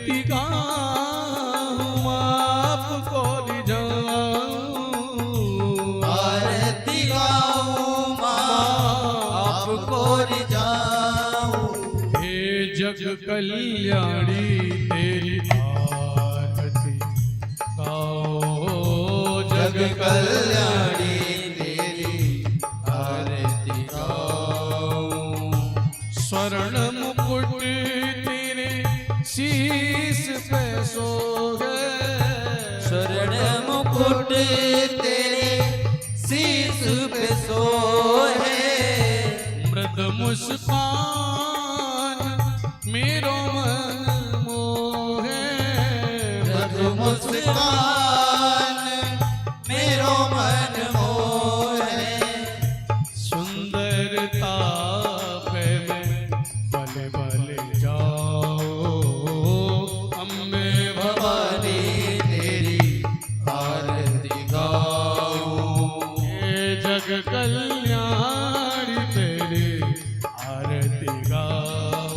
आरती गाऊं आपको रिझाऊं, आरती गाऊं आपको रिझाऊं। हे जग कल्याणी तेरी आरती गाओ, जग कल्याणी तेरी आरती गाऊं। स्वर्ण मुकुट तेरे शीश पे सोहे, स्वर्ण मुकुट तेरे शीश पे सोहे। मृद मुस्कान मेरो मन मोहे, मृद मुस्कान मेरो मन मोहे। सुंदरता पे मैं बले बले जाओ, अम्बे भवानी तेरी आरती गाऊं। हे जग कल्याणी तेरी आरती गाओ,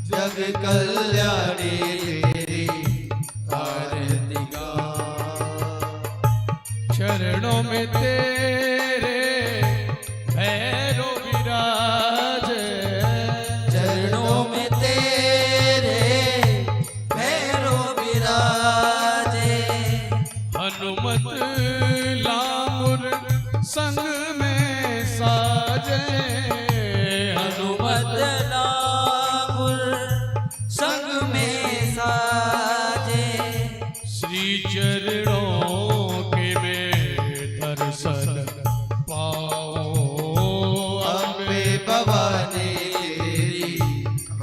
जग कल्याणी तेरी आरती गाऊं। चरणों में तेरे भैरो विराजे, चरणों में तेरे भैरो विराजे। हनुमत लामुर संग में साजे, हनुमत लामुर संग में साजे। श्री चरणों के में दर्शन पाओ, अम्बे भवानी तेरी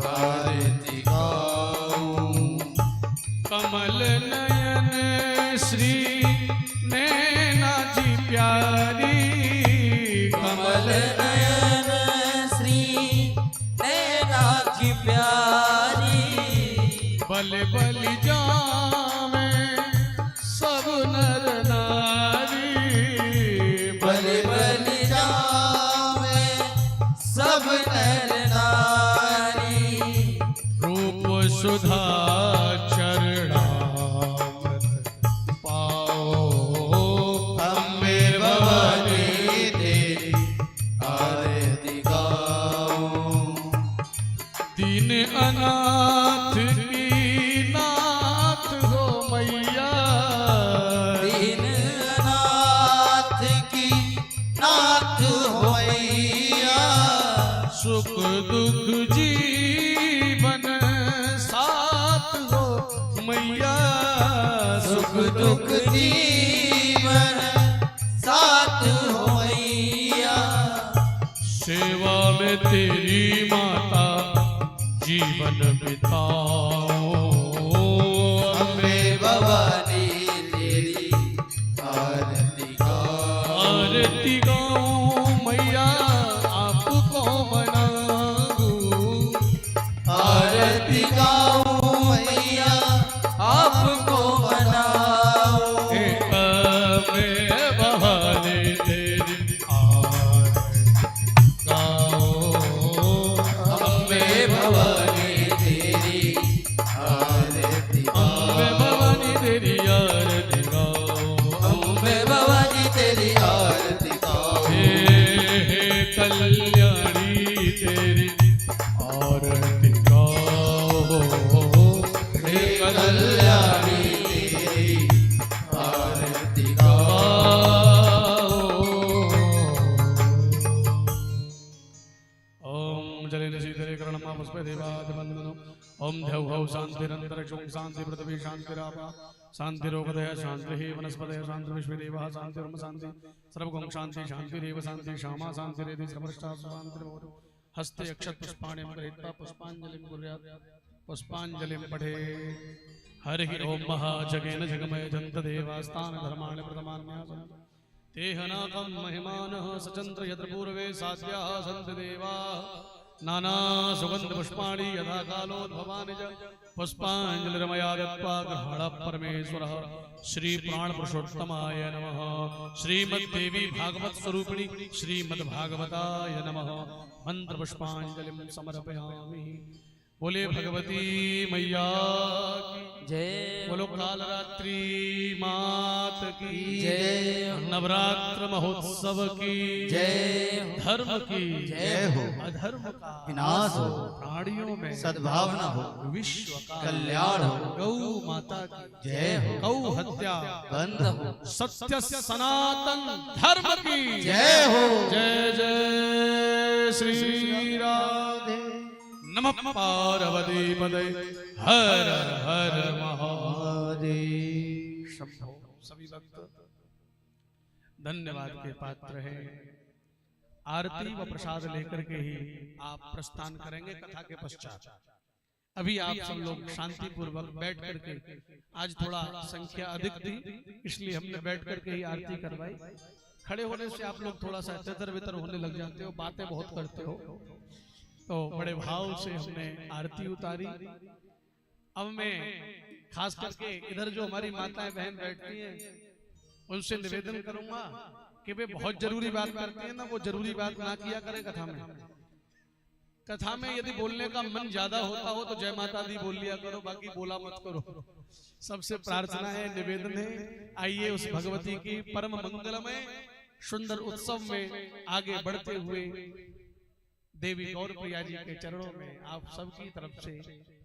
आरती गाऊं। कमल नयन श्री नैना जी प्यारी, कमल नयन श्री नैना की प्यारी। बल बल जावे सब नर नारी, बल बल जावे सब नर नारी। रूप सुधा चरणामृत पाओ, अम्बे भवानी तेरी आरती गाऊं। दीन अनाथ की नाथ हो मैया, दीन अनाथ की नाथ होइया। सुख दुख जीवन साथ हो मैया, सुख दुख जीवन साथ होइया। सेवा में तेरी माता जीवन बिताओ, अम्बे भवानी तेरी आरती गाऊं। आरती गाऊं मैया आपको मनाऊं, आरती गाऊं मैया आपको मनाऊं। हे अम्बे भवानी तेरी आरती गाओ, अम्बे भवानी तेरी आरती अम्बे गाऊं। भवानी तेरी आरती गाओ, अम्बे भवानी तेरी आरती गाऊं। हे कल्याणी तेरी आरती गाओ, हे कल्याणी तेरी आरती गाऊं। ओम जलेन शीतले करणमा पुष्पे देवादिवंदनो, ओम द्यौः शान्तिरन्तरिक्षं शान्ति पृथ्वी शान्तिरापः शान्तिरोगदय शान्तिः वनस्पतयः शान्तिर्विश्वेदेवाः शान्तिर्ब्रह्म शान्ति सर्वगं शान्ति शान्तिरेव शान्ति क्षमा शान्तिरेति सर्वष्टा शान्तिर्भवतु। हस्ते अक्षत पुष्पाणि गृहीत्वा पुष्पाञ्जलिं कुर्यात्, पुष्पाञ्जलिं पठे। हरिः ओम महाजगेन जगमय जन्त देवास्तान धर्माणि प्रथमान्यासन्, तेहनाकं महिमानः सचन्द्र यत्र पूर्वे साध्याः सन्ति देवाः। नाना सुगंध पुष्पाणि यथा कालोद्भवानि च पुष्पाञ्जलिर्मया दत्त्वा गृहाण परमेश्वरः। श्री प्राण पुरुषोत्तमाय नमः। श्रीमद्देवी भागवत स्वरूपिणी श्रीमद्भागवताय नमः। मंत्र पुष्पाञ्जलिं समर्पयामि। बोले भगवती मैया की जय बोलो कालरात्रि मात की जय नवरात्र महोत्सव की जय धर्म की जय हो अधर्म का विनाश हो प्राणियों में सद्भावना हो विश्व का कल्याण हो गौ माता की जय हो गौ हत्या बंद हो सत्य सनातन धर्म की जय हो जय जय श्री राधे नमः पार्वती पदे हर हर महादेव शंभो। सभी भक्त धन्यवाद के पात्र हैं। आरती व प्रसाद लेकर के ही आप प्रस्थान करेंगे कथा के पश्चात। अभी आप सब लोग शांति पूर्वक बैठ करके, आज थोड़ा संख्या अधिक थी इसलिए हमने बैठ करके ही आरती करवाई। खड़े होने से आप लोग थोड़ा सा तितर बितर होने लग जाते हो, बातें बहुत करते हो, तो बड़े भाव से हमने आरती उतारी। अब मैं खास करके इधर जो हमारी माताएं बहन बैठती हैं उनसे निवेदन करूंगा कि वे बहुत जरूरी बात करती हैं ना, वो जरूरी बात ना किया करें कथा में। कथा में यदि बोलने का मन ज्यादा होता हो तो जय माता दी बोल लिया करो, बाकी बोला मत करो। सबसे प्रार्थना है, निवेदन है, आइए उस भगवती की परम मंगलमय सुंदर उत्सव में आगे बढ़ते हुए देवी गौर प्रिया जी के चरणों में आप सबकी तरफ से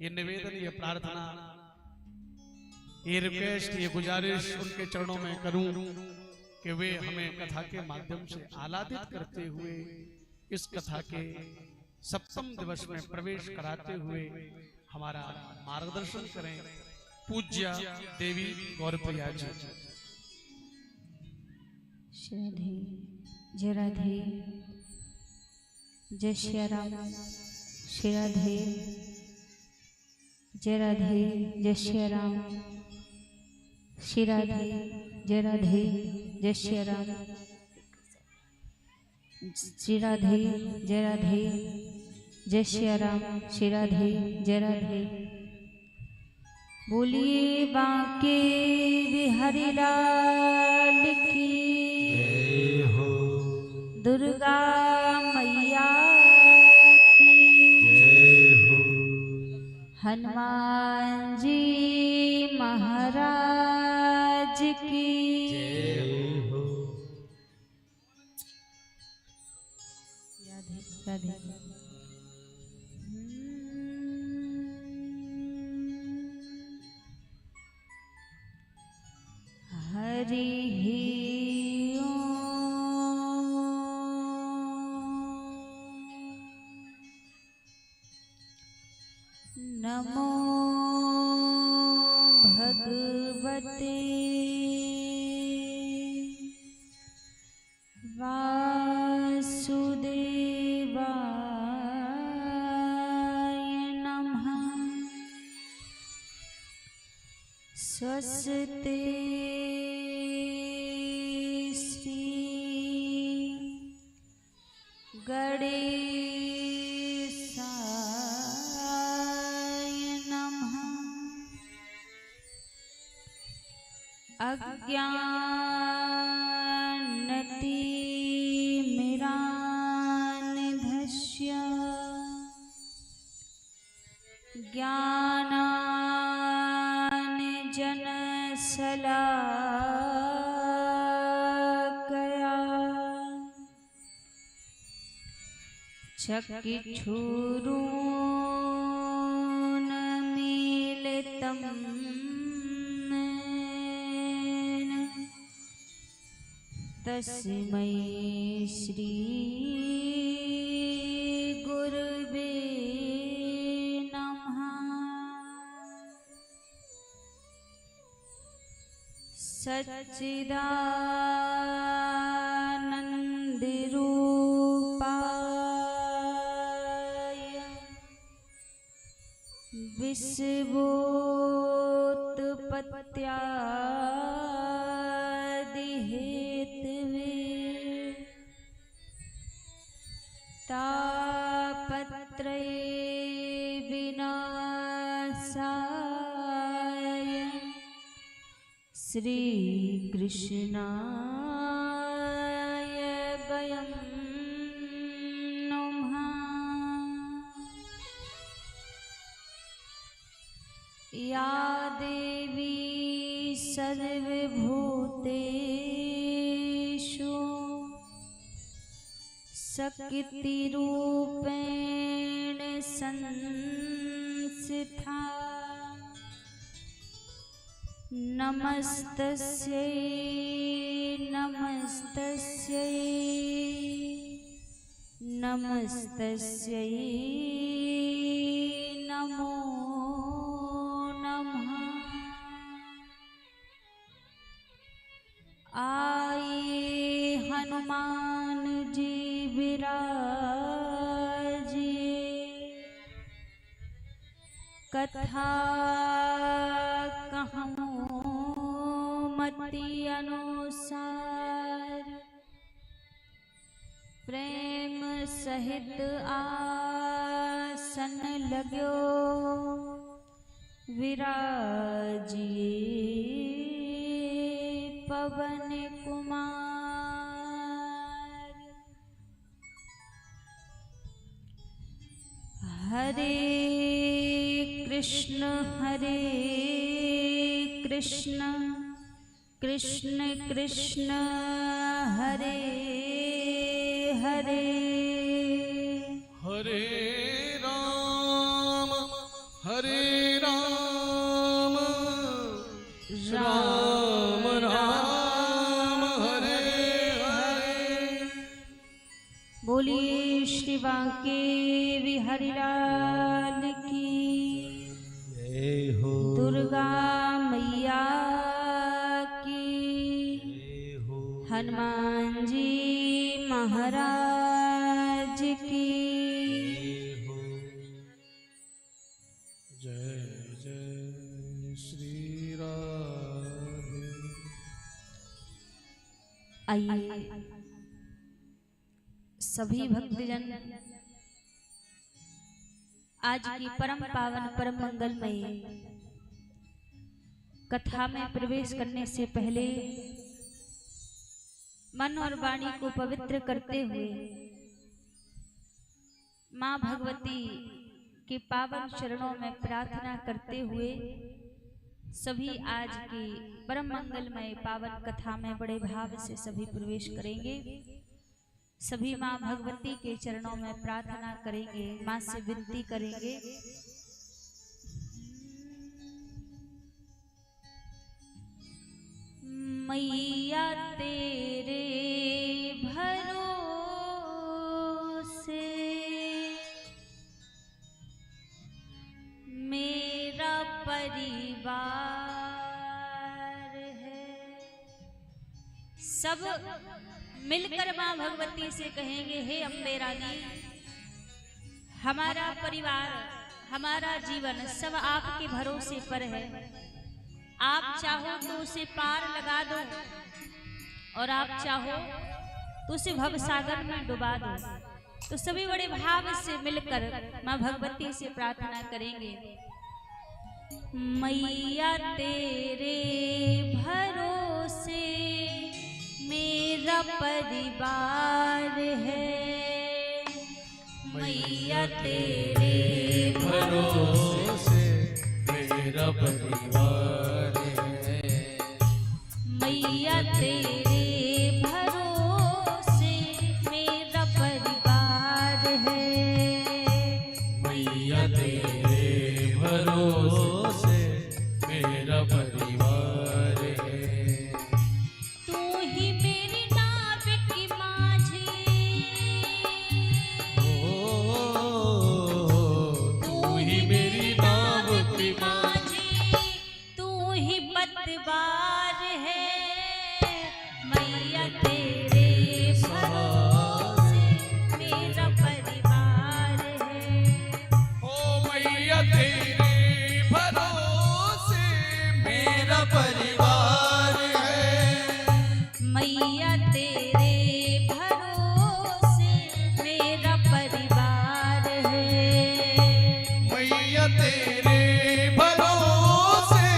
ये निवेदन, ये प्रार्थना, ये रिक्वेस्ट, ये गुजारिश उनके चरणों में करूं कि वे हमें कथा के माध्यम से आह्लादित करते हुए इस कथा के सप्तम दिवस में प्रवेश कराते हुए हमारा मार्गदर्शन करें। पूज्य देवी गौर प्रिया जी। श्री जय राधे, जय श्री राम, श्री राधे, जय राधे, जय श्री राम, श्री राधे, जय राधे, जय श्री राम, श्री राधे, जय राधे, जय श्री राम, श्री राधे, जय राधे। बोलिए बांके बिहारी लाल की जय हो दुर्गा मैया की जय हो हनुमान जी महाराज की जय हो राधे राधे। हरि नमो भगवते वासुदेवाय नमः। स्वस्ति श्री गणेशाय नमः। अज्ञानतिमिरान्धस्य ज्ञानाञ्जनशलाकया चक्षुरुन्मीलितं येन तस्मै श्री गुरुवे नमः। सच्चिदानन्दरूपाय विश्वोत्पत्त्यादिहेतवे तापत्रये विनाशाय श्री कृष्णाय वयं नमः। या देवी सर्वभूतेषु शक्तिरूपेण संस्थिता नमस्तस्यै नमस्तस्यै नमस्तस्यै नमो नमः। आए हनुमान जी विराजिए कथा कहूँ मति अनुसार प्रेम सहित आसन लाग्यो विराजिए पवन कुमार। हरे कृष्ण कृष्ण कृष्ण हरे हरे हरे राम राम राम हरे हरे। बोलिए श्री बांके बिहारी लाल की जय हो। दुर्गा मैया की जय हो। हनुमान जी महाराज की जय हो। जय जय श्री राधे। आइए सभी भक्तजन आज की परम पावन परम मंगलमय कथा में प्रवेश करने से पहले मन और वाणी को पवित्र करते हुए मां भगवती के पावन चरणों में प्रार्थना करते हुए सभी आज की परम मंगलमय पावन कथा में बड़े भाव से सभी प्रवेश करेंगे। सभी मां भगवती के चरणों में प्रार्थना करेंगे, मां से विनती करेंगे। मैया तेरे भरोसे मेरा परिवार है। सब मिलकर मां भगवती से कहेंगे, हे अम्बे रानी, हमारा परिवार हमारा जीवन सब आपके भरोसे पर है। आप चाहो तो उसे पार लगा दो और आप चाहो तो उसे भवसागर में डुबा दो। तो सभी बड़े भाव से मिलकर मां भगवती से प्रार्थना करेंगे। मैया तेरे भरोसे मेरा परिवार है। मैया तेरे भरोसे मेरा परिवार है। मैया तेरे भरोसे मेरा परिवार है। मैया तेरे भरोसे मेरा परिवार है। तू ही मेरी नाव की माझी, तू ही मेरी नाव की माझी, तू ही पतवार है। मैया तेरे भरोसे मेरा परिवार है। ओ मैया तेरे भरोसे मेरा परिवार है। मैया तेरे भरोसे मेरा परिवार है। मैया तेरे भरोसे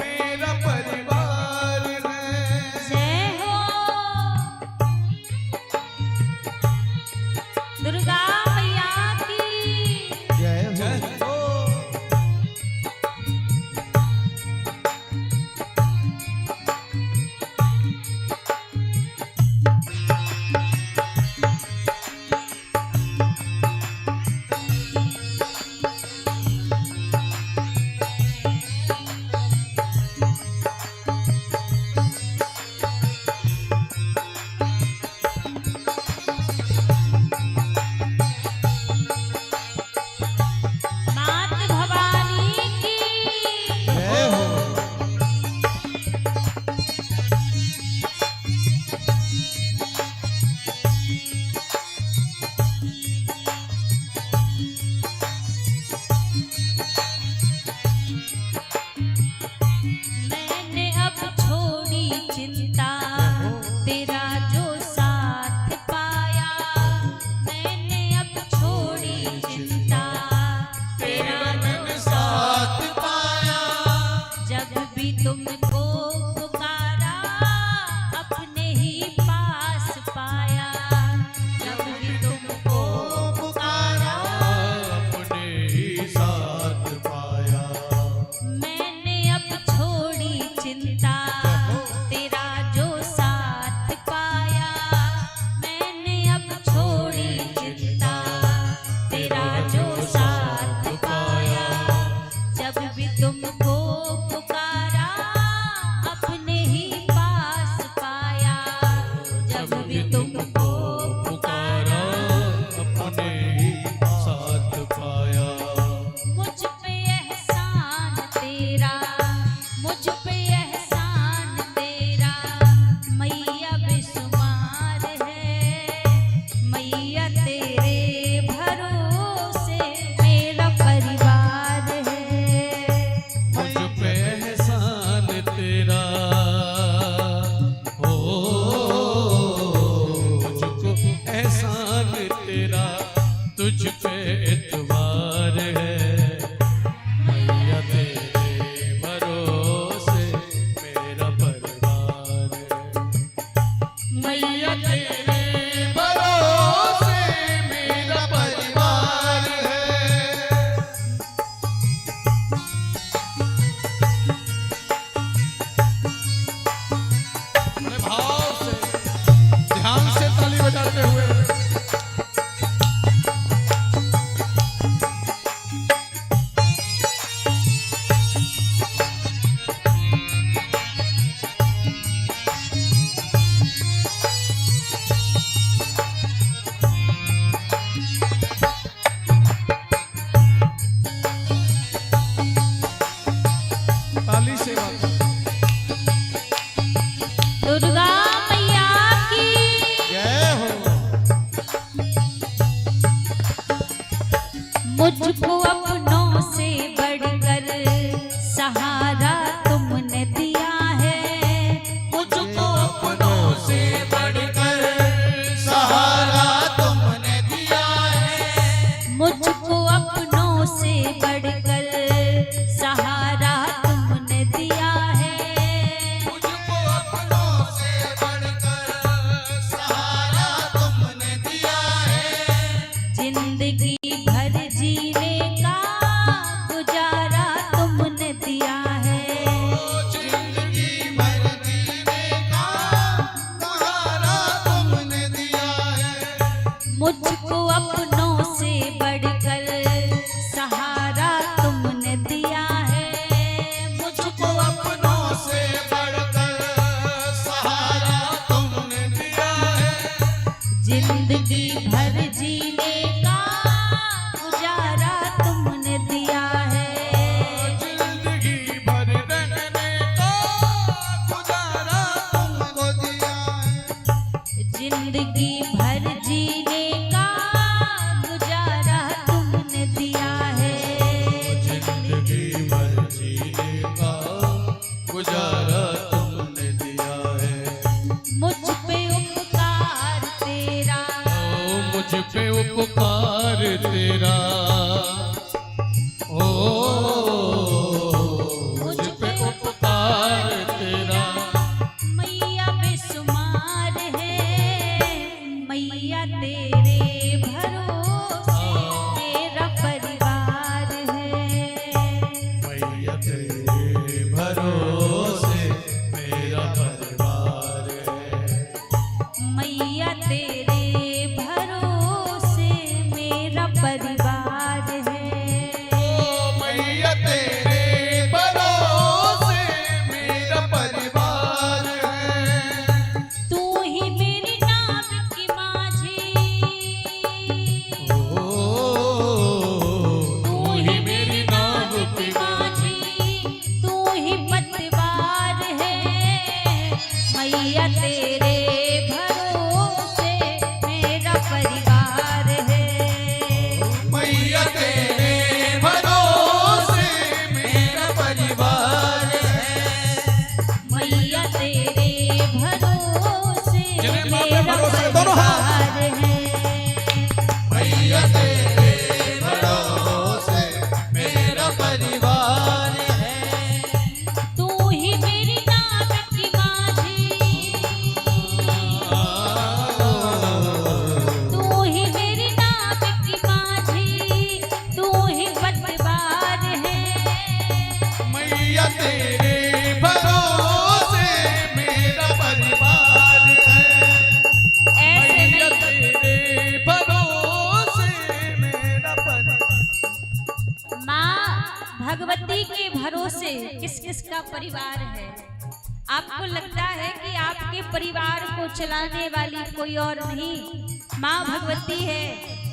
मेरा परिवार है। जय हो दुर्गा मैया की। जय हो। बढ़कर सहारा तुमने दिया है। मुझको अपनों से बढ़कर सहारा तुमने दिया है। जिंदगी भर जीने का गुजारा तुमने दिया है। जिंदगी भर जीने का सहारा तुमने दिया है। मुझको अपनों से बढ़कर सहारा तुमने दिया है। मुझको अपनों से बढ़कर सहारा तुमने दिया है। जिंदगी भर जीने का गुजारा तुमने दिया है। जिंदगी भर रहने का गुजारा तुमको दिया है। जिंदगी भर जीने का गुजारा तुमने दिया है। जिंदगी भर जीने का गुजारा तुमने दिया है। मुझ पे उपकार तेरा, मुझ पे उपकार तेरा, ओ मुझ पे उपकार तेरा। मैया बेसुमार है। मैया तेरे भरोसे मेरा परिवार है। मैया तेरे भरोसे मेरा परिवार है। मैया तेरे भरोसे मेरा परिवार है। ओ मैया तेरे भरोसे मेरा परिवार है। तू ही मेरी नाव की माझी, ओ तू ही मेरी नाव की माझी, तू ही पतवार है। मैया तेरे भरोसे मेरा परिवार है। मैया तेरे भरोसे मेरा परिवार है। मैया तेरे भरोसे जिन्हें माँ पे मेरा भरोसा है, दोनों हाथ। परिवार है। मैया तेरे भरोसे मेरा परिवार है। तू ही मेरी नाव की माझी, तू ही मेरी नाव की माझी, तू ही पतवार है। मैया तेरे भरोसे मेरा परिवार है। ऐसे मैया नहीं, तेरे भरोसे मेरा परिवार। माँ भगवती के भरोसे किस किस का परिवार है। आपको लगता है कि आपके परिवार को चलाने वाली कोई और नहीं, माँ भगवती है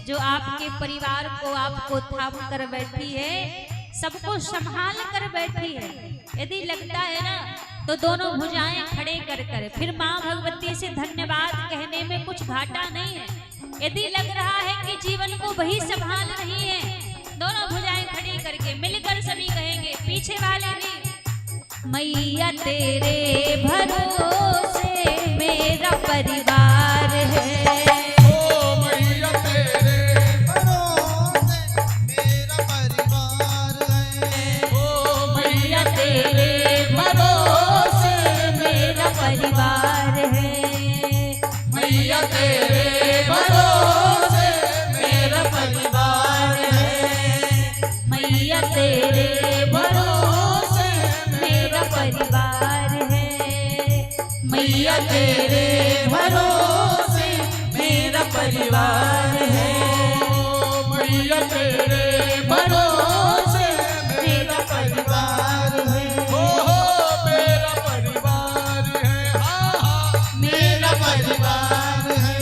जो आपके परिवार को आपको थाम कर बैठी है, सबको संभाल कर बैठी है। यदि लगता है ना तो दोनों भुजाएं खड़े कर कर फिर माँ भगवती से धन्यवाद कहने में कुछ घाटा नहीं है। यदि लग रहा है कि जीवन को वही संभाल रही है, दोनों भुजाएं खड़ी करके मिलकर सभी कहेंगे, पीछे वाले भी। मैया तेरे भरोसे मेरा परिवार है। ओ मैया तेरे भरोसे मेरा परिवार है। ओ मैया तेरे भरोसे मेरा परिवार है। मैया तेरे भरोसे मेरा परिवार है। मैया तेरे भरोसे मेरा परिवार है। मैया तेरे भरोसे मेरा परिवार है। ओ मैया तेरे भरोसे मेरा परिवार है। ओ मेरा परिवार है। हाँ हाँ मेरा परिवार है।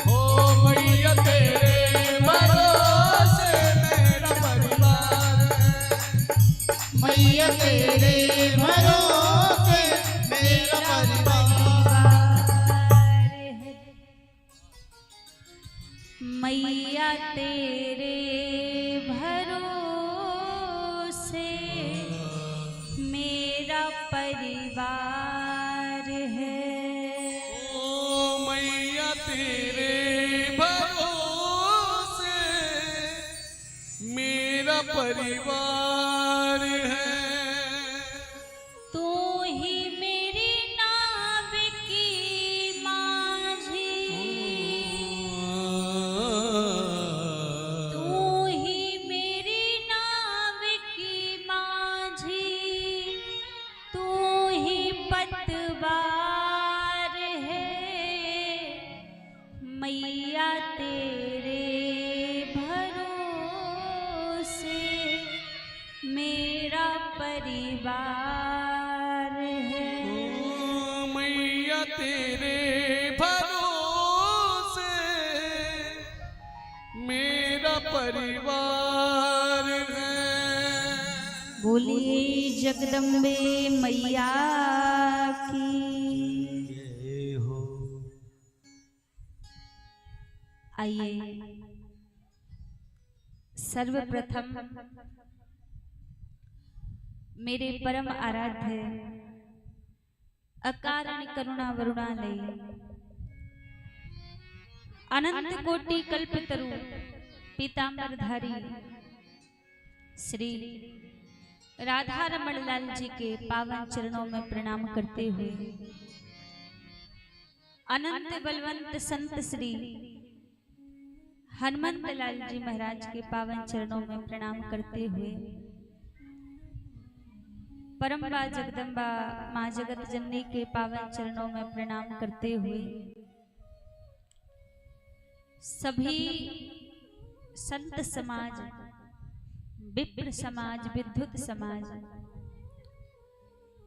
ओ मैया तेरे भरोसे मेरा परिवार है। मैया तेरे भरोसे मेरा परिवार। मैया तेरे भरोसे मेरा परिवार है। ओ मैया तेरे भरोसे मेरा परिवार है। तू ही मेरी नाव की माझी, तू ही मेरी नाव की माझी, तू ही पतवार है। मैया तेरे भरोसे मेरा परिवार है। मैया तेरे भरोसे मेरा परिवार है। बोलिए जगदम्बे मैया की। जय हो। आइए सर्वप्रथम मेरे परम आराध्य अकारण करुणा वरुणालय अनंत कोटि कल्पतरु पीतांबरधारी श्री राधा रमण लाल जी के पावन चरणों में प्रणाम करते हुए अनंत बलवंत संत श्री हनुमंत लाल जी महाराज के पावन चरणों में प्रणाम करते हुए परम्बा जगदम्बा माँ जगत जननी के पावन चरणों में प्रणाम करते हुए सभी संत समाज, विप्र समाज, विद्युत समाज,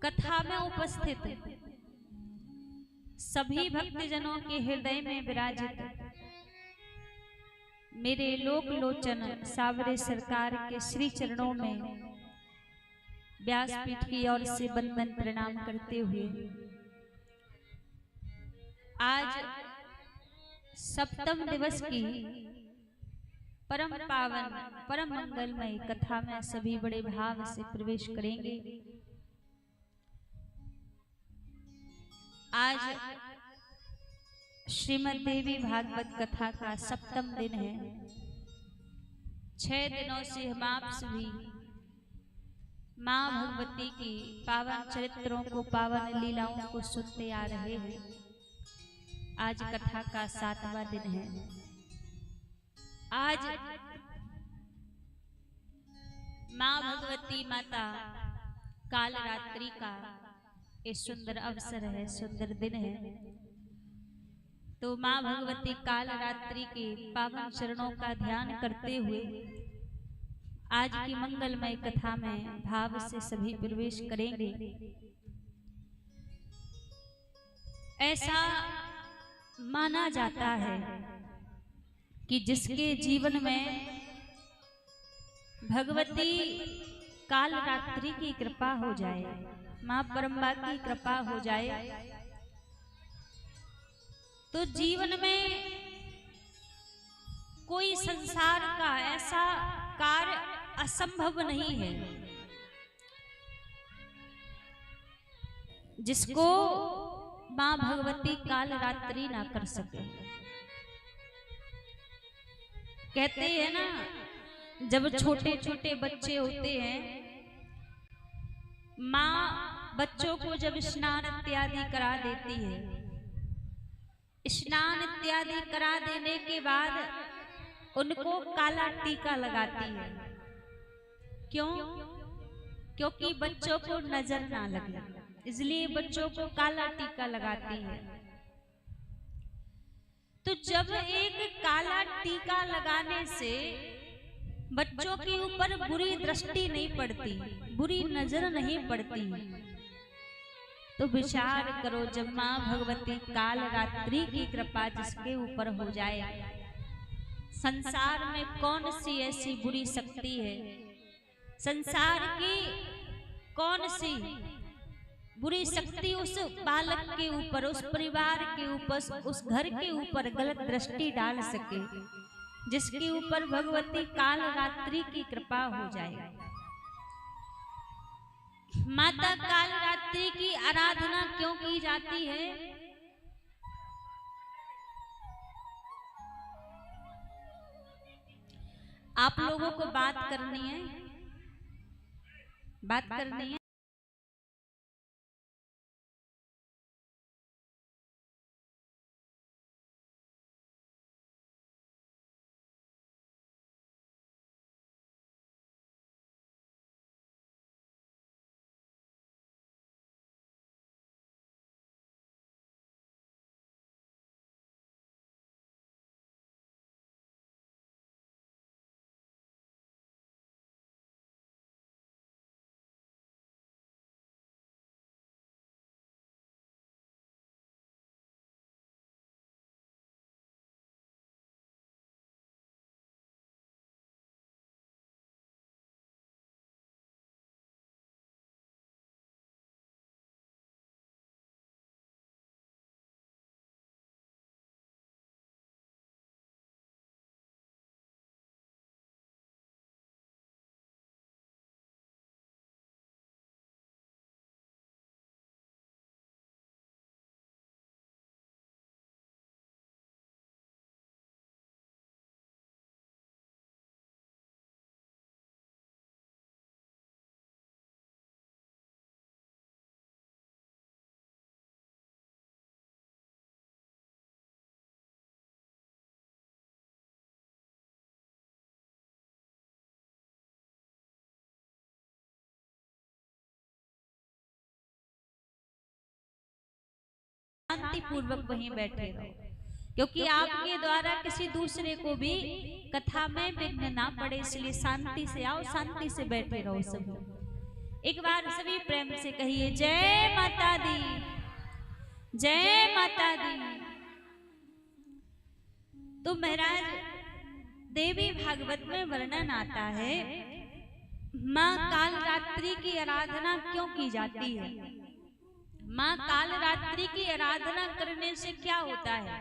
कथा में उपस्थित सभी भक्तजनों के हृदय में विराजित मेरे लोक लोचन सावरे सरकार के श्री चरणों में व्यासपीठ की ओर से वंदन प्रणाम करते हुए आज सप्तम दिवस की परम पावन परम मंगलमय कथा में सभी बड़े भाव से प्रवेश करेंगे। आज श्रीमद् देवी भागवत कथा का सप्तम दिन है। 6 दिनों से हम आप सभी माँ भगवती की पावन चरित्रों को, पावन लीलाओं को सुनते आ रहे हैं। आज कथा का 7वां दिन है। आज माँ भगवती माता कालरात्रि का ये सुंदर अवसर है, सुंदर दिन है। तो माँ भगवती कालरात्रि के पावन चरणों का ध्यान करते हुए आज की मंगलमय कथा में भाव से सभी प्रवेश करेंगे। ऐसा माना जाता है कि जिसके जीवन में भगवती कालरात्रि की कृपा हो जाए, माँ परम्बा की कृपा हो जाए, तो जीवन में कोई संसार का ऐसा कार्य असंभव नहीं है जिसको माँ भगवती कालरात्रि ना कर सके। कहते हैं ना, जब छोटे छोटे बच्चे होते हैं, माँ बच्चों को जब स्नान इत्यादि करा देती है, स्नान इत्यादि करा देने के बाद उनको काला टीका लगाती है। क्यों? क्योंकि बच्चों को नजर ना लगे, इसलिए बच्चों को काला टीका लगाती है। तो जब एक काला टीका लगाने से बच्चों के ऊपर बुरी दृष्टि नहीं पड़ती, बुरी नजर नहीं पड़ती, तो विचार करो, जब माँ भगवती कालरात्रि की कृपा जिसके ऊपर हो जाए, संसार में कौन सी ऐसी बुरी शक्ति है, संसार की कौन सी बुरी शक्ति उस बालक के ऊपर, उस परिवार के ऊपर, उस घर के ऊपर गलत दृष्टि डाल सके, जिसके ऊपर भगवती कालरात्रि की कृपा हो जाए। माता कालरात्रि की आराधना क्यों की जाती है? आप लोगों को बात करनी है, बात करनी है। शांति पूर्वक वहीं बैठे रहो, क्योंकि आपके द्वारा किसी दूसरे को भी कथा में विघ्न ना पड़े, इसलिए शांति से आओ, शांति से बैठे रहो सभी। एक बार सभी प्रेम से कहिए जय माता दी, जय माता दी। तो महाराज देवी भागवत में वर्णन आता है, माँ कालरात्रि की आराधना क्यों की जाती है। माँ कालरात्रि की आराधना करने से क्या होता है,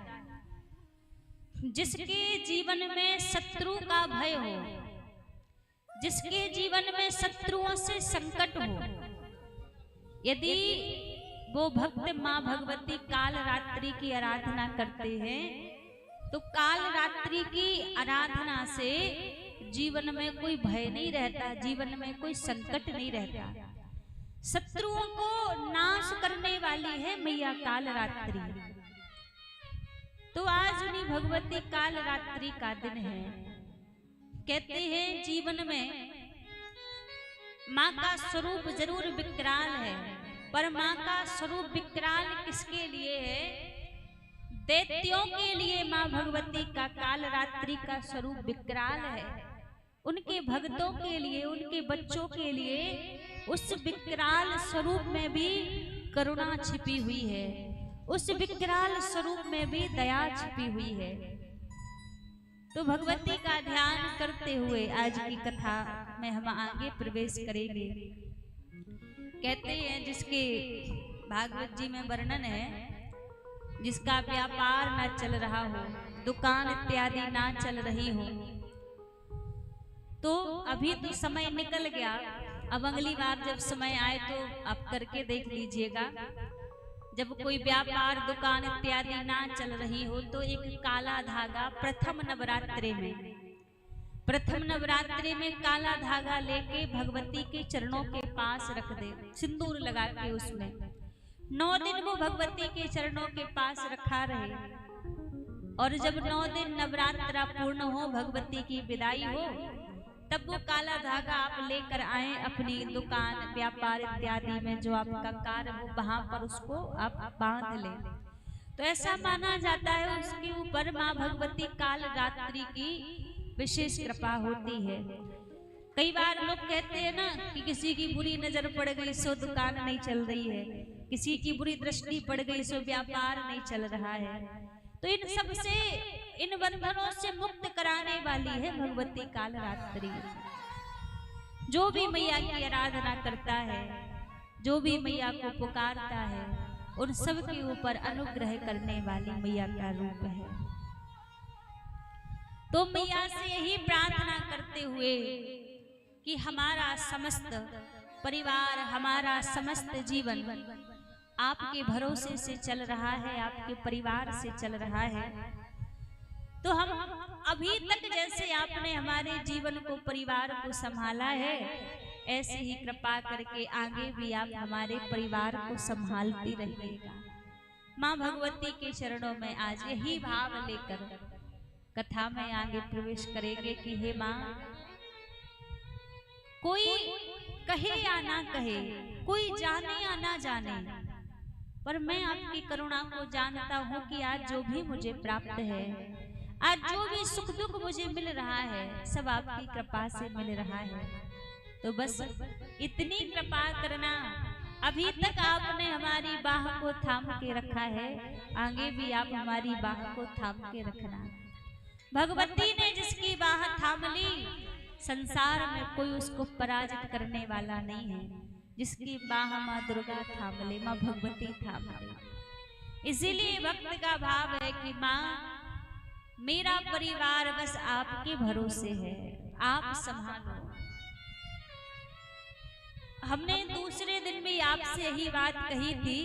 जिसके जीवन में शत्रु का भय हो, जिसके जीवन में शत्रुओं से संकट हो, यदि वो भक्त माँ भगवती कालरात्रि की आराधना करते हैं तो कालरात्रि की आराधना से जीवन में कोई भय नहीं रहता, जीवन में कोई संकट नहीं रहता। शत्रुओं को नाश करने वाली है मैया कालरात्रि। तो आज उन्हीं भगवती कालरात्रि का दिन है। कहते हैं जीवन में माँ का स्वरूप जरूर विकराल है, पर माँ का स्वरूप विकराल किसके लिए है, दैत्यों के लिए माँ भगवती का कालरात्रि का स्वरूप विकराल है। उनके भक्तों के लिए, उनके बच्चों के लिए उस विकराल स्वरूप में भी करुणा छिपी हुई है, उस विकराल स्वरूप में भी दया छिपी हुई है। तो भगवती का ध्यान करते हुए आज की कथा में हम आगे प्रवेश करेंगे। कहते हैं जिसके भागवत जी में वर्णन है, जिसका व्यापार ना चल रहा हो, दुकान इत्यादि ना चल रही हो, तो अभी तो समय निकल गया, अब अगली बार जब समय आए तो आप करके देख लीजिएगा। जब कोई व्यापार दुकान इत्यादि ना चल रही हो तो एक काला धागा प्रथम नवरात्रि में काला धागा लेके भगवती के चरणों के पास रख दे, सिंदूर लगा के उसमें 9 दिन वो भगवती के चरणों के पास रखा रहे। और जब 9 दिन नवरात्रा पूर्ण हो, भगवती की विदाई हो, तब वो काला धागा आप लेकर आए अपनी दुकान व्यापार इत्यादि में, जो आपका कार्य हो वहां पर उसको आप बांध लें। तो ऐसा माना जाता है उसके ऊपर माँ भगवती कालरात्रि की विशेष कृपा होती है। कई बार लोग कहते हैं ना कि किसी की बुरी नजर पड़ गई सो दुकान नहीं चल रही है, किसी की बुरी दृष्टि पड़ गई सो व्यापार नहीं चल रहा है। तो इन सब से, इन बंधनों से मुक्त कराने वाली है भगवती कालरात्रि। जो भी मैया की आराधना करता है, जो भी मैया को पुकारता है, उन सब के ऊपर अनुग्रह करने वाली मैया का रूप है। तो मैया से यही प्रार्थना करते हुए कि हमारा समस्त परिवार, हमारा समस्त जीवन आपके भरोसे से चल रहा है, आपके परिवार से चल रहा है। तो हम अभी तक जैसे आपने हमारे जीवन को, परिवार को संभाला है, ऐसे ही कृपा करके आगे भी आप हमारे परिवार को संभालती रहिएगा। माँ भगवती के चरणों में आज यही भाव लेकर कथा में आगे प्रवेश करेंगे कि हे माँ, कोई कहे या ना कहे, कोई जाने या ना जाने, पर मैं आपकी करुणा को जानता हूँ कि आज जो भी मुझे प्राप्त है, आज जो भी सुख दुख मुझे मिल रहा है, सब आपकी कृपा से मिल रहा है। तो बस इतनी कृपा करना। अभी तक आपने हमारी बाह को थाम के रखा है, आगे भी आप हमारी बाह को थाम के रखना। भगवती ने जिसकी बाह थाम ली, संसार में कोई उसको पराजित करने वाला नहीं है। जिसकी बाह माँ दुर्गा थाम ले, माँ भगवती थाम ले। इसीलिए भक्त का भाव है कि माँ, मेरा परिवार बस आपके भरोसे है, आप संभालो। हमने दूसरे दिन भी आपसे यही बात कही थी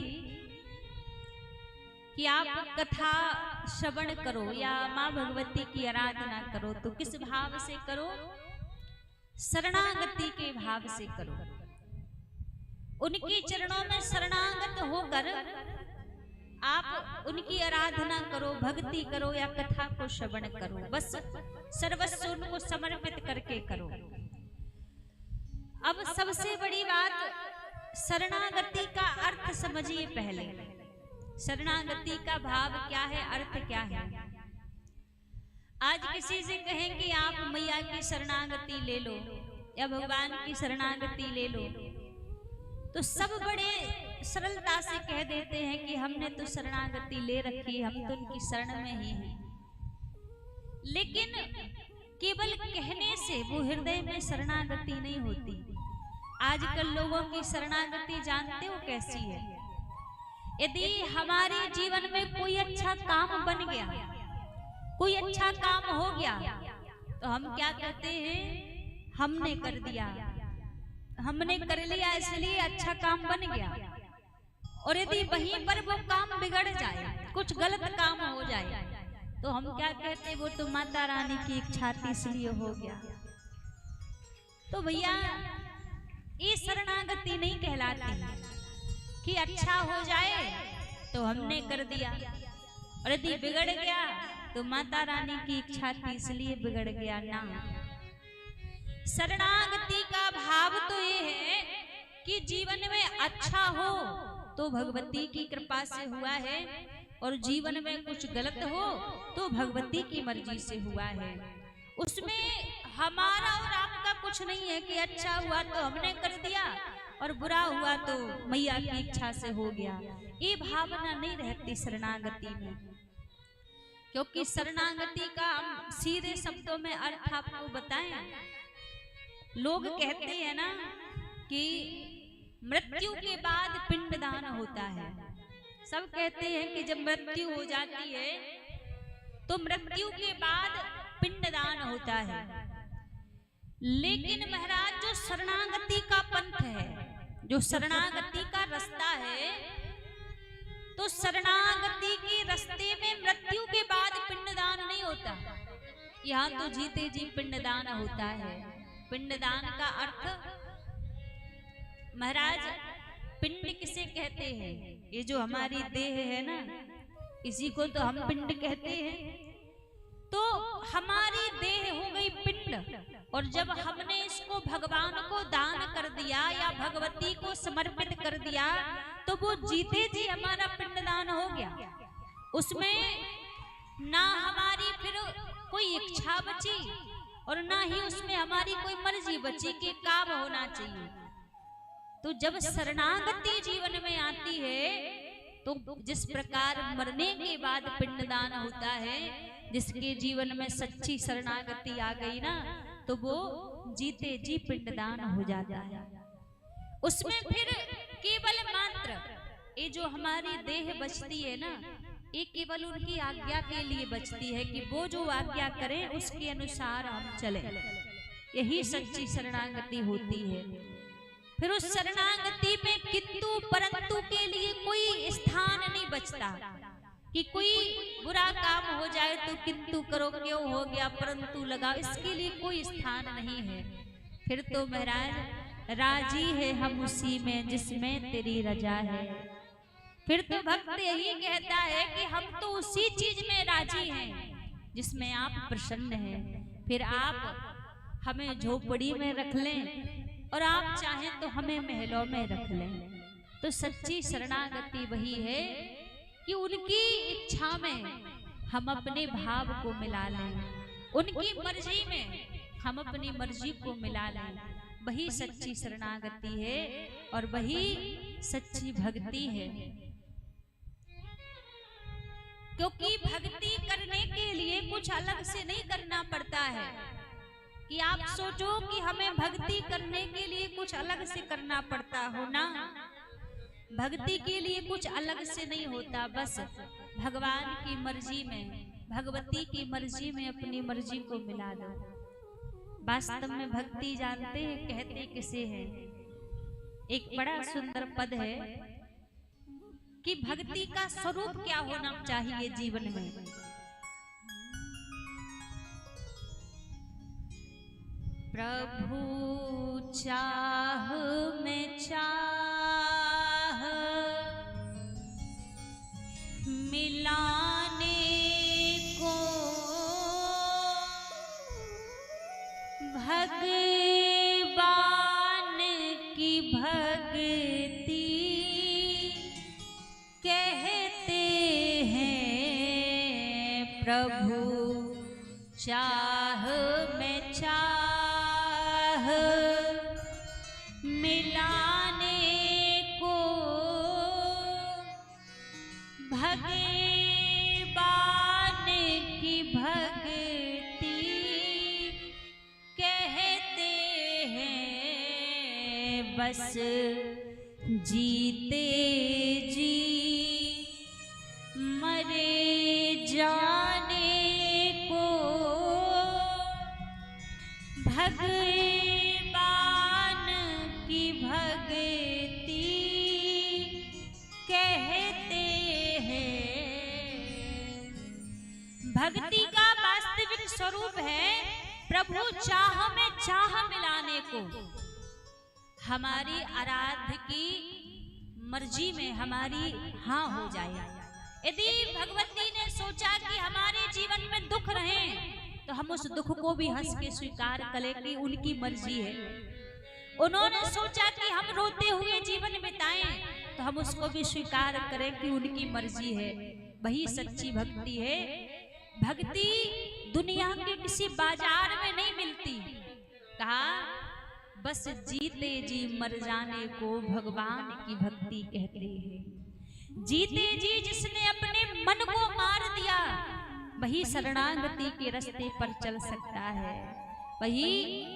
कि आप कथा श्रवण करो या माँ भगवती की आराधना करो, तो किस भाव से करो? शरणागति के भाव से करो। उनके चरणों में शरणागत होकर आप उनकी आराधना करो, भक्ति करो या कथा को श्रवण करो। बस सर्वस्व उनको समर्पित करके करो। अब सबसे बड़ी बात, शरणागति का अर्थ समझिए पहले। शरणागति का भाव क्या है, अर्थ क्या है? आज किसी से कहें कि आप मैया की शरणागति ले लो या भगवान की शरणागति ले लो, तो सब बड़े सरलता से कह देते हैं कि हमने तो शरणागति ले रखी, हम तो उनकी शरण में ही हैं। लेकिन केवल कहने से वो हृदय में शरणागति नहीं होती। आजकल लोगों की शरणागति जानते हो कैसी है? यदि हमारे जीवन में कोई अच्छा काम बन गया, कोई अच्छा काम हो गया, तो हम क्या कहते हैं? हमने कर दिया, हमने कर लिया, इसलिए अच्छा काम बन गया। और यदि वहीं पर वो काम बिगड़ जाए, कुछ गलत काम हो जाए, तो हम क्या कहते हैं? वो तो माता रानी की इच्छा थी इसलिए हो गया। तो भैया, ये शरणागति नहीं कहलाती कि अच्छा हो जाए तो हमने कर दिया, और यदि बिगड़ गया तो माता रानी की इच्छा थी इसलिए बिगड़ गया। ना, शरणागति का भाव तो ये है कि जीवन में अच्छा हो तो भगवती की कृपा से हुआ है, और जीवन में कुछ गलत हो तो भगवती की मर्जी से हुआ है। उसमें हमारा और आपका कुछ नहीं है कि अच्छा हुआ तो हमने कर दिया और बुरा हुआ तो मैया की इच्छा से हो गया। ये भावना नहीं रहती शरणागति में, क्योंकि शरणागति का हम सीधे शब्दों में अर्थ आपको बताएं। लोग कहते हैं ना कि मृत्यु के बाद पिंडदान होता है। सब कहते हैं कि जब मृत्यु हो जाती है तो मृत्यु के बाद पिंडदान होता है। लेकिन महाराज, जो शरणागति का पंथ है, जो शरणागति का रास्ता है, तो शरणागति के रास्ते में मृत्यु के बाद पिंडदान नहीं होता। यहाँ तो जीते जी पिंडदान होता है। पिंडदान का अर्थ महाराज, पिंड किसे कहते हैं? ये जो हमारी देह है ना, इसी को तो हम पिंड कहते हैं। तो हमारी देह हो गई पिंड, और जब हमने इसको भगवान को दान कर दिया या भगवती को समर्पित कर दिया, तो वो जीते जी हमारा पिंडदान हो गया। उसमें ना हमारी फिर कोई इच्छा बची और ना ही उसमें हमारी कोई मर्जी बची कि काम होना चाहिए। तो जब शरणागति जीवन में आती है, तो जिस प्रकार मरने के बाद पिंडदान होता है, जिसके जीवन में सच्ची शरणागति आ गई ना, तो वो जीते जी पिंडदान हो जाता है। उसमें फिर केवल मात्र ये जो हमारी देह बचती है ना, ये केवल उनकी आज्ञा के लिए बचती है कि वो जो आज्ञा करें उसके अनुसार हम चलें। यही सच्ची शरणागति होती है। फिर उस शरणागति में किंतु परंतु के लिए कोई स्थान नहीं बचता। कि कोई बुरा काम हो जाए तो किंतु करो क्यों हो गया परंतु लगाओ, इसके लिए कोई स्थान नहीं है। फिर तो महाराज राजी है हम उसी में जिसमें तेरी रजा है। फिर तो भक्त यही कहता है कि हम तो उसी चीज में राजी हैं जिसमें आप प्रसन्न हैं। फिर आप हमें झोपड़ी में रख लें और आप चाहें तो हमें महलों में रख लें। तो सच्ची शरणागति वही है कि उनकी इच्छा में हम अपने भाव को मिला लें, उनकी मर्जी में हम अपनी मर्जी को मिला लें। वही सच्ची शरणागति है और वही सच्ची भक्ति है। क्योंकि भक्ति करने के लिए कुछ अलग से नहीं करना पड़ता है कि आप सोचो कि हमें भक्ति करने के लिए कुछ अलग से करना पड़ता हो ना। भक्ति के लिए कुछ अलग से नहीं होता, बस भगवान की मर्जी में, भगवती की मर्जी में अपनी मर्जी को मिला दो। वास्तव में भक्ति जानते हैं कहते किसे हैं? एक बड़ा सुंदर पद है कि भक्ति का स्वरूप क्या होना चाहिए जीवन में। प्रभु चाह में चाह मिलाने को, भगवान की भक्ति कहते हैं। प्रभु चाह में चाह मिलाने को, भगवान की भक्ति कहते हैं। बस जीते जी मरे जाने को, भगवान की भक्ति कहते हैं। भक्ति का वास्तविक स्वरूप है प्रभु चाह में चाह मिलाने को। हमारी आराध्य की मर्जी में हमारी हाँ हो जाए। यदि भगवती ने सोचा कि हमारे जीवन में दुख रहे तो हम उस दुख को भी हंस के स्वीकार करें कि उनकी मर्जी है। उन्होंने सोचा कि हम रोते हुए जीवन बिताएं तो हम उसको भी स्वीकार करें कि उनकी मर्जी है। वही सच्ची भक्ति है। भक्ति दुनिया के किसी बाजार में नहीं मिलती। कहा बस जीते जी मर जाने को भगवान की भक्ति कहते हैं। जीते जी जिसने अपने मन को मार दिया वही शरणागति के रास्ते पर चल सकता है, वही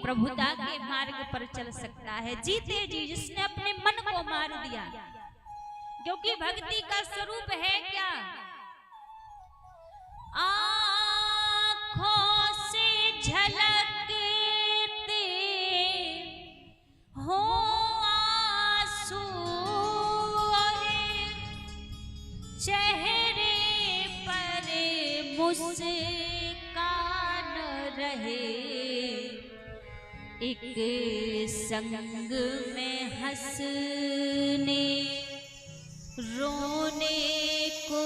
प्रभुता के मार्ग पर चल सकता है। जीते जी जिसने अपने मन को मार दिया। क्योंकि भक्ति का स्वरूप है क्या? आँखों से झलकते हो आंसू और चेहरे पर मुस्कान रहे, एक संग में हंसने रोने को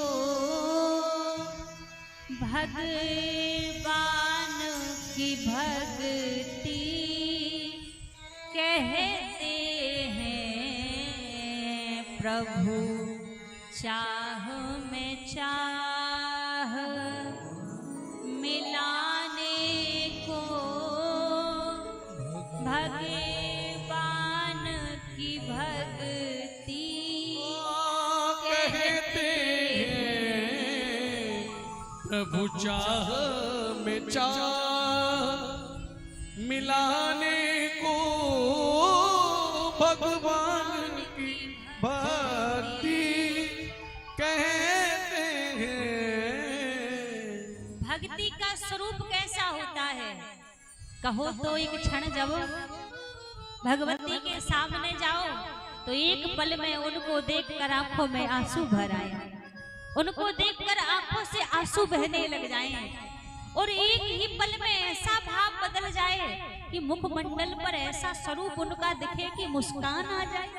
भगवान की भक्ति कहते हैं। प्रभु चाह में चाह मिलाने को भगवान की भक्ति कहते हैं। प्रभु चाह में चाह मिलाने को भगवान की भक्ति कहते हैं। भक्ति का स्वरूप कैसा होता है? कहो तो एक क्षण जब भगवती के सामने जाओ तो एक पल में उनको देखकर आंखों में आंसू भर आए। उनको देखकर आंखों से आंसू बहने लग जाएं और एक ही पल में ऐसा भाव बदल जाए कि मुखमंडल पर ऐसा स्वरूप उनका दिखे कि मुस्कान आ जाए।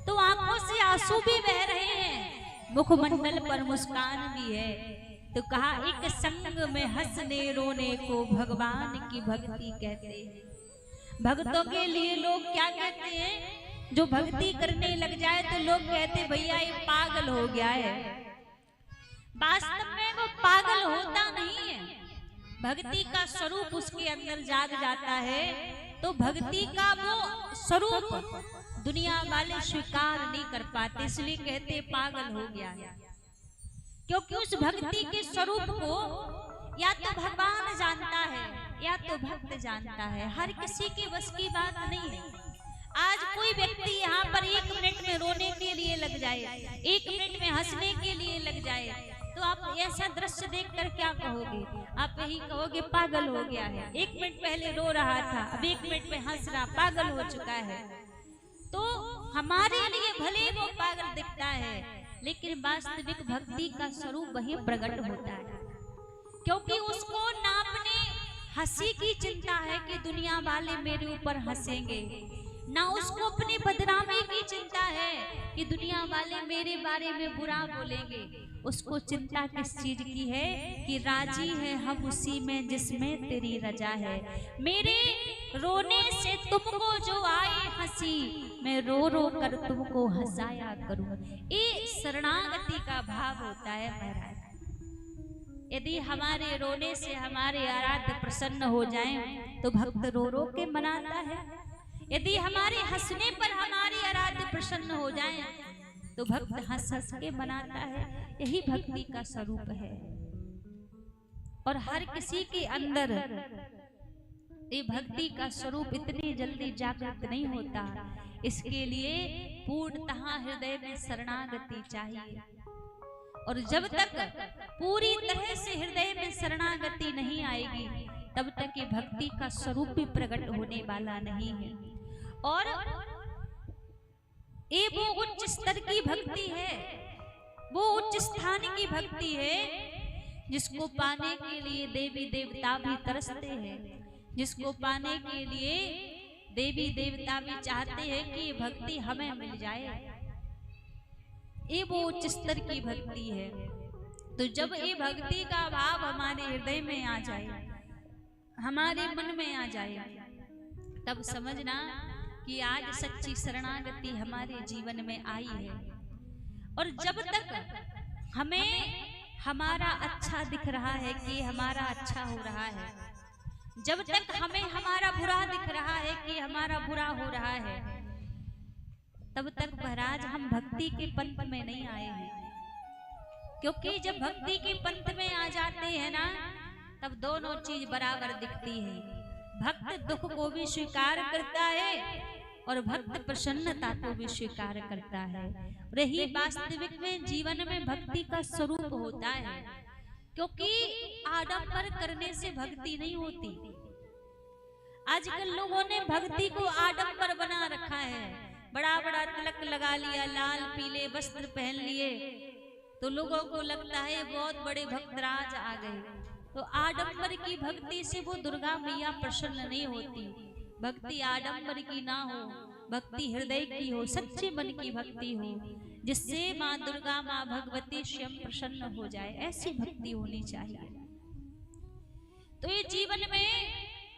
तो आंखों से आंसू भी बह रहे हैं, मुखमंडल पर मुस्कान भी है। तो कहा एक संग में हंसने रोने को भगवान की भक्ति कहते हैं। भक्तों के लिए लोग क्या कहते हैं, जो भक्ति करने लग जाए तो लोग कहते भैया ये पागल हो गया है। वास्तव में वो पागल होता नहीं है, भक्ति का स्वरूप उसके अंदर जाग जाता है। तो भक्ति का वो स्वरूप दुनिया वाले स्वीकार नहीं कर पाते, इसलिए कहते पागल हो गया है। क्योंकि उस भक्ति के स्वरूप को या तो भगवान जानता है या तो भक्त जानता है, हर किसी के बस की बात नहीं है। आज कोई व्यक्ति यहाँ पर 1 मिनट में रोने के लिए लग जाए, 1 मिनट में हंसने के लिए लग जाए, तो आप ऐसा दृश्य देखकर क्या कहोगे? आप यही कहोगे पागल हो गया है। 1 मिनट पहले रो रहा था, अब 1 मिनट में हंस रहा, पागल हो चुका है। तो हमारे लिए भले वो पागल दिखता है, लेकिन वास्तविक भक्ति का स्वरूप वही प्रकट होता है। क्योंकि उसको ना अपने हंसी की चिंता है कि दुनिया वाले मेरे ऊपर हंसेंगे, ना उसको अपनी बदनामी की चिंता है कि दुनिया वाले मेरे बारे में बुरा बोलेंगे। उसको चिंता किस चीज की है कि राजी है हम उसी में जिसमें तेरी रजा है। मेरे रोने से तुमको जो आए हंसी, मैं रो रो कर तुमको हंसाया करूं। ये शरणागति का भाव होता है महाराज। यदि हमारे रोने से हमारे आराध्य प्रसन्न हो जाएं तो भक्त रो रो के मनाता है। यदि हमारे हंसने पर हमारी आराध्य प्रसन्न हो जाएं तो भक्त हंस हंस के मनाता है। यही भक्ति का स्वरूप है। और हर किसी के अंदर ये भक्ति का स्वरूप इतनी जल्दी जागृत नहीं होता। इसके लिए पूर्णतः हृदय में शरणागति चाहिए। और जब तक पूरी तरह से हृदय में शरणागति नहीं आएगी तब तक ये भक्ति का स्वरूप भी प्रकट होने वाला नहीं है। और ये वो उच्च स्तर की भक्ति है, वो उच्च स्थान की भक्ति है जिसको पाने के लिए देवी देवता भी तरसते हैं, जिसको पाने के लिए देवी देवता भी चाहते हैं कि ये भक्ति हमें मिल जाए। ये वो उच्च स्तर की भक्ति है। तो जब ये भक्ति का भाव हमारे हृदय में आ जाए, हमारे मन में आ जाए, तब समझना कि आज सच्ची शरणागति हमारे जीवन में आई है। और जब तक हमें हमारा अच्छा दिख रहा है कि हमारा अच्छा हो रहा है, जब तक हमें हमारा बुरा दिख रहा है कि हमारा बुरा हो रहा है, तब तक महाराज हम भक्ति के पंथ में नहीं आए हैं। क्योंकि जब भक्ति के पंथ में आ जाते हैं ना, तब दोनों चीज बराबर दिखती है। भक्त दुख को भी स्वीकार करता है और भक्त प्रसन्नता को भी स्वीकार करता है। यही वास्तविक में जीवन में भक्ति का स्वरूप होता है। क्योंकि आडंबर करने से भक्ति नहीं होती। आजकल लोगों ने भक्ति को आडंबर बना रखा है। बड़ा बड़ा तिलक लगा लिया, लाल पीले वस्त्र पहन लिए, तो लोगों को लगता है बहुत बड़े भक्तराज आ गए। तो आडंबर की भक्ति से वो दुर्गा मैया प्रसन्न नहीं होती। भक्ति आडंबर की ना हो, भक्ति हृदय की हो, सच्चे मन की भक्ति हो, जिससे माँ दुर्गा माँ भगवती स्वयं प्रसन्न हो जाए। ऐसी भक्ति होनी चाहिए। तो ये जीवन में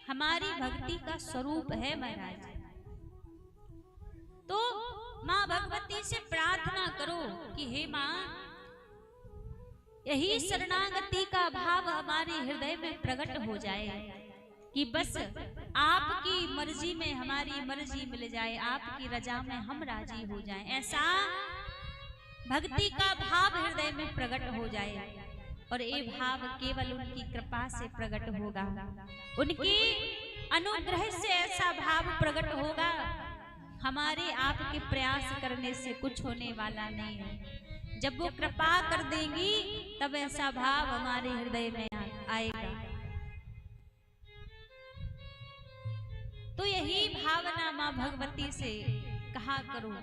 हमारी भक्ति का स्वरूप है महाराज। तो माँ भगवती से प्रार्थना करो कि हे माँ, यही शरणागति का भाव हमारे हृदय में प्रकट हो जाए कि बस आपकी मर्जी में हमारी मर्जी मिल जाए, आपकी रजा में हम राजी हो जाएं। ऐसा भक्ति का भाव हृदय में प्रकट हो जाए। और ये भाव केवल उनकी कृपा से प्रकट होगा, उनकी अनुग्रह से ऐसा भाव प्रकट होगा। हमारे आपके प्रयास करने से कुछ होने वाला नहीं है। जब वो कृपा कर देंगी तब ऐसा भाव हमारे हृदय में आएगा। तो यही भावना माँ भगवती से कहा करो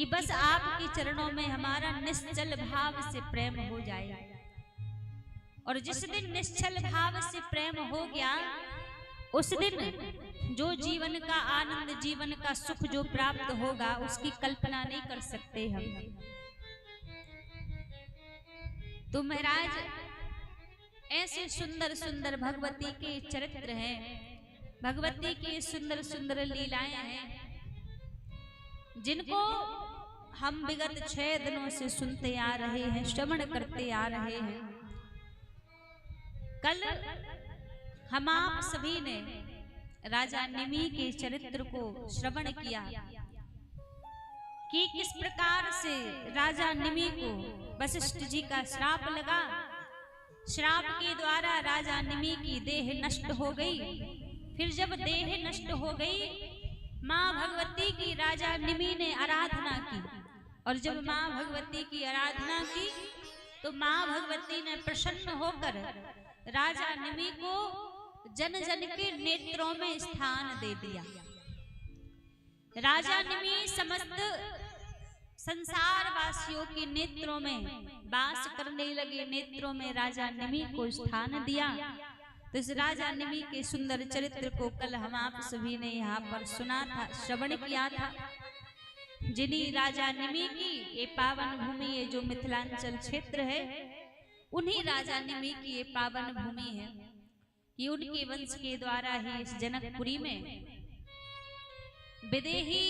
कि बस आपके चरणों में हमारा निश्चल भाव से प्रेम हो जाए। और जिस दिन निश्चल भाव से प्रेम हो गया, उस दिन जो जीवन का आनंद, जीवन का सुख जो प्राप्त होगा, उसकी कल्पना नहीं कर सकते हम। तो महाराज ऐसे सुंदर सुंदर भगवती के चरित्र हैं, भगवती की सुंदर सुंदर लीलाएं हैं, जिनको हम विगत 6 दिनों से सुनते आ रहे हैं, श्रवण करते आ रहे हैं। कल हम आप सभी ने राजा निमि के चरित्र को श्रवण किया कि किस प्रकार से राजा निमि को वशिष्ठ जी का श्राप लगा। श्राप के द्वारा राजा निमि की देह नष्ट हो गई। फिर जब देह नष्ट हो गई, माँ भगवती की राजा निमि ने आराधना की। और जब माँ भगवती की आराधना की तो माँ भगवती ने प्रसन्न होकर राजा निमि को जन जन के नेत्रों में स्थान दे दिया। राजा निमि समस्त संसार वासियों के नेत्रों में वास करने लगे, नेत्रों में राजा निमि को स्थान दिया। तो इस राजा निमि के सुंदर चरित्र को कल हम आप सभी ने यहाँ पर सुना था, श्रवण किया था। जिन्हीं राजा निमि की ये पावन भूमि, ये जो मिथिलांचल क्षेत्र है, उन्हीं राजा निमि की ये पावन भूमि है कि उनके वंश के द्वारा ही इस जनकपुरी में विदेही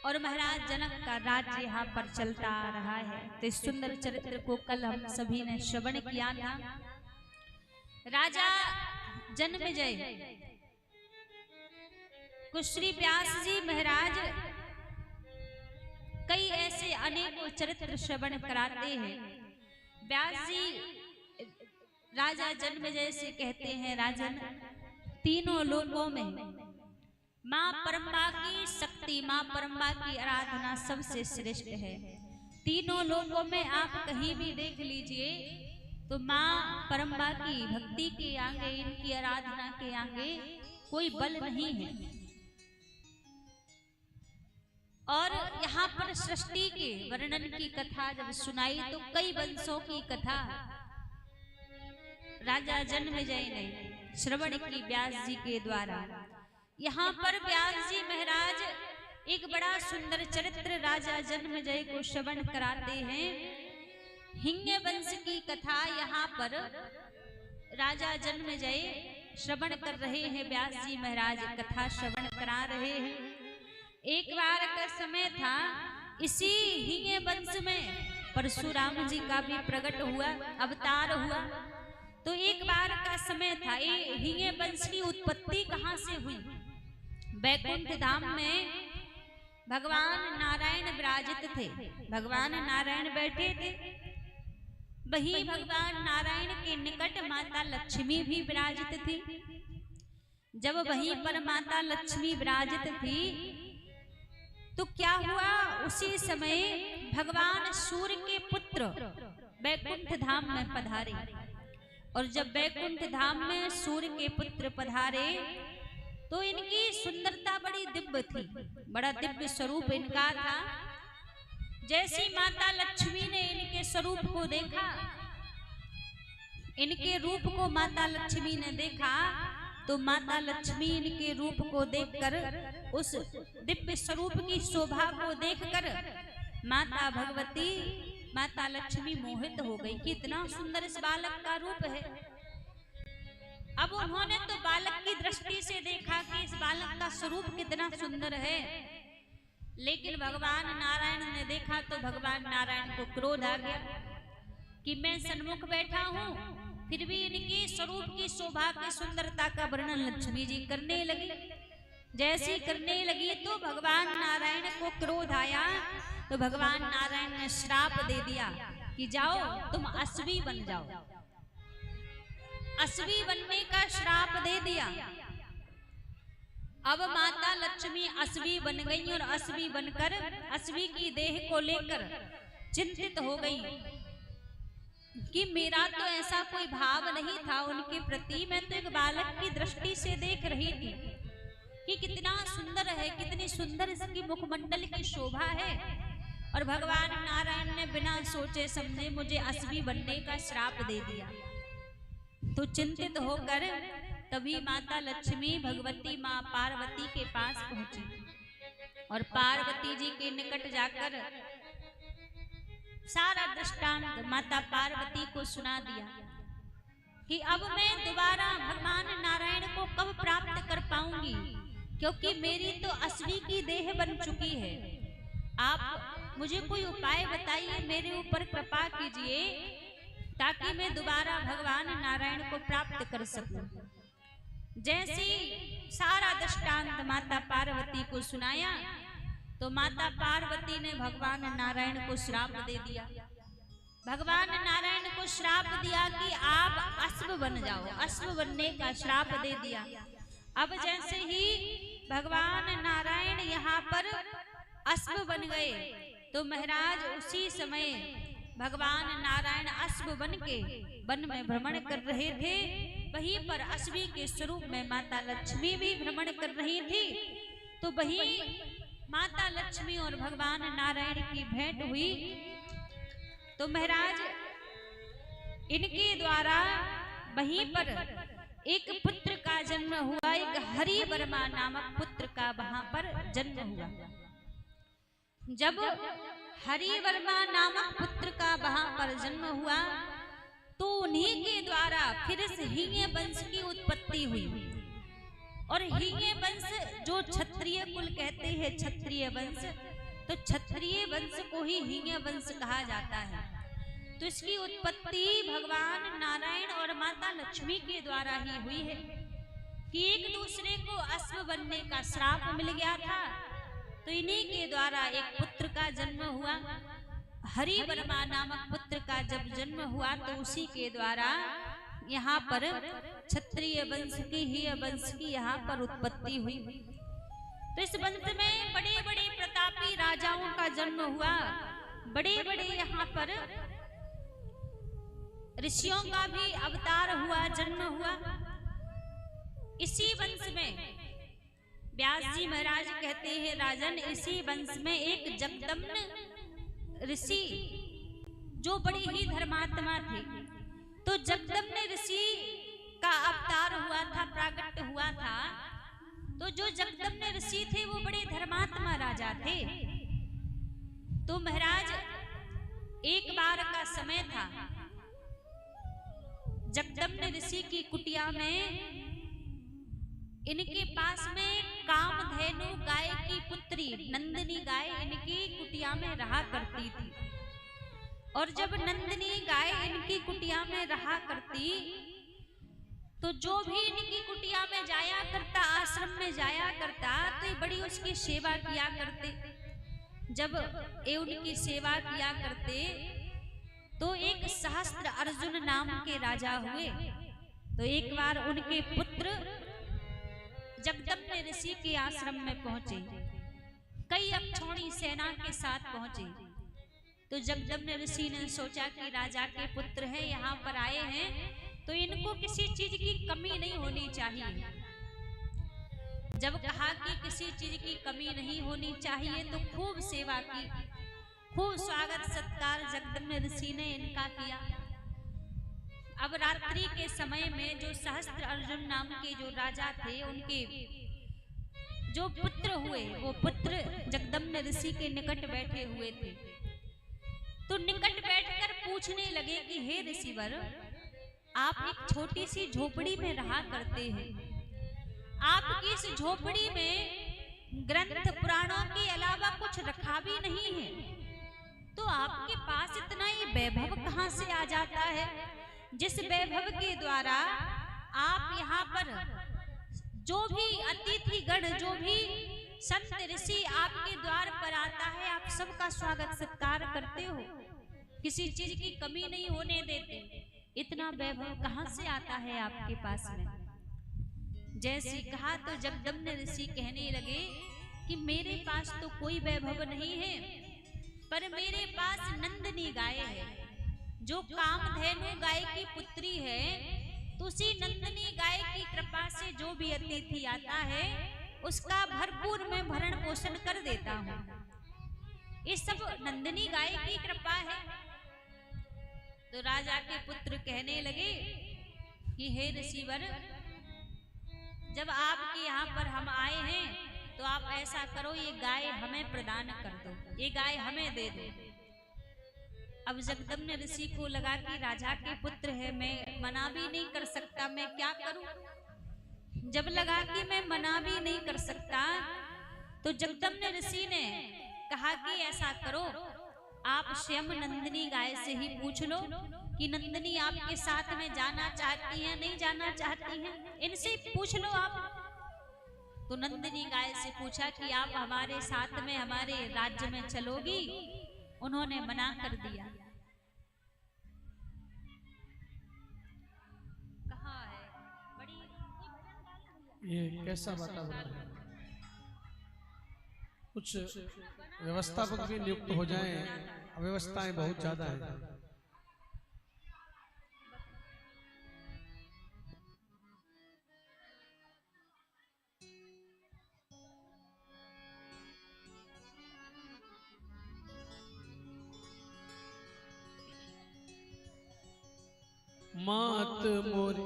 और महाराज जनक का राज्य यहाँ पर चलता आ रहा है। तो इस सुंदर चरित्र को कल हम सभी ने श्रवण किया था। राजा जन्मेजय को श्री व्यास जी महाराज कई ऐसे अनेकों चरित्र श्रवण कराते हैं। व्यास जी राजा जन्मेजय से कहते हैं, राजन, तीनों लोकों में माँ परम्बा की शक्ति, माँ परम्बा की आराधना सबसे श्रेष्ठ है। तीनों लोकों में आप कहीं भी देख लीजिए तो माँ परम्बा की भक्ति के आगे, इनकी आराधना के आगे कोई बल नहीं है। और यहाँ पर सृष्टि के वर्णन की कथा जब सुनाई तो कई वंशों की कथा राजा जन्मेजय ने श्रवण की व्यास जी के द्वारा। यहाँ पर व्यास जी महाराज एक बड़ा सुंदर चरित्र राजा जन्मेजय को श्रवण कराते हैं। हिंगे वंश की कथा यहाँ पर राजा जन्मेजय श्रवण कर रहे हैं। व्यास जी महाराज कथा श्रवण करा रहे हैं। एक बार का समय था, इसी हिंगे वंश में परशुराम जी का भी प्रकट हुआ, अवतार हुआ। तो एक बार का समय था, ये हिंगे वंश की उत्पत्ति कहाँ से हुई? वैकुंठ धाम में भगवान नारायण विराजित थे। भगवान नारायण बैठे थे, वही भगवान नारायण के निकट माता लक्ष्मी भी विराजित थी। जब वहीं पर माता लक्ष्मी विराजित थी तो क्या हुआ, उसी समय भगवान सूर्य के पुत्र वैकुंठ धाम में पधारे। और जब वैकुंठ धाम में सूर्य के पुत्र पधारे तो इनकी सुंदरता बड़ी दिव्य थी, बड़ा दिव्य स्वरूप इनका था। जैसी माता लक्ष्मी ने इनके स्वरूप को देखा, इनके रूप को माता लक्ष्मी ने देखा, तो माता लक्ष्मी इनके रूप को देखकर, उस दिव्य स्वरूप की शोभा को देखकर माता भगवती, माता लक्ष्मी मोहित हो गई कि इतना सुंदर इस बालक का रूप है। अब उन्होंने तो बालक की दृष्टि से देखा कि इस बालक का स्वरूप कितना सुंदर है, लेकिन भगवान नारायण ने देखा तो भगवान नारायण को क्रोध आ गया कि मैं सन्मुख बैठा हूँ, फिर भी इनकी स्वरूप की शोभा की सुंदरता का वर्णन लक्ष्मी जी करने लगी। जैसी करने लगी तो भगवान नारायण को क्रोध आया, तो भगवान नारायण ने श्राप दे दिया कि जाओ तुम अश्वी बन जाओ। अश्वी बनने का श्राप दे दिया। अब माता लक्ष्मी अश्वी बन गई और अश्वी बनकर अश्वी की देह को लेकर चिंतित हो गई कि मेरा तो ऐसा कोई भाव नहीं था उनके प्रति, मैं तो एक बालक की दृष्टि से देख रही थी कि कितना सुंदर है, कितनी सुंदर इसकी मुखमंडल की शोभा है। और भगवान नारायण ने बिना सोचे समझे मुझे असवी बनने का श्राप दे दिया। तो चिंतित होकर तभी माता लक्ष्मी भगवती माँ पार्वती के पास पहुंची और पार्वती जी के निकट जाकर सारा दृष्टांत माता पार्वती को सुना दिया कि अब मैं दोबारा भगवान नारायण को कब प्राप्त कर पाऊंगी, क्योंकि मेरी तो असली की देह बन चुकी है। आप मुझे कोई उपाय बताइए, मेरे ऊपर कृपा कीजिए ताकि मैं दोबारा भगवान नारायण को प्राप्त कर सकूं। जैसे सारा दृष्टांत माता पार्वती को सुनाया तो माता पार्वती ने भगवान नारायण को श्राप दे दिया। भगवान नारायण को श्राप दिया कि आप अश्व बन जाओ, अश्व बनने का श्राप दे दिया। अब जैसे ही भगवान नारायण यहाँ पर अश्व बन गए तो महाराज उसी समय भगवान नारायण अश्व बन के वन में भ्रमण कर रहे थे। वहीं पर अश्वी के स्वरूप में माता लक्ष्मी भी भ्रमण कर रही थी। तो वहीं माता लक्ष्मी और भगवान नारायण की भेंट हुई। तो महाराज इनके द्वारा वहीं पर एक पुत्र का जन्म हुआ, एक हरि वर्मा नामक पुत्र का वहां पर जन्म हुआ। जब हरि वर्मा नामक पुत्र का वहां पर जन्म हुआ तो उन्हीं के द्वारा फिर इस हींगे वंश की उत्पत्ति हुई। और हींगे वंश जो क्षत्रिय कुल कहते हैं, क्षत्रिय वंश, तो क्षत्रिय वंश को ही हींगे वंश कहा जाता है। तो इसकी उत्पत्ति भगवान नारायण और माता लक्ष्मी के द्वारा ही हुई है कि एक दूसरे को अश्व बनने का श्राप मिल गया था। तो इन्हीं के द्वारा एक पुत्र का जन्म हुआ। हरि वर्मा नामक पुत्र का जब जन्म हुआ तो उसी के द्वारा यहाँ पर क्षत्रिय वंश की ही वंश की यहाँ पर उत्पत्ति हुई। तो इस वंश में बड़े बड़े प्रतापी राजाओं का जन्म हुआ, बड़े बड़े यहाँ पर ऋषियों का भी अवतार हुआ, जन्म हुआ। इसी वंश में व्यास जी महाराज कहते हैं, राजन इसी वंश में एक जगदम्न ऋषि जो बड़ी ही धर्मात्मा थे। तो जगदम्न ऋषि का अवतार हुआ था, प्राकट्य हुआ था। तो जो जगदम्न ऋषि थे वो बड़े धर्मात्मा राजा थे। तो महाराज एक बार का समय था, जगदम्न ऋषि की कुटिया में इनके पास में कामधेनु गाय की पुत्री नंदिनी गाय इनकी कुटिया में रहा करती थी। और जब नंदिनी गाय इनकी कुटिया में रहा करती तो जो भी इनकी कुटिया में जाया करता, आश्रम में जाया करता, तो ये बड़ी उसकी सेवा किया करते। जब ये उनकी सेवा किया करते तो एक सहस्त्र अर्जुन नाम के राजा हुए। तो एक बार उनके पुत्र जगदम्न ऋषि के आश्रम में पहुंचे, कई अक्षौणी सेना के साथ पहुंचे। तो जगदम्न ऋषि ने सोचा कि राजा के पुत्र हैं, यहाँ पर आए हैं तो इनको किसी चीज की कमी नहीं होनी चाहिए। जब कहा कि किसी चीज की कमी नहीं होनी चाहिए तो खूब सेवा की, खूब स्वागत सत्कार जगदम्न ऋषि ने इनका किया। अब रात्रि के समय में जो सहस्त्र अर्जुन नाम के जो राजा थे उनके जो पुत्र हुए वो पुत्र जगदम्न ऋषि के निकट बैठे हुए थे। तो निकट बैठकर पूछने लगे कि हे ऋषिवर, आप एक छोटी सी झोपड़ी में रहा करते हैं, आपकी इस झोपड़ी में ग्रंथ पुराणों के अलावा कुछ रखा भी नहीं है, तो आपके पास इतना ही वैभव कहाँ से आ जाता है जिस वैभव के द्वारा आप यहाँ पर जो भी अतिथिगण, जो भी संत ऋषि आपके द्वार पर आता है, आप सबका स्वागत सत्कार करते हो, किसी चीज की कमी नहीं होने देते। इतना वैभव कहाँ से आता है आपके पास में? जैसे कहा तो जगदम्न ऋषि कहने लगे कि मेरे पास तो कोई वैभव नहीं है, पर मेरे पास नंदिनी गाय है जो कामधेनु गाय की पुत्री है। तो उसी नंदिनी गाय की कृपा से जो भी अतिथि आता है उसका भरपूर मैं भरण पोषण कर देता हूँ। ये सब नंदिनी गाय की कृपा है। तो राजा के पुत्र कहने लगे कि हे ऋषिवर, जब आपके यहाँ पर हम आए हैं तो आप ऐसा करो, ये गाय हमें प्रदान कर दो, ये गाय हमें दे दो। अब जगदम्ब ऋषि को लगा कि राजा के पुत्र है, मैं मना भी नहीं कर सकता, मैं क्या करूं। जब लगा कि मैं मना भी नहीं कर सकता तो जगदम्ब ऋषि ने कहा कि ऐसा करो, आप स्वयं नंदिनी गाय से ही पूछ लो कि नंदिनी आपके साथ में जाना चाहती हैं, नहीं जाना चाहती हैं, इनसे पूछ लो आप। तो नंदिनी गाय से पूछा कि आप हमारे साथ में हमारे राज्य में चलोगी। उन्होंने मना कर दिया। कहाँ है बड़ी ये कैसा वातावरण है? कुछ व्यवस्थापक भी नियुक्त हो जाएं, अव्यवस्थाएं बहुत ज्यादा है। मात मोरे,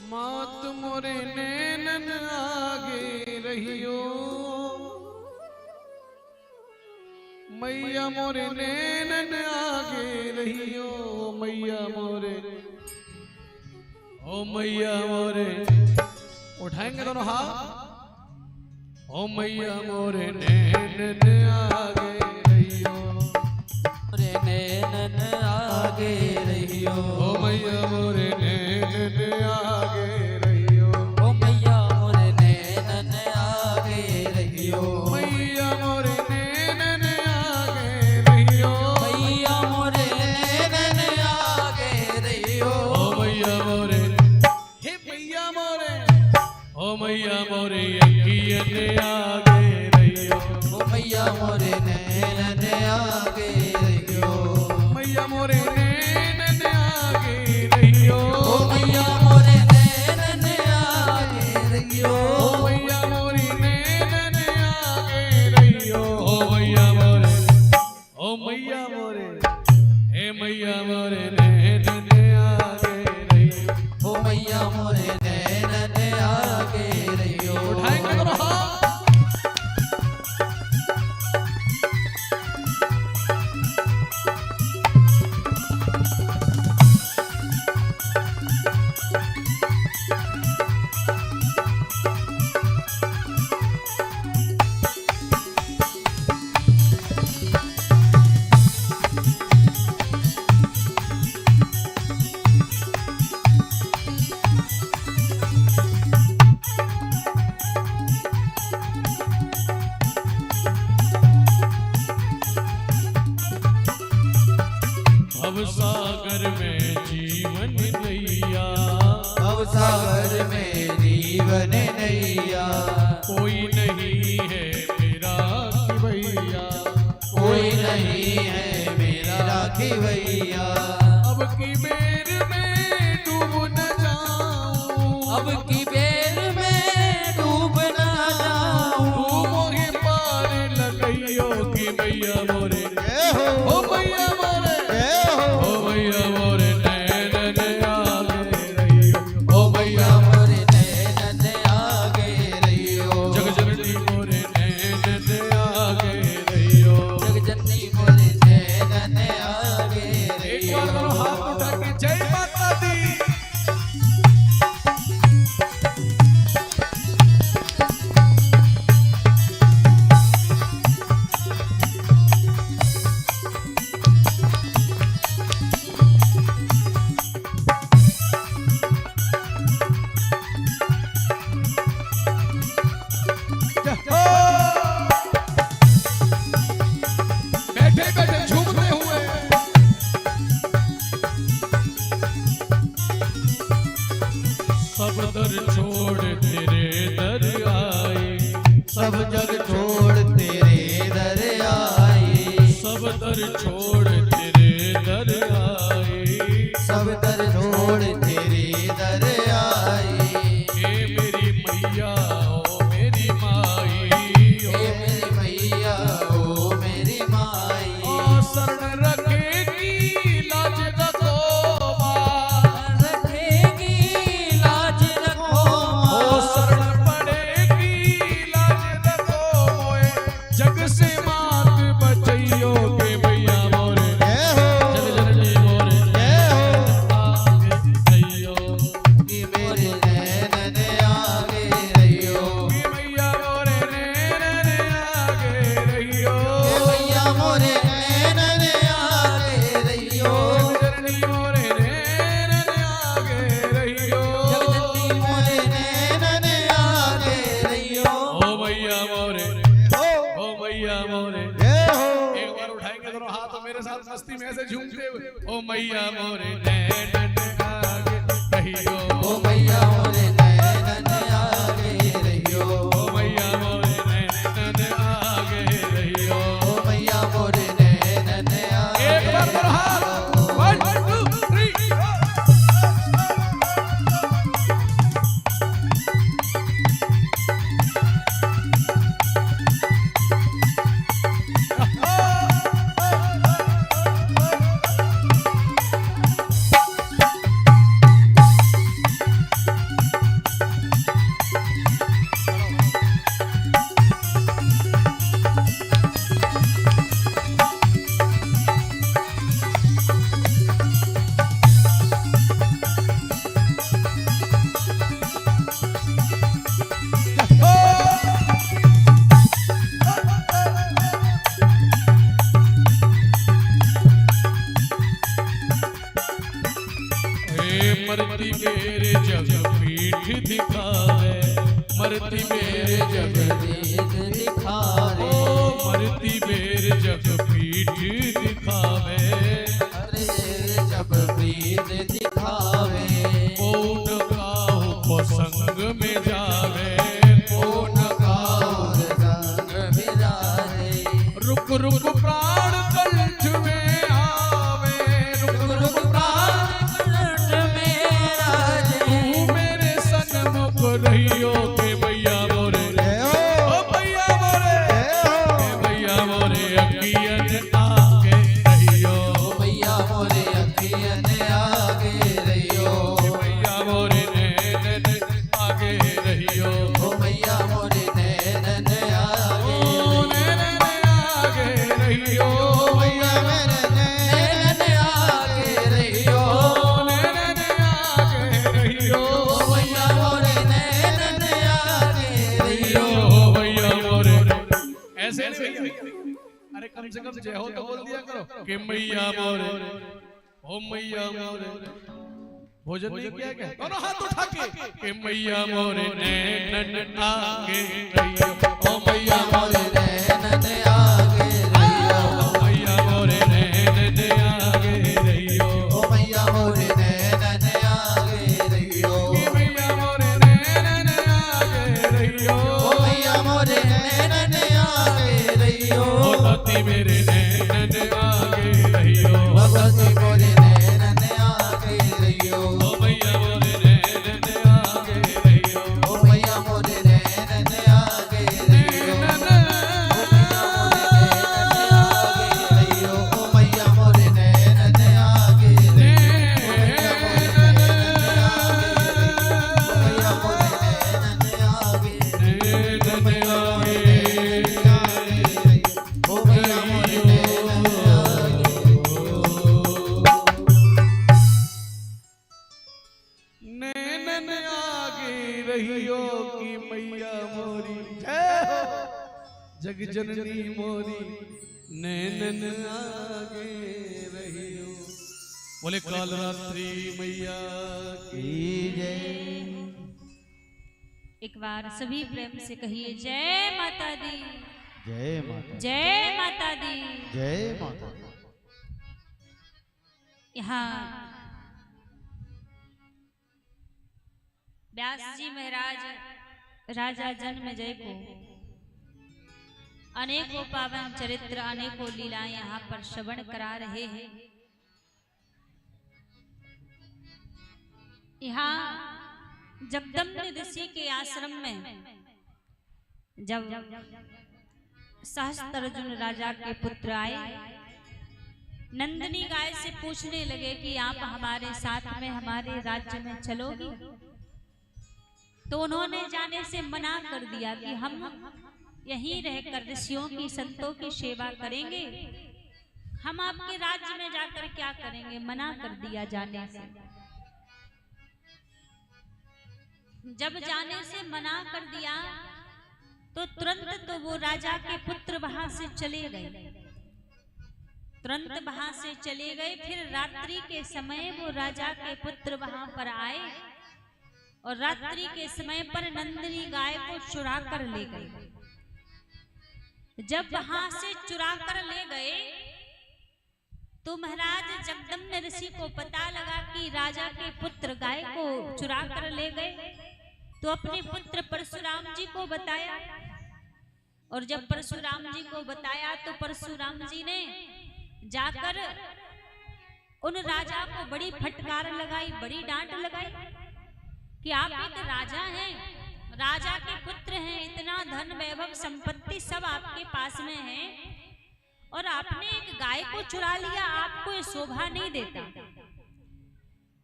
मात मोरे नैनन आगे रहियो, मैया मोरे नैनन आगे रहियो, मैया मोरे, ओ मैया मोरे, उठाएंगे दोनों हाथ। ओ मैया मोरे नैनन आगे रहियो, नैनन आगे रहियो, ओ मैया मोरे नैनन आगे रहियो, ओ मैया मोरे नैनन आगे रहियो, मैया मोरे नैनन आगे रहियो, मैया मोरे नैनन आगे रहियो, ओ मैया मोरे, हे मैया मोरे, ओ मैया मोरे अखियन आगे रहियो, ओ मैया मोरे नैनन आगे रहियो, मैया मोरे नैनन आगे रहियो, ओ मैया मोरे नैनन आगे रहियो, ओ मैया मोरे नैनन आगे रहियो, ओ मैया मोरे, ओ मैया मोरे, हे मैया मोरे नैनन आगे रहियो, ओ मैया मोरे नैनन आगे रहियो, उठाएंगे दोनों हाथ। भवसागर में जीवन नैया, भवसागर में जीवन नैया, कोई नहीं है मेरा खिवैया, कोई नहीं है मेरा खिवैया, अब की बेर में डूब न जाऊं, अब की बेर में डूब ना जाऊं, मोहे पार लगइयो कि मैया मोरे, ओ मैया मोरे, ओ मैया मोरे नैनन आगे रहियो, ओ मैया मोरे नैनन आगे रहियो, जगजननी मोरे नैनन आगे रहियो, जगजननी मोरे नैनन आगे एक बार रहियो, दोनों हाथ उठा के जय माता दी। बैठे बैठे झूमते हुए सब दर छोड़ तेरे दर आए, सब जग छोड़ तेरे दर आए, सब दर छोड़ तेरे दर आए, सब दर छोड़ तेरे दर आए, मेरे साथ मस्ती में ऐसे झूमते हुए ओ मैया मोरे नैनन आगे रहियो, ओ मैया मोरे नैनन आगे रहियो, ओ मैया मोरे नैनन आगे रहियो, ओ मैया मोरे नैनन आगे। एक बार बोलो हाथ 1 2 3 मरती मेरे जग पीठ दिखावे, मरती मेरे जग पीठ दिखावे, मरती मेरे जग पीठ दिखावे, अरे जब पीठ दिखावे, कौन काहू पसंग में जावे, कौन काहुर संग बिराजे, रुक रुक प्राण कंठ में आवे, रुक रुक प्राण कंठ में राजे, तू मेरे सन्मुख रहियो के मैया मोरे, ओ मैया मोरे, के मैया मोरे अखियन आगे रहियो, ओ मैया मोरे अखियन आगे रहियो, के मैया मोरे नैनन आगे रहियो, ओ मैया मोरे नैनन आगे ओ नैनन आगे रहियो, मैया मेरे नैनन आगे रहियो, ओ नैनन आगे रहियो, ओ मैया मोरे नैनन आगे रहियो, ओ मैया मोरे ऐसे नहीं भैया, अरे कम से कम जय हो तो बोल दिया करो कि मैया मोरे, ओ मैया मोरे, भोजन नहीं किया क्या? दोनों हाथ उठा के कि मैया मोरे नैनन आगे रहियो, ओ मैया मोरे, नैनन आगे रहियो, ओ मैया मोरे नैनन आगे रहियो, ओ मैया मोरे नैनन आगे रहियो, कि मैया मोरे नैनन आगे रहियो, ओ मैया मोरे नैनन आगे रहियो, ओ भक्ति मेरे नैनन आगे रहियो, भगवती मोरे नैनन आगे रहियो, ओ मैया मोरे नैनन आगे रहियो, ओ मैया मोरे नैनन आगे रहियो, ओ मैया मोरे नैनन आगे रहियो, मैया मोरे नैनन आगे रहियो, मैया मोरे नैनन आगे रहियो, ओ मैया मोरे नैनन आगे नैनन आगे रहियो की मैया मोरी, जग जननी मोरी नैनन आगे रहियो, बोले काल रात्रि मैया की जय। एक बार सभी प्रेम से कहिए जय माता दी, जय माता, जय माता दी। जय माता। यहाँ व्यास जी महाराज राजा जन्मेजय को अनेकों पावन चरित्र अनेकों लीलाएं यहाँ पर श्रवण करा रहे हैं। यहाँ जगदम्ब ऋषि के आश्रम में जब सहस्त्रार्जुन राजा के पुत्र आए, नंदिनी गाय से पूछने लगे कि आप हमारे साथ में हमारे राज्य में चलोगी, तो उन्होंने जाने से मना कर दिया कि हम यहीं रहकर ऋषियों की संतों की सेवा करेंगे, हम आपके राज्य में जाकर क्या करेंगे, मना कर दिया जाने से। जब जाने से मना कर दिया तो तुरंत तो वो राजा के पुत्र वहां से चले गए, तुरंत वहां से चले गए। फिर रात्रि के समय वो राजा के पुत्र वहां पर आए और रात्रि के समय पर नंदिनी गाय को चुरा कर ले गए। जब वहां से चुरा कर ले गए तो महाराज जगदम्ब ऋषि को पता लगा कि राजा के पुत्र गाय को चुरा कर ले गए, तो अपने पुत्र परशुराम जी को बताया। और जब परशुराम जी को बताया तो परशुराम जी ने जाकर उन राजा को बड़ी फटकार लगाई, बड़ी डांट लगाई कि आप एक राजा हैं, राजा के पुत्र हैं, इतना धन वैभव संपत्ति सब आपके पास में है और आपने एक गाय को चुरा लिया, आपको ये शोभा नहीं देता।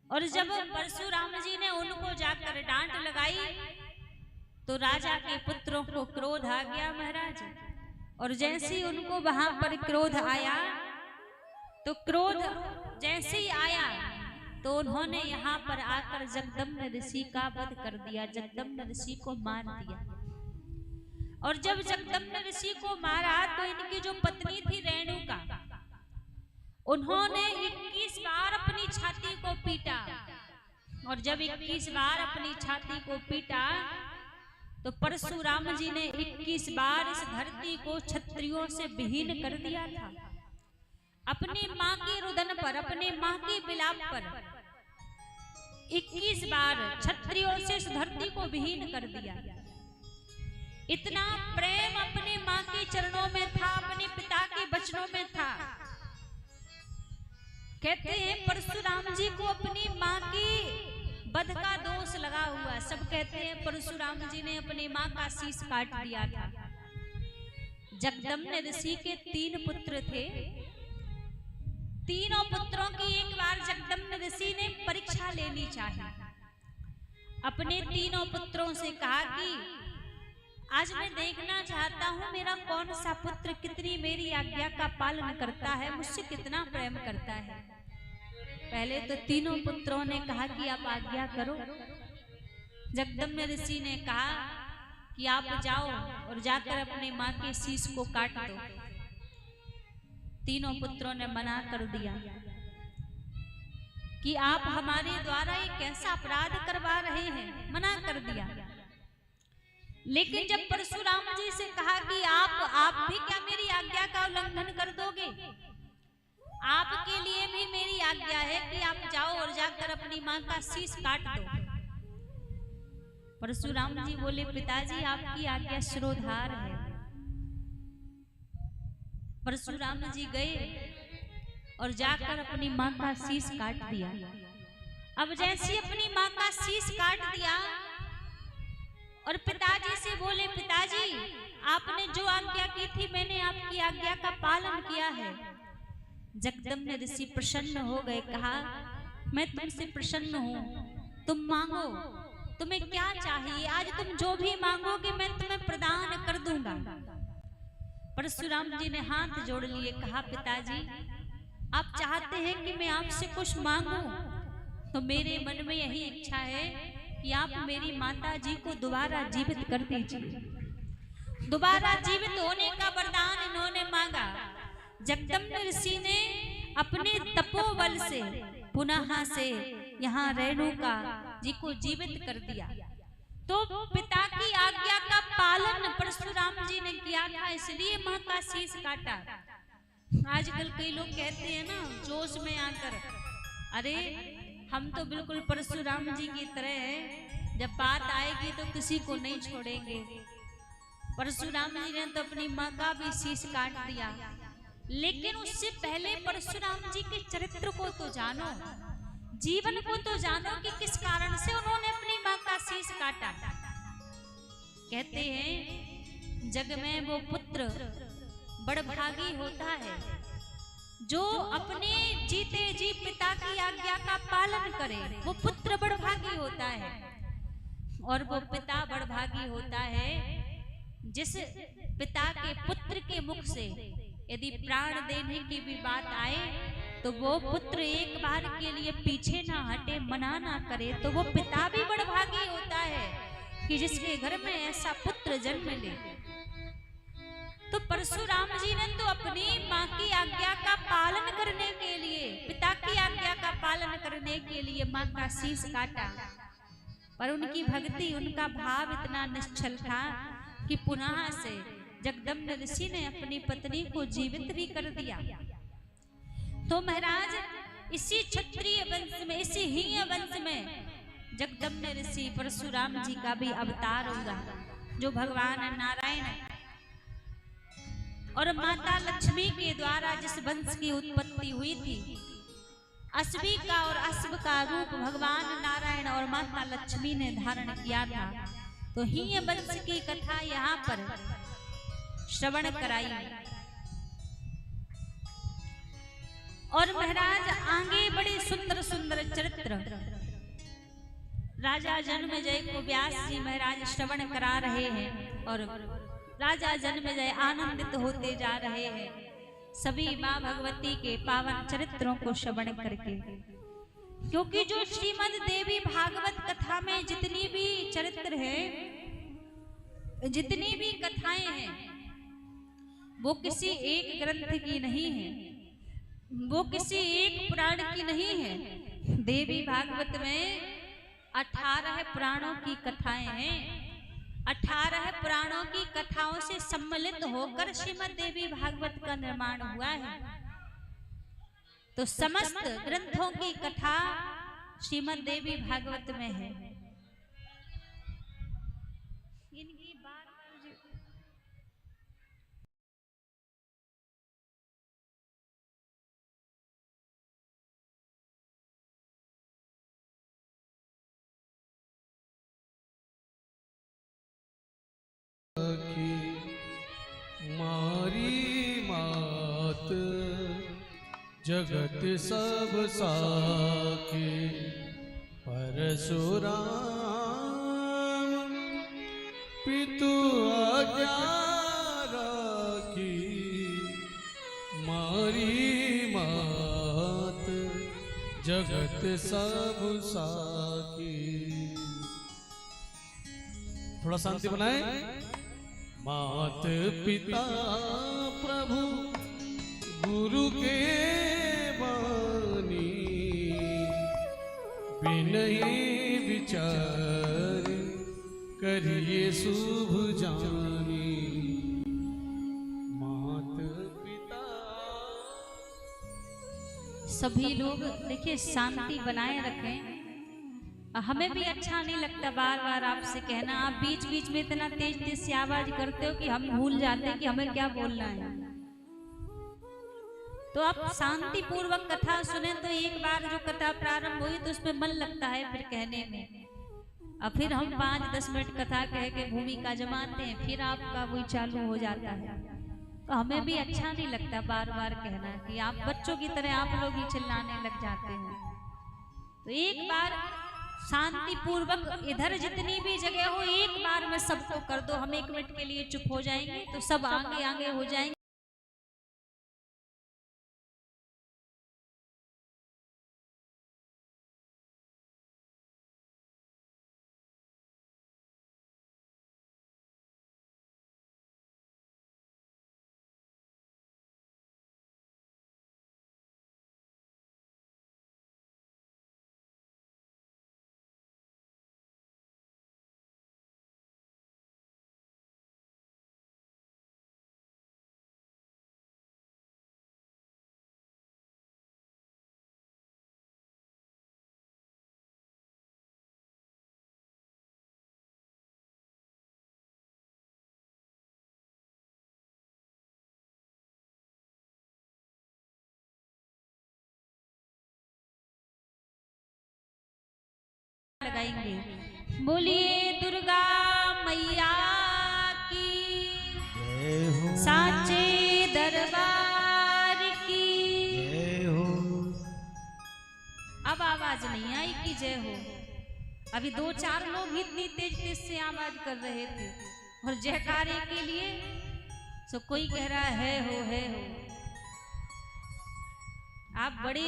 और जब परशुराम जी ने उनको जाकर डांट लगाई तो राजा के पुत्रों को क्रोध आ गया महाराज। और जैसे ही उनको वहां पर क्रोध आया तो क्रोध जैसे ही आया तो उन्होंने यहाँ पर आकर जगदम्ब ऋषि का वध कर दिया, जगदम्ब ऋषि को मार दिया। और जब जगदम्ब ऋषि को मारा तो इनकी जो पत्नी थी रेणुका, उन्होंने 21 बार अपनी छाती को पीटा। और जब 21 बार अपनी छाती को पीटा तो परशुराम जी ने 21 बार इस धरती को क्षत्रियों से विहीन कर दिया था। अपनी माँ की रुदन पर, अपने माँ की विलाप पर 21 बार क्षत्रियों से इस धरती को विहीन कर दिया। इतना प्रेम अपने माँ के चरणों में था, अपने पिता के वचनों में था। कहते हैं परशुराम जी को अपनी माँ की वध का दोष लगा हुआ। सब कहते हैं परशुराम जी ने अपनी माँ का शीश काट दिया था। जगदम्ब ऋषि के 3 पुत्र थे। तीनों पुत्रों की एक बार जगदम्ब ऋषि ने परीक्षा लेनी चाहिए। अपने तीनों पुत्रों से कहा कि आज मैं देखना चाहता हूँ मेरा कौन सा पुत्र कितनी मेरी आज्ञा का पालन करता है, मुझसे कितना प्रेम करता है। पहले तो तीनों पुत्रों ने कहा कि आप आज्ञा करो। जगदम्ब ऋषि ने कहा कि आप जाओ और जाकर अपने माँ के शीश को काट दो। तीनों पुत्रों ने मना कर दिया कि आप हमारे द्वारा एक कैसा अपराध करवा रहे हैं, मना कर दिया। लेकिन जब परशुराम जी से कहा कि आप भी क्या मेरी आज्ञा का उल्लंघन कर दोगे, आपके लिए भी मेरी आज्ञा है कि आप जाओ और जाकर अपनी माँ का शीश काट दो। परशुराम जी बोले पिताजी आपकी आज्ञा शिरोधार है। परशुराम जी गए और जाकर अपनी माँ का शीश काट दिया। अब जैसे अपनी माँ का शीश काट दिया और पिताजी से बोले पिताजी आपने जो आज्ञा की थी मैंने आपकी आज्ञा का पालन किया है। जगदम्ब ऋषि प्रसन्न हो गए, कहा मैं तुमसे प्रसन्न हूँ, तुम मांगो, तुम्हें क्या चाहिए, आज तुम जो भी मांगोगे मैं तुम्हें प्रदान कर दूंगा। परशुराम जी ने हाथ जोड़ लिए, कहा पिताजी आप चाहते हैं कि मैं आपसे कुछ मांगू, तो मेरे मन में यही इच्छा है कि आप मेरी माता जी को दोबारा जीवित कर दीजिए। दोबारा जीवित होने का वरदान इन्होंने मांगा। जगदम्ब ऋषि ने अपने तपोबल से पुनः से यहाँ रेणुका जी को जीवित कर दिया। तो पिता की आज्ञा का पालन परशुराम जी ने किया था, इसलिए मां का शीश काटा। आजकल कई लोग कहते हैं ना जोश में आकर, अरे हम तो बिल्कुल परशुराम जी की तरह हैं, जब बात आएगी तो किसी को नहीं छोड़ेंगे। परशुराम जी ने तो अपनी माँ का भी शीश काट दिया। लेकिन उससे पहले परशुराम जी के चरित्र को तो जानो, जीवन को तो जानो कि किस कारण से उन्होंने अपनी माँ का शीश काटा। कहते हैं जग में वो पुत्र बड़भागी होता है जो अपने जीते जी पिता की आज्ञा का पालन करे, वो पुत्र बड़भागी होता है। और वो पिता बड़भागी होता है जिस पिता के पुत्र के मुख से यदि प्राण देने की भी बात आए तो वो पुत्र एक बार के लिए पीछे ना हटे, मना ना करे, तो वो पिता भी बड़भागी होता है कि जिसके घर में ऐसा पुत्र जन्म ले। तो परशुराम जी ने तो अपनी माँ की आज्ञा का पालन करने के लिए, पिता की आज्ञा का पालन करने के लिए माँ का शीश काटा। पर उनकी भक्ति, उनका भाव इतना निश्चल था कि पुनः से जगदम्ब ऋषि ने अपनी पत्नी को जीवित भी कर दिया। तो महाराज इसी क्षत्रिय वंश में, इसी हीय वंश में जगदम्ब ऋषि परशुराम जी का भी अवतार हुआ, जो भगवान नारायण और माता लक्ष्मी के द्वारा जिस वंश की उत्पत्ति हुई थी, अश्वी का और अश्व का रूप भगवान नारायण और माता लक्ष्मी ने धारण किया था। तो हीय वंश की कथा यहाँ पर श्रवण कराई। और महाराज आगे बड़े सुंदर सुंदर चरित्र राजा जन्मेजय को व्यास जी महाराज श्रवण करा रहे हैं, और राजा जन्मेजय आनंदित होते जा रहे हैं सभी माँ भगवती के पावन चरित्रों को श्रवण करके। क्योंकि जो श्रीमद् देवी भागवत कथा में जितनी भी चरित्र है, जितनी भी कथाएं हैं, वो किसी एक ग्रंथ की नहीं है, वो किसी एक पुराण की नहीं है। देवी भागवत में 18 पुराणों की कथाएं हैं। 18 पुराणों की कथाओं से सम्मिलित होकर श्रीमद् देवी भागवत का निर्माण हुआ है। तो समस्त ग्रंथों की कथा श्रीमद् देवी भागवत में है। इनकी मारी मात जगत सब साके परशुराम पितु आज्ञा राखी। मारी मात जगत सब साकी। थोड़ा शांति बनाए। मात पिता प्रभु गुरु के बानी, बिनय विचार करिए शुभ जानी। मात पिता सभी लोग देखिए शांति बनाए रखें। हमें भी अच्छा नहीं लगता बार बार आपसे कहना। आप बीच बीच में इतना तेज तेज से आवाज करते हो कि हम भूल जाते हैं कि हमें क्या बोलना है। तो आप शांति पूर्वक कथा सुने तो एक बार जो कथा प्रारंभ हुई तो उसमें मन लगता है फिर कहने में। और फिर हम 5-10 मिनट कथा कह के भूमिका जमाते हैं, फिर आपका वही चालू हो जाता है। तो हमें भी अच्छा नहीं लगता बार बार कहना कि आप बच्चों की तरह आप लोग ही चिल्लाने लग जाते हैं। तो एक बार शांति पूर्वक इधर जितनी भी जगह हो एक बार में सबको कर दो। हम 1 मिनट के लिए चुप हो जाएंगे तो सब आगे आगे हो जाएंगे। लगाएंगे। बोलिए दुर्गा मैया की, सांचे दरबार की। अब आवाज नहीं आई कि जय हो। अभी 2-4 लोग ही इतनी तेज तेज से आवाज कर रहे थे और जयकारे के लिए तो कोई कह रहा है हो। आप बड़े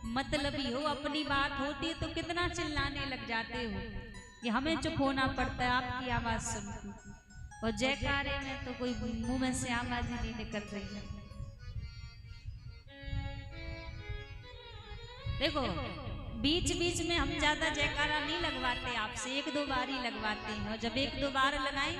मतलबी हो, अपनी बात होती है तो कितना चिल्लाने लग जाते हो कि हमें चुप होना पड़ता है आपकी आवाज सुन। और जयकारे में तो कोई मुंह में से आवाज ही नहीं निकल रही है। देखो बीच बीच में हम ज्यादा जयकारा नहीं लगवाते आपसे, 1-2 बार ही लगवाते हैं। और जब 1-2 बार लगाएं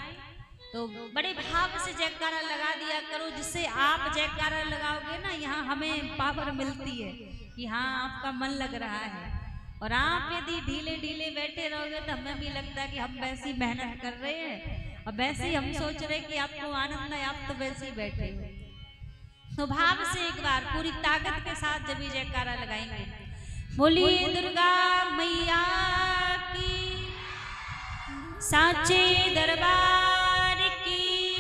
तो बड़े भाव से जयकारा लगा दिया करो, जिससे आप जयकारा लगाओगे ना, यहाँ हमें पावर मिलती है कि हाँ आपका मन लग रहा है। और आप यदि ढीले ढीले बैठे रहोगे तो हमें भी लगता है कि हम वैसी मेहनत कर रहे हैं और वैसे ही हम सोच रहे हैं कि आपको आनंद है, आप तो वैसे ही बैठे हो। तो भाव से एक बार पूरी ताकत के साथ जब जयकारा लगाएंगे, बोलिए दुर्गा मैया की, साचे दरबार की,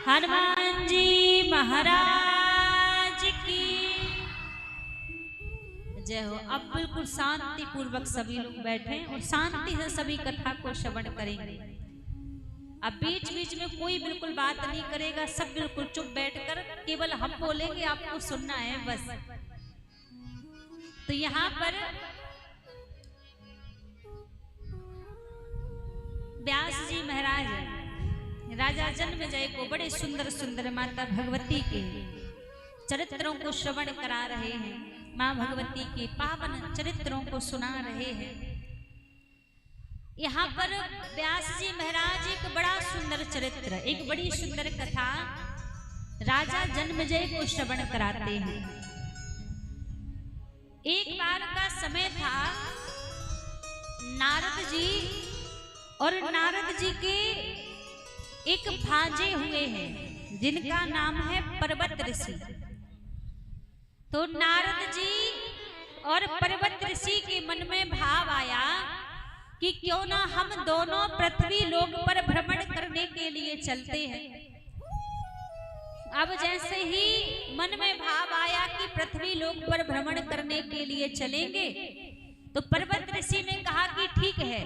हनुमान जी महाराज की जय हो। अब बिल्कुल शांति पूर्वक सभी लोग बैठे और शांति से सभी कथा को श्रवण करेंगे। अब बीच बीच में कोई बिल्कुल बात नहीं करेगा, सब बिल्कुल चुप बैठकर केवल हम बोलेंगे, आपको सुनना है बस। तो यहाँ पर व्यास जी महाराज राजा जन्मेजय को बड़े सुंदर सुंदर माता भगवती के चरित्रों को श्रवण करा रहे हैं, माँ भगवती के पावन चरित्रों को सुना रहे हैं। यहाँ पर व्यास जी महाराज एक बड़ा सुंदर चरित्र, एक बड़ी सुंदर कथा राजा जन्मेजय को श्रवण कराते हैं। एक बार का समय था, नारद जी और नारद जी के एक भांजे हुए हैं जिनका नाम है पर्वत ऋषि। तो नारद जी और पर्वत ऋषि के मन में भाव आया कि क्यों ना हम दोनों पृथ्वी लोक पर भ्रमण करने के लिए चलते हैं। अब जैसे ही मन में भाव आया कि पृथ्वी लोक पर भ्रमण करने के लिए चलेंगे, तो पर्वत ऋषि ने कहा कि ठीक है,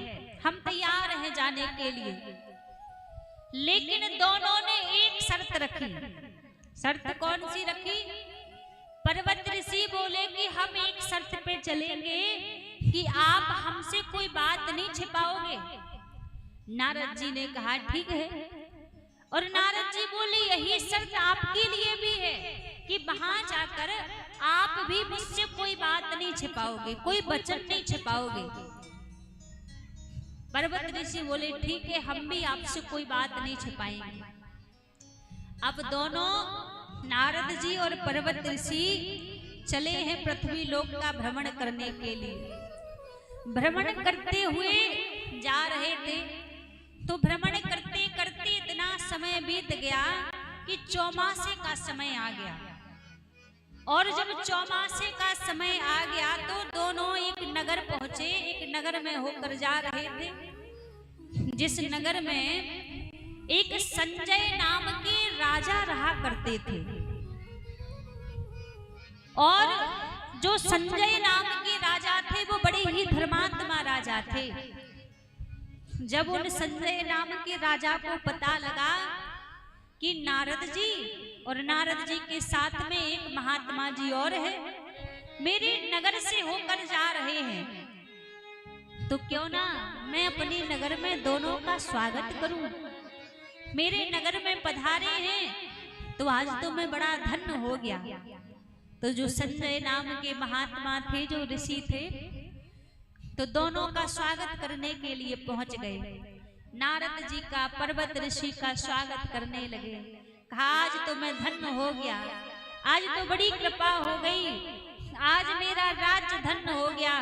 हम तैयार हैं जाने के लिए। लेकिन दोनों ने एक शर्त रखी। शर्त कौन सी रखी? पर्वत ऋषि बोले कि हम एक शर्त पे चलेंगे कि आप हमसे कोई बात नहीं छिपाओगे। नारद जी ने कहा ठीक है। और नारद जी बोले यही शर्त आपके लिए भी है कि वहां जाकर आप भी मुझसे कोई बात नहीं छिपाओगे, कोई वचन नहीं छिपाओगे। पर्वत ऋषि बोले ठीक है, हम भी आपसे कोई बात नहीं छिपाएंगे। अब दोनों नारद जी और पर्वत ऋषि चले हैं पृथ्वी लोक का भ्रमण करने के लिए। भ्रमण करते हुए जा रहे थे, तो भ्रमण करते करते इतना समय बीत गया कि चौमासे का समय आ गया। और जब चौमासे का समय आ गया तो दोनों एक नगर पहुंचे। एक नगर में होकर जा रहे थे, जिस नगर में एक संजय नाम के राजा रहा करते थे। और जो संजय नाम के राजा थे वो बड़े ही धर्मात्मा राजा थे। जब उन संजय नाम के राजा को पता लगा कि नारद जी और नारद जी के साथ में एक महात्मा जी और है, मेरे नगर से होकर जा रहे हैं, तो क्यों ना मैं अपने नगर में दोनों का स्वागत करूं। मेरे नगर में पधारे हैं तो आज तो मैं बड़ा धन्य हो गया। तो जो संजय नाम के महात्मा थे, जो ऋषि थे, तो दोनों का स्वागत करने के लिए पहुंच गए। नारद जी का पर्वत ऋषि का स्वागत करने लगे। कहा आज तो मैं धन्य हो गया, आज तो बड़ी कृपा हो गई, आज मेरा राज्य धन्य हो गया।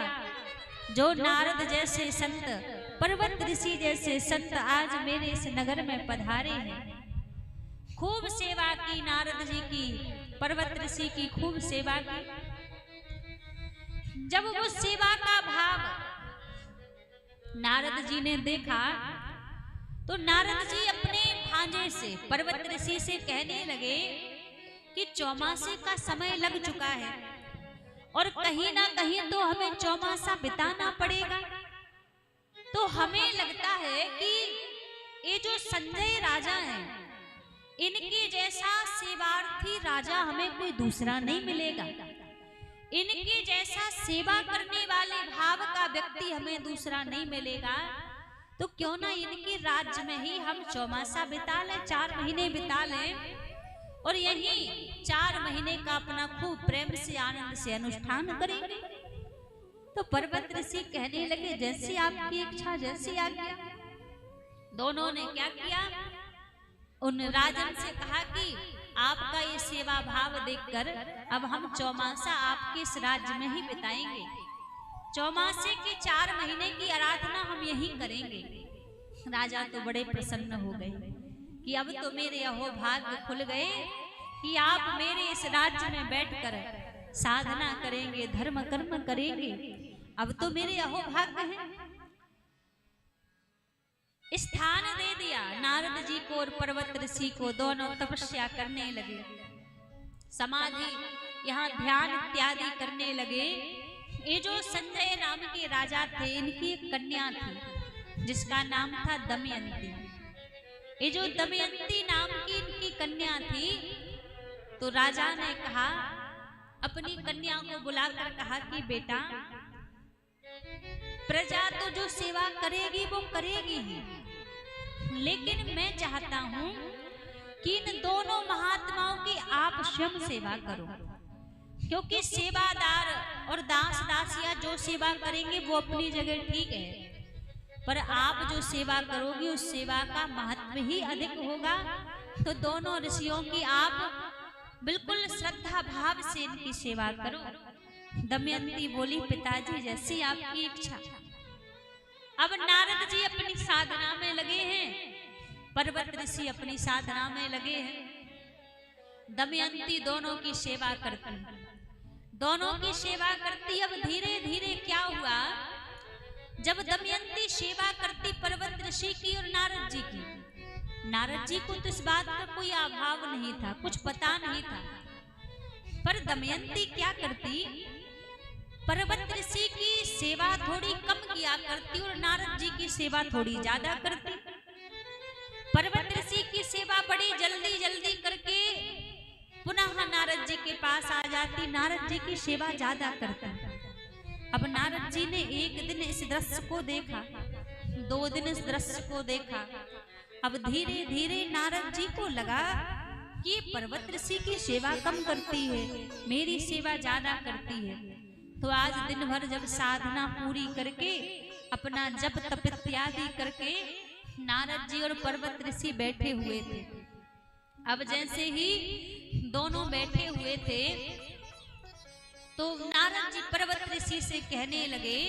जो नारद जैसे संत, पर्वत ऋषि जैसे संत आज मेरे इस नगर में पधारे हैं। खूब सेवा की नारद जी की, पर्वत ऋषि की खूब सेवा की। जब वो सेवा का भाव नारद जी ने देखा तो नारद जी अपने भांजे से, पर्वत ऋषि से कहने लगे कि चौमासे का समय लग चुका है और कहीं ना कहीं तो हमें चौमासा बिताना पड़ेगा। तो हमें लगता है कि ये जो संजय राजा हैं, इनके जैसा सेवार्थी राजा हमें कोई दूसरा नहीं मिलेगा। इनके जैसा सेवा करने वाले भाव का व्यक्ति हमें दूसरा नहीं मिलेगा। तो क्यों ना इनके राज्य में ही हम चौमासा बिता लें, 4 महीने बिता लें और यही 4 महीने का अपना खूब प्रेम से आनंद से अनुष्ठान करेंगे। तो पर्वत ऋषि कहने लगे जैसी आपकी इच्छा, जैसी आज्ञा। दोनों ने क्या किया, उन राजन से कहा कि आपका ये सेवा भाव देखकर अब हम चौमासा आपके इस राज्य में ही बिताएंगे। चौमासे के 4 महीने की आराधना हम यही करेंगे। राजा तो बड़े प्रसन्न हो गए कि अब तो मेरे अहोभाग्य खुल गए कि आप मेरे इस राज्य में बैठकर साधना करेंगे, धर्म कर्म करेंगे। अब तो मेरे अहोभाग्य हैं। स्थान दे दिया नारद जी को और पर्वत ऋषि को, दोनों तपस्या करने लगे, समाधि यहाँ ध्यान इत्यादि करने लगे। ये जो संजय नाम के राजा थे, इनकी एक कन्या थी जिसका नाम था दमयंती। ये जो दमयंती नाम की इनकी कन्या थी, तो राजा ने कहा, अपनी कन्या को बुलाकर कहा कि बेटा, प्रजा तो जो सेवा करेगी वो करेगी ही, लेकिन मैं चाहता हूं कि इन दोनों महात्माओं की आप स्वयं सेवा करो, क्योंकि सेवादार और दास दासिया जो सेवा करेंगे वो अपनी जगह ठीक है, पर आप जो सेवा करोगी उस सेवा का महत्व ही अधिक होगा। तो दोनों ऋषियों की आप बिल्कुल श्रद्धा भाव से इनकी सेवा करो। दमयंती बोली, पिताजी जैसी आपकी इच्छा। अब नारद जी अपनी साधना में लगे हैं, पर्वत ऋषि अपनी साधना में लगे हैं। दमयंती दोनों की सेवा करती, दोनों की सेवा करती। अब धीरे धीरे क्या हुआ, जब दमयंती सेवा करती पर्वत ऋषि की और नारद जी की, नारद जी को तो इस बात का कोई अभाव नहीं था, कुछ पता नहीं था, पर दमयंती क्या करती, पर्वत ऋषि की सेवा थोड़ी कम किया करती और नारद जी की सेवा थोड़ी ज्यादा करती। पर्वत ऋषि की सेवा बड़ी जल्दी जल्दी करके पुनः नारद जी के पास आ जाती, नारद जी की सेवा ज्यादा करती। अब नारद जी ने एक दिन इस दृश्य को देखा, 2 दिन इस दृश्य को देखा। अब धीरे धीरे नारद जी को लगा कि पर्वत ऋषि की सेवा कम करती है, मेरी सेवा ज्यादा करती है। तो आज दिन भर जब साधना पूरी करके अपना जप तप इत्यादि करके नारद जी और पर्वत ऋषि बैठे हुए थे। अब जैसे ही दोनों बैठे हुए थे, तो नारद जी पर्वत ऋषि से कहने लगे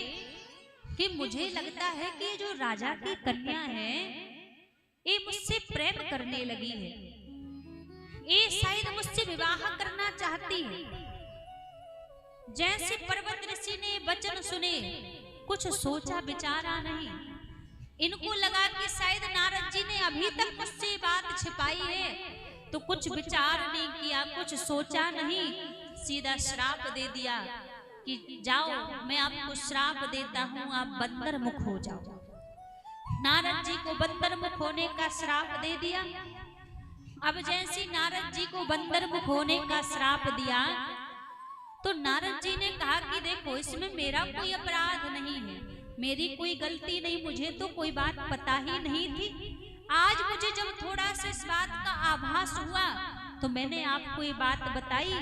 कि मुझे लगता है कि जो राजा की कन्या है ये मुझसे प्रेम करने लगी है, ये शायद मुझसे विवाह करना चाहती है। जैसे पर्वत ऋषि ने वचन सुने, कुछ सोचा विचारा नहीं, इनको लगा कि शायद नारद जी ने अभी तक मुझसे बात छिपाई है, तो कुछ विचार नहीं किया, कुछ सोचा नहीं, सीधा श्राप दे दिया कि जाओ मैं आपको श्राप देता हूँ, आप बंदर मुख हो जाओ। नारद जी को बंदर मुख होने का श्राप दे दिया। अब जैसे नारद जी को बंदर मुख होने का श्राप दिया, तो नारद जी ने कहा कि देखो इसमें मेरा कोई अपराध नहीं है, मेरी कोई गलती नहीं, मुझे तो कोई बात पता ही नहीं थी। आज मुझे जब थोड़ा सा इस बात का आभास हुआ तो मैंने आपको ये बात बताई,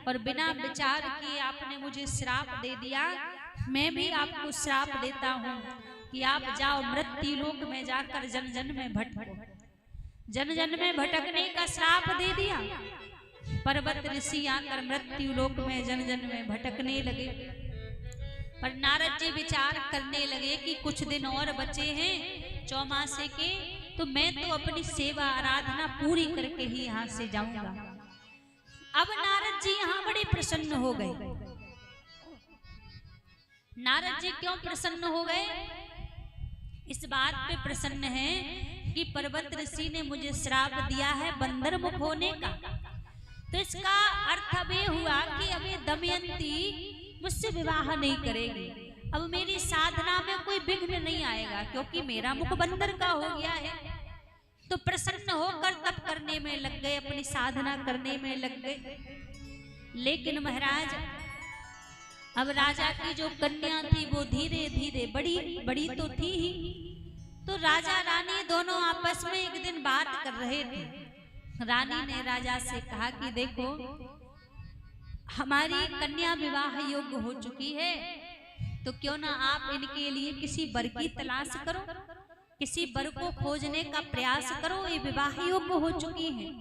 और बिना विचार किए आपने मुझे श्राप दे दिया। मैं भी आपको श्राप देता हूँ कि आप जाओ मृत्यु लोक में जाकर जन जन में भटको। जन जन में भटकने का श्राप दे दिया। पर्वत ऋषि आकर मृत्यु लोक में जन जन में भटकने लगे। पर नारद जी विचार करने लगे कि कुछ दिन और बचे हैं चौमासे के, तो मैं तो अपनी सेवा आराधना पूरी करके ही यहाँ से जाऊंगा। अब नारद जी यहाँ बड़े प्रसन्न हो गए। नारद जी क्यों प्रसन्न हो गए? इस बात पे प्रसन्न है कि पर्वत ऋषि ने मुझे श्राप दिया है बंदर मुख होने का, तो इसका अर्थ अब ये हुआ कि अब ये दमयंती मुझसे विवाह नहीं करेगी, अब मेरी साधना में कोई विघ्न नहीं आएगा, क्योंकि मेरा मुख बंदर का हो गया है। तो प्रसन्न होकर तप करने में लग गए, अपनी साधना करने में लग गए। लेकिन महाराज अब राजा की जो कन्या थी वो धीरे धीरे बड़ी तो थी ही, तो राजा रानी दोनों आपस में एक दिन बात कर रहे थे। रानी ने राजा से कहा कि देखो हमारी कन्या विवाह योग्य हो चुकी है, तो क्यों ना आप इनके लिए किसी वर की तलाश करो। किसी वर को खोजने का प्रयास करो, ये विवाह योग्य हो चुकी हैं।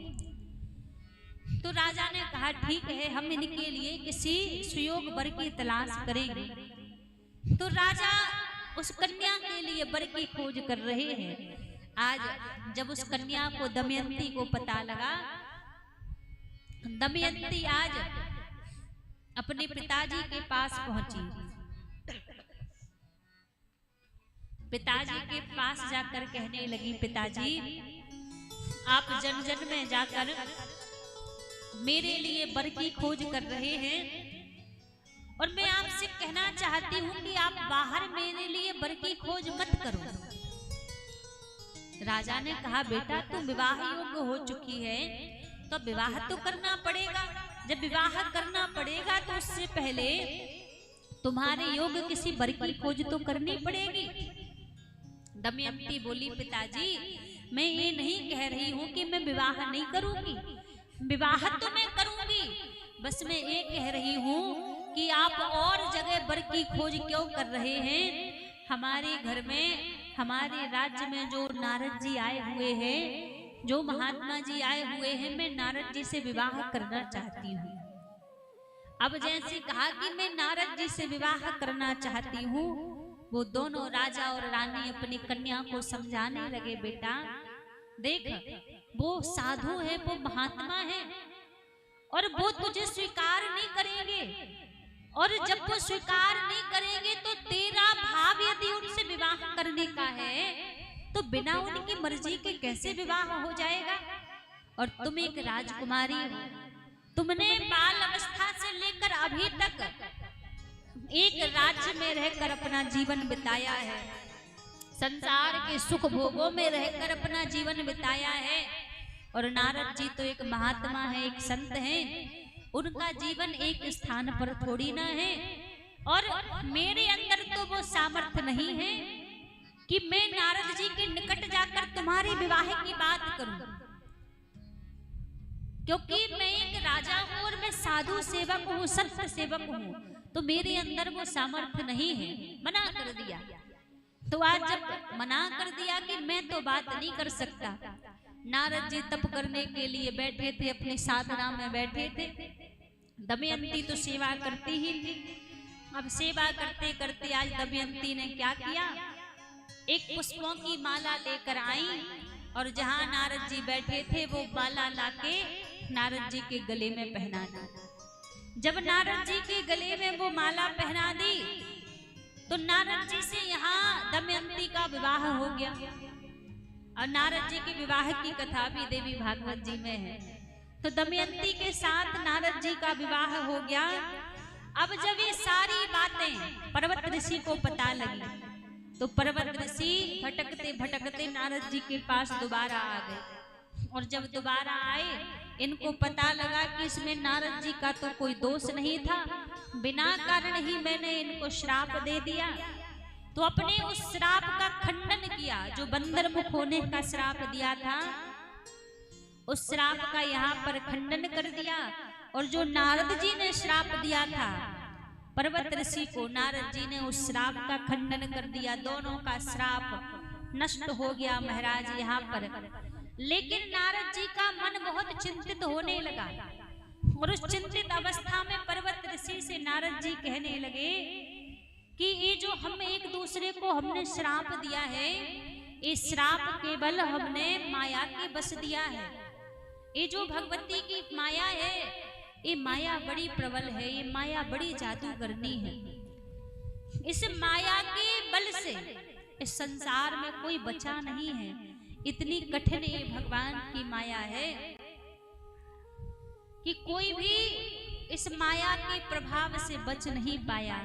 तो राजा ने कहा ठीक है, हम इनके लिए किसी सुयोग वर की तलाश करेंगे। तो राजा उस कन्या के लिए वर की खोज कर रहे हैं। आज जब उस कन्या को, दमयंती को पता लगा, दमयंती आज अपने पिताजी के पास पहुंची। पिताजी के पास जाकर कहने लगी, पिताजी आप जन जन में जाकर मेरे लिए वर की खोज कर रहे हैं, और मैं आपसे कहना चाहती हूं कि आप बाहर मेरे लिए वर की खोज मत करो। राजा ने कहा बेटा तुम विवाह योग्य हो चुकी है, तो विवाह तो करना पड़ेगा। जब विवाह करना पड़ेगा तो उससे पहले तुम्हारे योग्य किसी वर की खोज तो करनी पड़ेगी। दमयंती बोली, पिताजी मैं ये नहीं कह रही हूँ कि मैं विवाह नहीं करूंगी, विवाह तो मैं करूंगी, बस मैं ये कह रही हूँ कि आप और जगह वर की खोज क्यों कर रहे हैं। हमारे घर में, हमारे राज्य में जो नारद जी आए हुए हैं, जो महात्मा जी आए हुए हैं, मैं नारद जी से विवाह करना चाहती हूँ। अब जैसे कहा कि मैं नारद जी से विवाह करना चाहती हूँ, वो दोनों राजा और रानी अपनी कन्या को समझाने लगे, बेटा देख वो साधु है, वो महात्मा है, और वो तुझे स्वीकार नहीं करेंगे, और जब वो स्वीकार नहीं करेंगे तो तेरा भाव यदि उनसे विवाह करने का है तो बिना उनकी मर्जी के कैसे विवाह हो जाएगा। और तुम एक राजकुमारी हो, तुमने बाल अवस्था से लेकर अभी तक एक राज्य में रहकर अपना जीवन बिताया है, संसार के सुख भोगों में रहकर अपना जीवन बिताया है। और नारद जी तो एक महात्मा है, एक संत हैं, उनका जीवन एक स्थान पर थोड़ी ना है। और मेरे अंदर तो वो सामर्थ्य नहीं है कि मैं नारद जी के निकट जाकर तुम्हारे विवाह की बात करूं, क्योंकि मैं एक राजा हूं और मैं साधु सेवक हूं, सत्य सेवक हूं, तो मेरे अंदर वो सामर्थ्य नहीं है। मना कर दिया। तो आज जब मना कर दिया कि मैं तो बात नहीं कर सकता, नारद जी तप करने के लिए बैठे थे, अपनी साधना में बैठे थे। दमयंती तो सेवा करती ही थी। अब सेवा करते करते आज दमयंती ने क्या किया, एक पुष्पों की माला लेकर आई, और जहां नारद जी बैठे थे वो माला लाके नारद जी के गले में पहना दी। जब नारद जी के गले में वो माला पहना दी तो नारद जी से यहाँ दमयंती का विवाह हो गया। और नारद जी के विवाह की कथा भी देवी भागवत जी में है। तो दमयंती के साथ नारद जी का विवाह हो गया। अब जब ये सारी बातें पर्वत ऋषि को पता लगी तो पर्वत ऋषि भटकते भटकते नारद जी के पास दोबारा आ गए। और जब दोबारा आए, इनको पता लगा कि इसमें नारद जी का तो कोई दोष नहीं था, बिना कारण ही मैंने इनको श्राप दे दिया। तो अपने उस श्राप का खंडन किया, जो बंदर मुख होने का श्राप दिया था, उस श्राप का यहाँ पर खंडन कर दिया। और जो नारद जी ने श्राप दिया था पर्वत ऋषि को, नारद जी ने उस श्राप का खंडन कर दिया। दोनों का श्राप नष्ट हो गया महाराज यहाँ पर। लेकिन नारद जी का मन बहुत चिंतित होने लगा, और उस चिंतित अवस्था में पर्वत ऋषि से नारद जी कहने लगे कि ये जो हम एक दूसरे को हमने श्राप दिया है, ये श्राप केवल हमने माया के बस दिया है। ये जो भगवती की माया है, ये माया बड़ी प्रबल है, ये माया बड़ी जादूगरनी है। इस माया के बल से इस संसार में कोई बचा नहीं है। इतनी कठिन ये भगवान की माया है कि कोई भी इस माया के प्रभाव से बच नहीं पाया।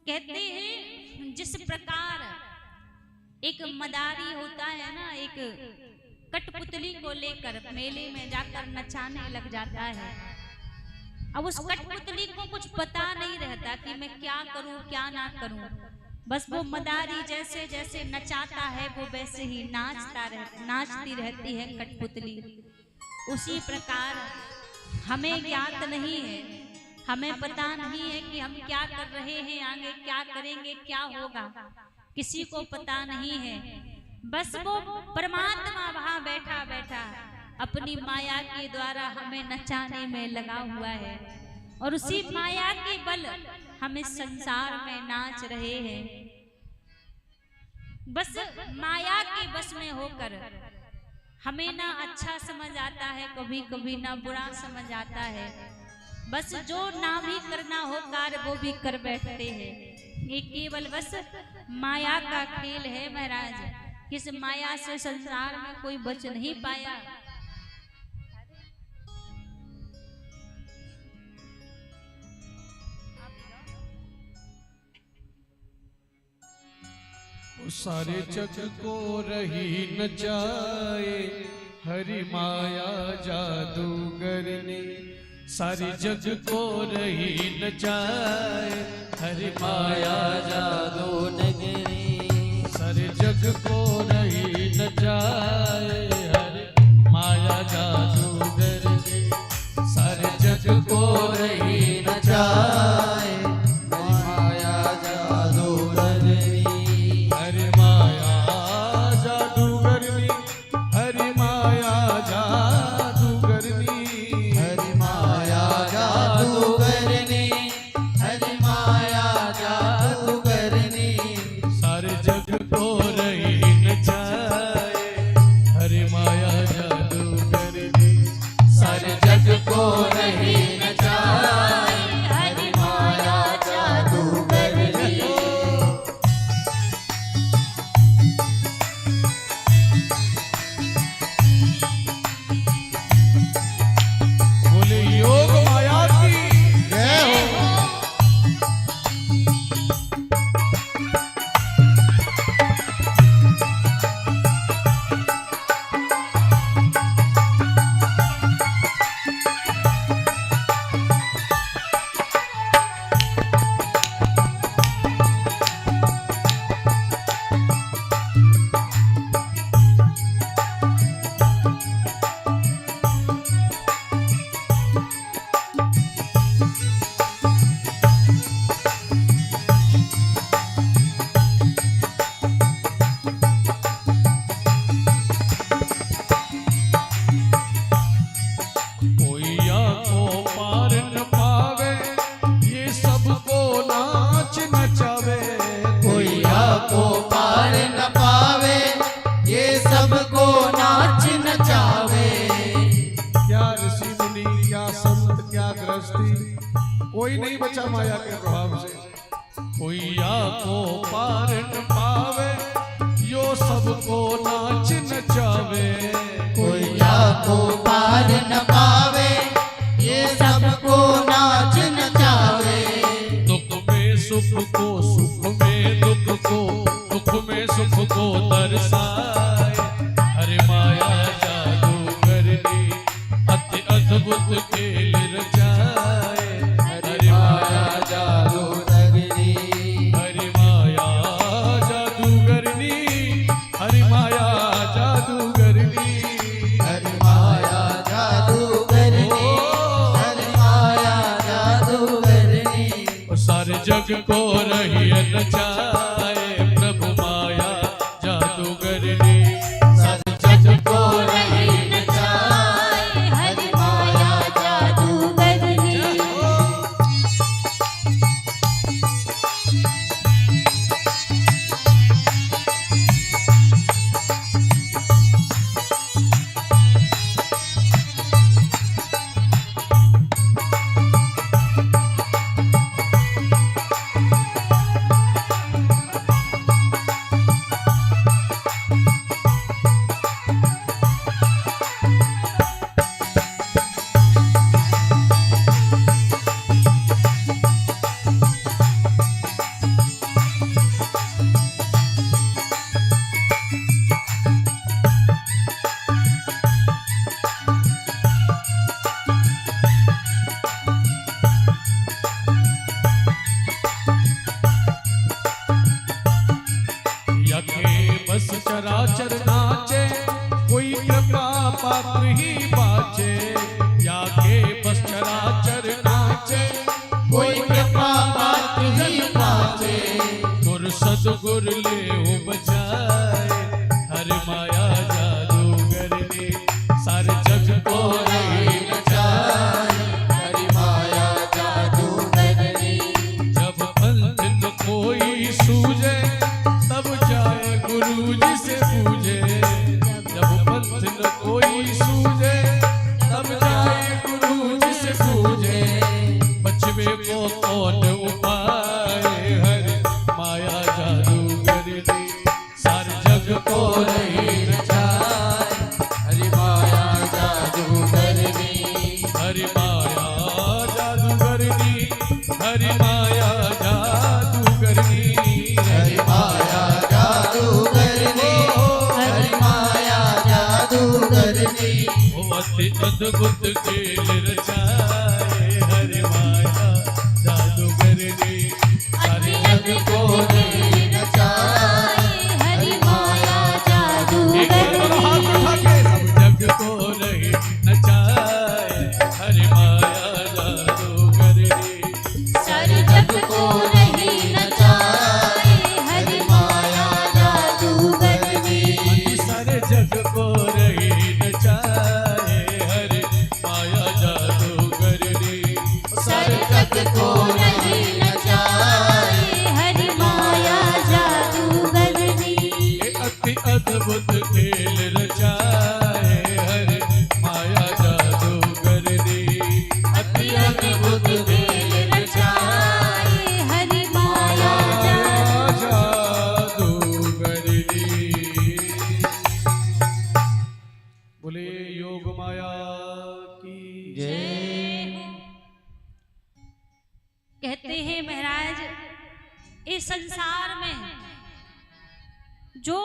कहते हैं जिस प्रकार एक मदारी होता है ना, एक कठपुतली को लेकर मेले में जाकर नचाने लग जाता है। अब उस कठपुतली को कुछ पता नहीं रहता कि मैं क्या करूं क्या ना करूं, बस वो मदारी जैसे जैसे नचाता है वो वैसे ही नाचती रहती है कठपुतली। उसी प्रकार हमें ज्ञात नहीं है, हमें पता नहीं है कि हम क्या कर रहे हैं, आगे क्या करेंगे, क्या होगा। किसी को पता नहीं है। बस वो परमात्मा वहां बैठा बैठा अपनी माया के द्वारा हमें नचाने में लगा हुआ है और उसी माया के बल हम इस संसार में नाच रहे हैं। बस माया के बस में होकर हमें ना अच्छा समझ आता है, कभी कभी ना बुरा समझ आता है। बस जो ना भी करना हो कार्य वो भी कर बैठते हैं। ये केवल बस माया का खेल है महाराज। इस माया से संसार में कोई बच नहीं पाया। सारे जग को रही नचाए हरि माया जादूगर ने। सारे जग को रही नचाए हरि माया जादूगर ने। सारे जग को रही नचाए हरि माया जादूगर ने। सारे जग को रही नचाए कोई नहीं बचा माया के प्रभाव से। कोई को पार न पावे यो सबको नाच नचावे। कोई को पार न पावे ये सबको नाच नचावे। दुख में सुख को, सुख में दुख को, दुख में सुख को दर्शाए हरि माया जादूगरनी। अति अद्भुत खेल रचाए हरि माया जादूगरनी। हरि माया जादूगरनी। हरि माया जादूगरनी। हरि माया जादूगरनी। हरि माया जादूगरनी। सारे जग को रही नचाए प्रभु माया जादूगरनी। सारे जग को रही नचाए हरि माया जादूगरनी। बस चराचर नाचे कोई कृपा पात्र ही बाचे। या के बस चराचर नाचे कोई कृपा पात्र ही बाचे। गुर सतगुर ले हो बचाए, हर माया जादूगर ने सारे जग को रही नचाए, हरि माया जादूगर ने। जब पंथ न कोई सूझे तब जाए गुरु जी से पूजे, जब पंथ न कोई सूझे तब जाए गुरु जी से पूजे, बचवे को कौन उपाय, हर माया जादूगर ने सारे जग को रही नचाए, हरि माया जादूगर ने। हरि माया जादूगरनी, हरि माया जादूगरनी, हरि माया जादूगर ने, हरि माया जादूगर ने। ओ अति अद्भुत खेल रचाए, हरि माया जादूगरनी सारे जग को रही नचाए, हरि माया जादूगर एक बार हाथ उठा के सब जग को रही नचाए, हरि माया जादूगरनी सारे जग को रही नचाए, हरि माया जादूगर ने। सारे जग को रही नचाए, हरि माया जादूगरनी सारे जग को रही नचाए, हरि माया जादूगर ने। अति अद्भुत खेल रचाए, हरि माया जादूगरनी अति अद्भुत खेल रचाए, हरि माया जादूगरनी। बोले योग माया की जय। कहते हैं महाराज, इस संसार में जो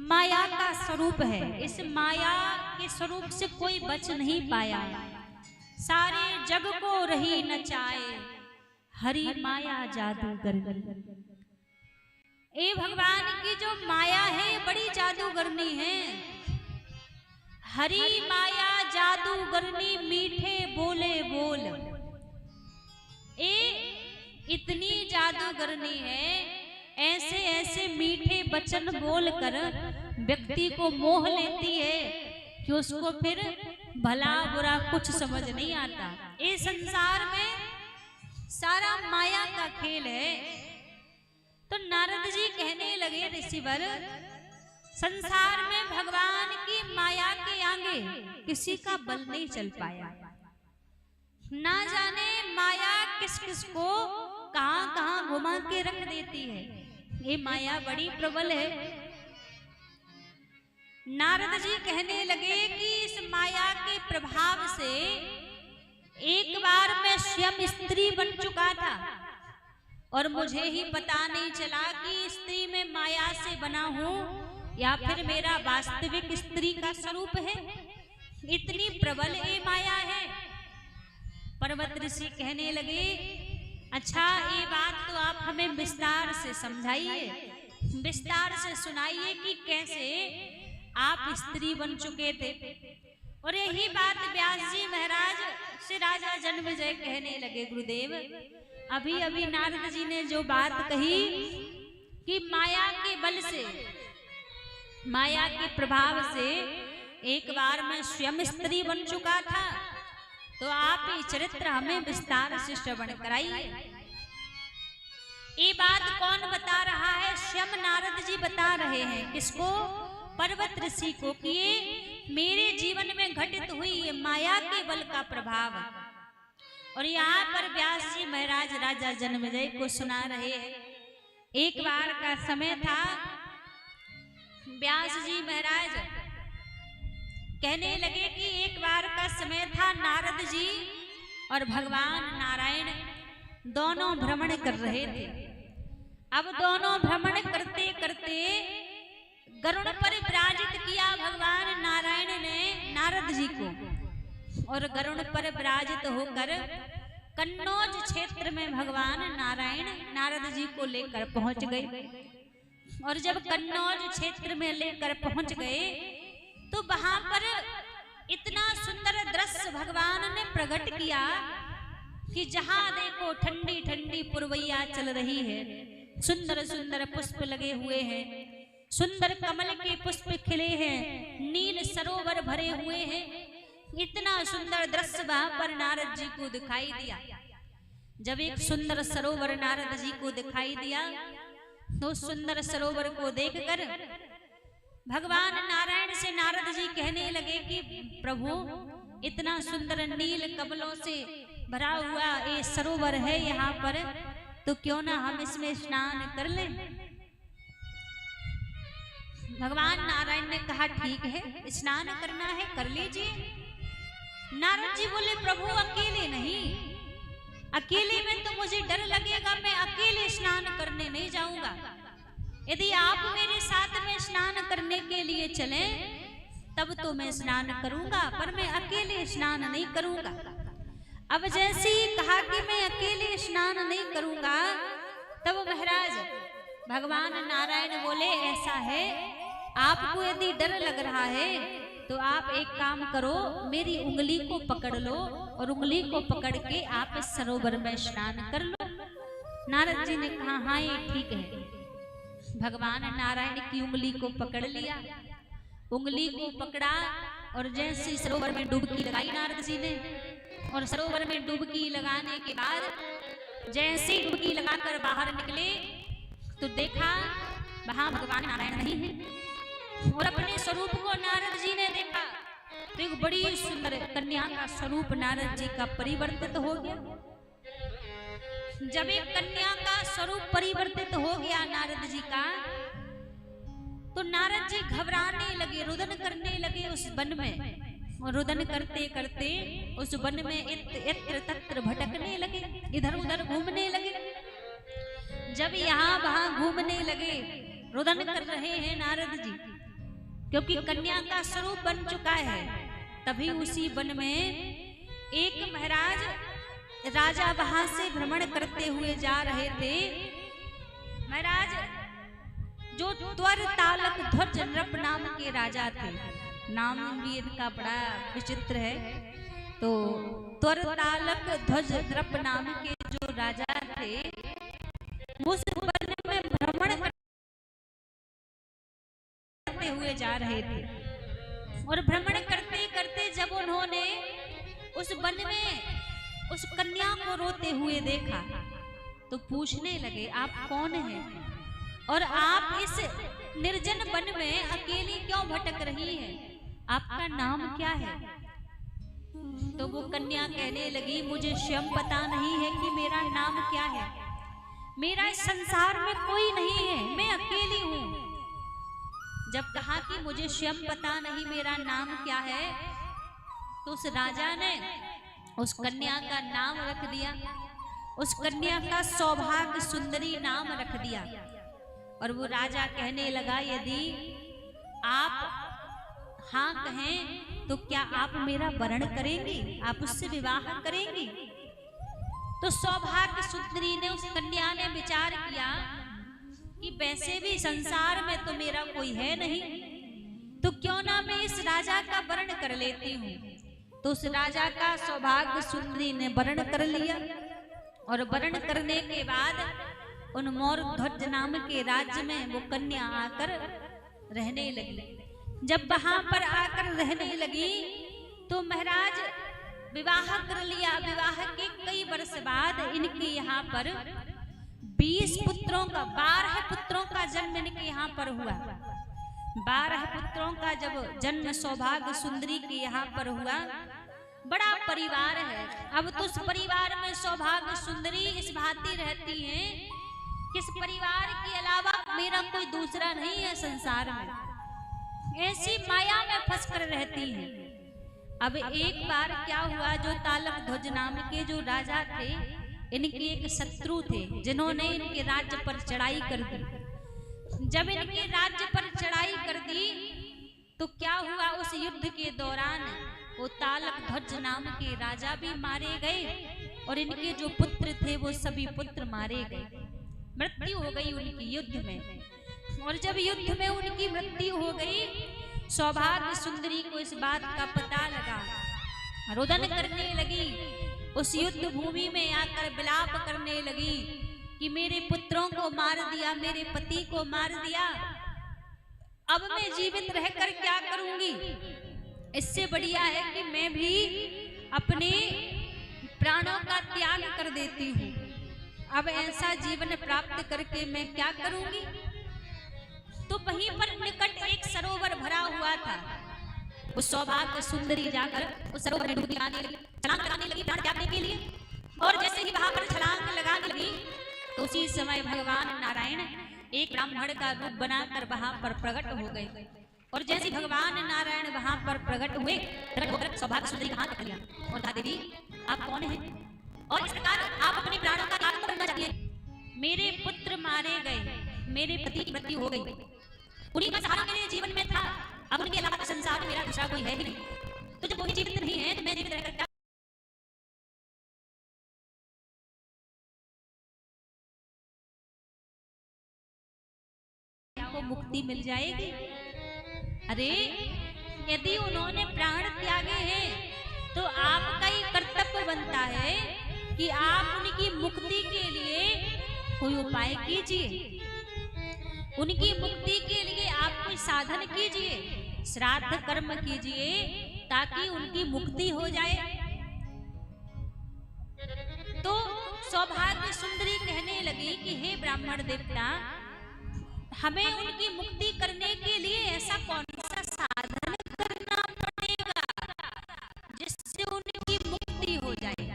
माया का स्वरूप है, इस माया के स्वरूप से कोई बच नहीं पाया, सारे जग को रही नचाए, हरि माया जादूगरनी। ए भगवान की जो माया है ये बड़ी जादूगरनी है। हरि माया जादूगरनी मीठे बोले बोल। ए इतनी जादूगरनी है, ऐसे ऐसे मीठे वचन बोलकर व्यक्ति को मोह लेती है कि उसको फिर भला बुरा कुछ समझ नहीं आता। इस संसार में सारा माया का खेल है। तो नारद जी कहने लगे, ऋषिवर, संसार में भगवान की माया के आगे किसी का बल नहीं चल पाया। ना जाने माया किस किस को कहां कहां घुमा के रख देती है। ये माया बड़ी प्रबल है। नारद जी कहने लगे कि इस माया के प्रभाव से एक बार मैं स्वयं स्त्री बन चुका था और मुझे ही पता नहीं चला कि स्त्री में माया से बना हूं या फिर मेरा वास्तविक स्त्री का स्वरूप है। इतनी प्रबल ये माया है। पर्वत ऋषि कहने लगे, अच्छा ये बात तो आप हमें विस्तार से समझाइए, विस्तार से सुनाइए कि कैसे आप स्त्री बन चुके थे। और यही बात व्यास जी महाराज से राजा जन्मेजय कहने लगे, गुरुदेव अभी अभी नारद जी ने जो बात कही कि माया के बल से, माया के प्रभाव से एक बार मैं स्वयं स्त्री बन चुका था, तो आप ये चरित्र हमें विस्तार से श्रवण कराइए। ये बात कौन बता रहा है? स्वयं नारद जी बता रहे हैं। किसको? पर्वत ऋषि को, कि ये मेरे जीवन में घटित हुई ये माया के बल का प्रभाव। और यहाँ पर व्यास जी महाराज राजा जन्मेजय को सुना रहे हैं। एक बार का समय था, व्यास जी महाराज कहने लगे कि एक बार का समय था, नारद जी और भगवान नारायण दोनों भ्रमण कर रहे थे। अब दोनों भ्रमण करते करते गरुड़ पर विराजित किया भगवान नारायण ने नारद जी को, और गरुड़ पर विराजित होकर कन्नौज क्षेत्र में भगवान नारायण नारद जी को लेकर पहुंच गए। और जब कन्नौज क्षेत्र में लेकर पहुंच गए तो वहां पर इतना सुंदर दृश्य भगवान ने प्रकट किया कि जहां देखो ठंडी ठंडी पुरवैया चल रही है, सुंदर सुंदर पुष्प लगे हुए हैं, सुंदर कमल के पुष्प खिले हैं, नील सरोवर भरे हुए हैं। इतना सुंदर दृश्य वहां पर नारद जी को दिखाई दिया। जब एक सुंदर सरोवर नारद जी को दिखाई दिया तो सुंदर सरोवर को देखकर भगवान नारायण से नारद जी कहने लगे कि प्रभु, इतना सुंदर नील कमलों से भरा हुआ ये सरोवर है यहाँ पर, तो क्यों ना हम इसमें स्नान कर लें। भगवान नारायण ने कहा ठीक है, स्नान करना है कर लीजिए। नारद जी बोले प्रभु अकेले नहीं, अकेले में तो मुझे डर लगेगा, मैं अकेले स्नान करने नहीं जाऊंगा। यदि आप मेरे साथ में स्नान करने के लिए चलें तब तो मैं स्नान करूंगा, पर मैं अकेले स्नान नहीं करूंगा। अब जैसे ही कहा कि मैं अकेले स्नान नहीं करूंगा, तब महाराज भगवान नारायण बोले ऐसा है, आपको यदि डर लग रहा है तो आप एक काम करो, मेरी उंगली को पकड़ लो और उंगली को पकड़ के आप इस सरोवर में स्नान कर लो। नारद जी ने कहा हाँ ये ठीक है। भगवान नारायण की उंगली को पकड़ लिया, उंगली को पकड़ा और जैसे सरोवर में डुबकी लगाई नारद जी ने, और सरोवर में डुबकी लगाने के बाद जैसे डुबकी लगाकर बाहर निकले तो देखा वहां भगवान नारायण नहीं है, और अपने स्वरूप को नारद जी ने देखा तो एक बड़ी सुंदर कन्या का स्वरूप नारद जी का परिवर्तित हो गया। जब एक कन्या का स्वरूप परिवर्तित हो गया नारद जी का, तो नारद जी घबराने लगे, रुदन करने लगे उस वन में, और रुदन करते करते उस वन में इत्र तत्र भटकने लगे, इधर उधर घूमने लगे। जब यहाँ वहां घूमने लगे, रुदन कर रहे हैं नारद जी, क्योंकि कन्या का स्वरूप बन चुका है। तभी उसी वन में एक महाराज राजा वहां से भ्रमण करते हुए जा रहे थे। महाराज जो त्वर तालक ध्वज नृप नाम के राजा थे, नाम भी इनका बड़ा विचित्र है। तो त्वर तालक ध्वज नृप नाम के जो राजा थे, उस वन में भ्रमण करते हुए जा रहे थे, और भ्रमण करते करते जब उन्होंने उस वन में उस कन्या को रोते हुए देखा तो पूछने लगे आप कौन हैं और आप इस निर्जन वन में अकेली क्यों भटक रही हैं, आपका नाम क्या है। तो वो कन्या कहने लगी मुझे स्वयं पता नहीं है कि मेरा नाम क्या है, मेरा इस संसार में कोई नहीं है, मैं अकेली हूँ। जब कहा कि मुझे स्वयं पता नहीं मेरा नाम क्या है, तो उस राजा ने उस कन्या का नाम रख दिया, उस कन्या का सौभाग्य सुंदरी नाम रख दिया। और वो राजा कहने लगा यदि आप हाँ कहें तो क्या आप मेरा वरण करेंगी, आप उससे विवाह करेंगी। तो सौभाग्य सुंदरी ने, उस कन्या ने विचार किया कि वैसे भी संसार में तो मेरा कोई है नहीं, तो क्यों ना मैं इस राजा का वरण कर लेती हूँ। तो उस राजा का सौभाग्य सुंदरी ने वरण कर लिया, और वरण करने के बाद उन मोर ध्वज नाम के राज्य में वो कन्या आकर रहने लगी। जब वहां पर आकर रहने लगी तो महाराज विवाह कर लिया। विवाह के कई वर्ष बाद इनके यहाँ पर 20 पुत्रों का 12 पुत्रों का जन्म इनके यहाँ पर हुआ। 12 पुत्रों का जब जन्म सौभाग्य सुंदरी के यहाँ पर हुआ, बड़ा परिवार है। अब तो उस परिवार में सौभाग्य सुंदरी इस भांति रहती हैं, किस परिवार के अलावा मेरा कोई दूसरा नहीं है संसार में, ऐसी माया में फंस कर रहती हैं। अब एक बार क्या हुआ, जो तालक ध्वज नाम के जो राजा थे, इनके एक शत्रु थे जिन्होंने इनके राज्य पर चढ़ाई कर दी। जब इनके राज्य पर चढ़ाई कर दी तो क्या हुआ, उस युद्ध के दौरान वो तालक ध्वज नाम के राजा भी मारे गए, और इनके जो पुत्र थे वो सभी पुत्र मारे गए, मृत्यु हो गई उनकी युद्ध में। और जब युद्ध में उनकी मृत्यु हो गई, सौभाग्य सुंदरी को इस बात का पता लगा, रुदन करने लगी, उस युद्ध भूमि में आकर विलाप करने लगी कि मेरे पुत्रों को मार दिया, मेरे पति को मार दिया, अब मैं जीवित रहकर क्या करूंगी। इससे बढ़िया है कि मैं भी अपने प्राणों का त्याग कर देती हूँ। अब ऐसा जीवन प्राप्त करके मैं क्या करूंगी। तो वहीं पर निकट एक सरोवर भरा हुआ था। उस सौभाग्य सुंदरी जाकर उस सरोवर में डुबकी लगाने लगी, छलांग लगाने लगी प्राण त्यागने के लिए। और जैसे ही वहां पर छलांग लगाने लगी तो उसी समय भगवान नारायण एक ब्राह्मण का रूप बनाकर वहां पर प्रकट हो गए। और जैसे भगवान नारायण वहां पर प्रकट हुए, प्रकट होकर सौभाग्य सुंदरी का हाथ पकड़ लिया और कहा, देवी आप कौन हैं और इस प्रकार आप अपने प्राणों का त्याग करना चाहिए। मेरे पुत्र मारे गए, मेरे पति की मृत्यु हो गई, उन्हीं का सहारा मेरे जीवन में था, अब उनके अलावा संसार में मेरा दूसरा कोई है ही नहीं। तो जब वो ही जीवित नहीं है तो मैं जीवित रहकर क्या को मुक्ति मिल जाएगी। अरे यदि उन्होंने प्राण त्यागे हैं तो आपका ही कर्तव्य बनता है कि आप उनकी मुक्ति के लिए कोई उपाय कीजिए, उनकी मुक्ति के लिए आप कोई साधन कीजिए, श्राद्ध कर्म कीजिए ताकि उनकी मुक्ति हो जाए। तो सौभाग्य सुंदरी कहने लगी कि हे ब्राह्मण देवता, हमें उनकी मुक्ति करने के लिए ऐसा कौन सा साधन करना पड़ेगा जिससे उनकी मुक्ति हो जाए।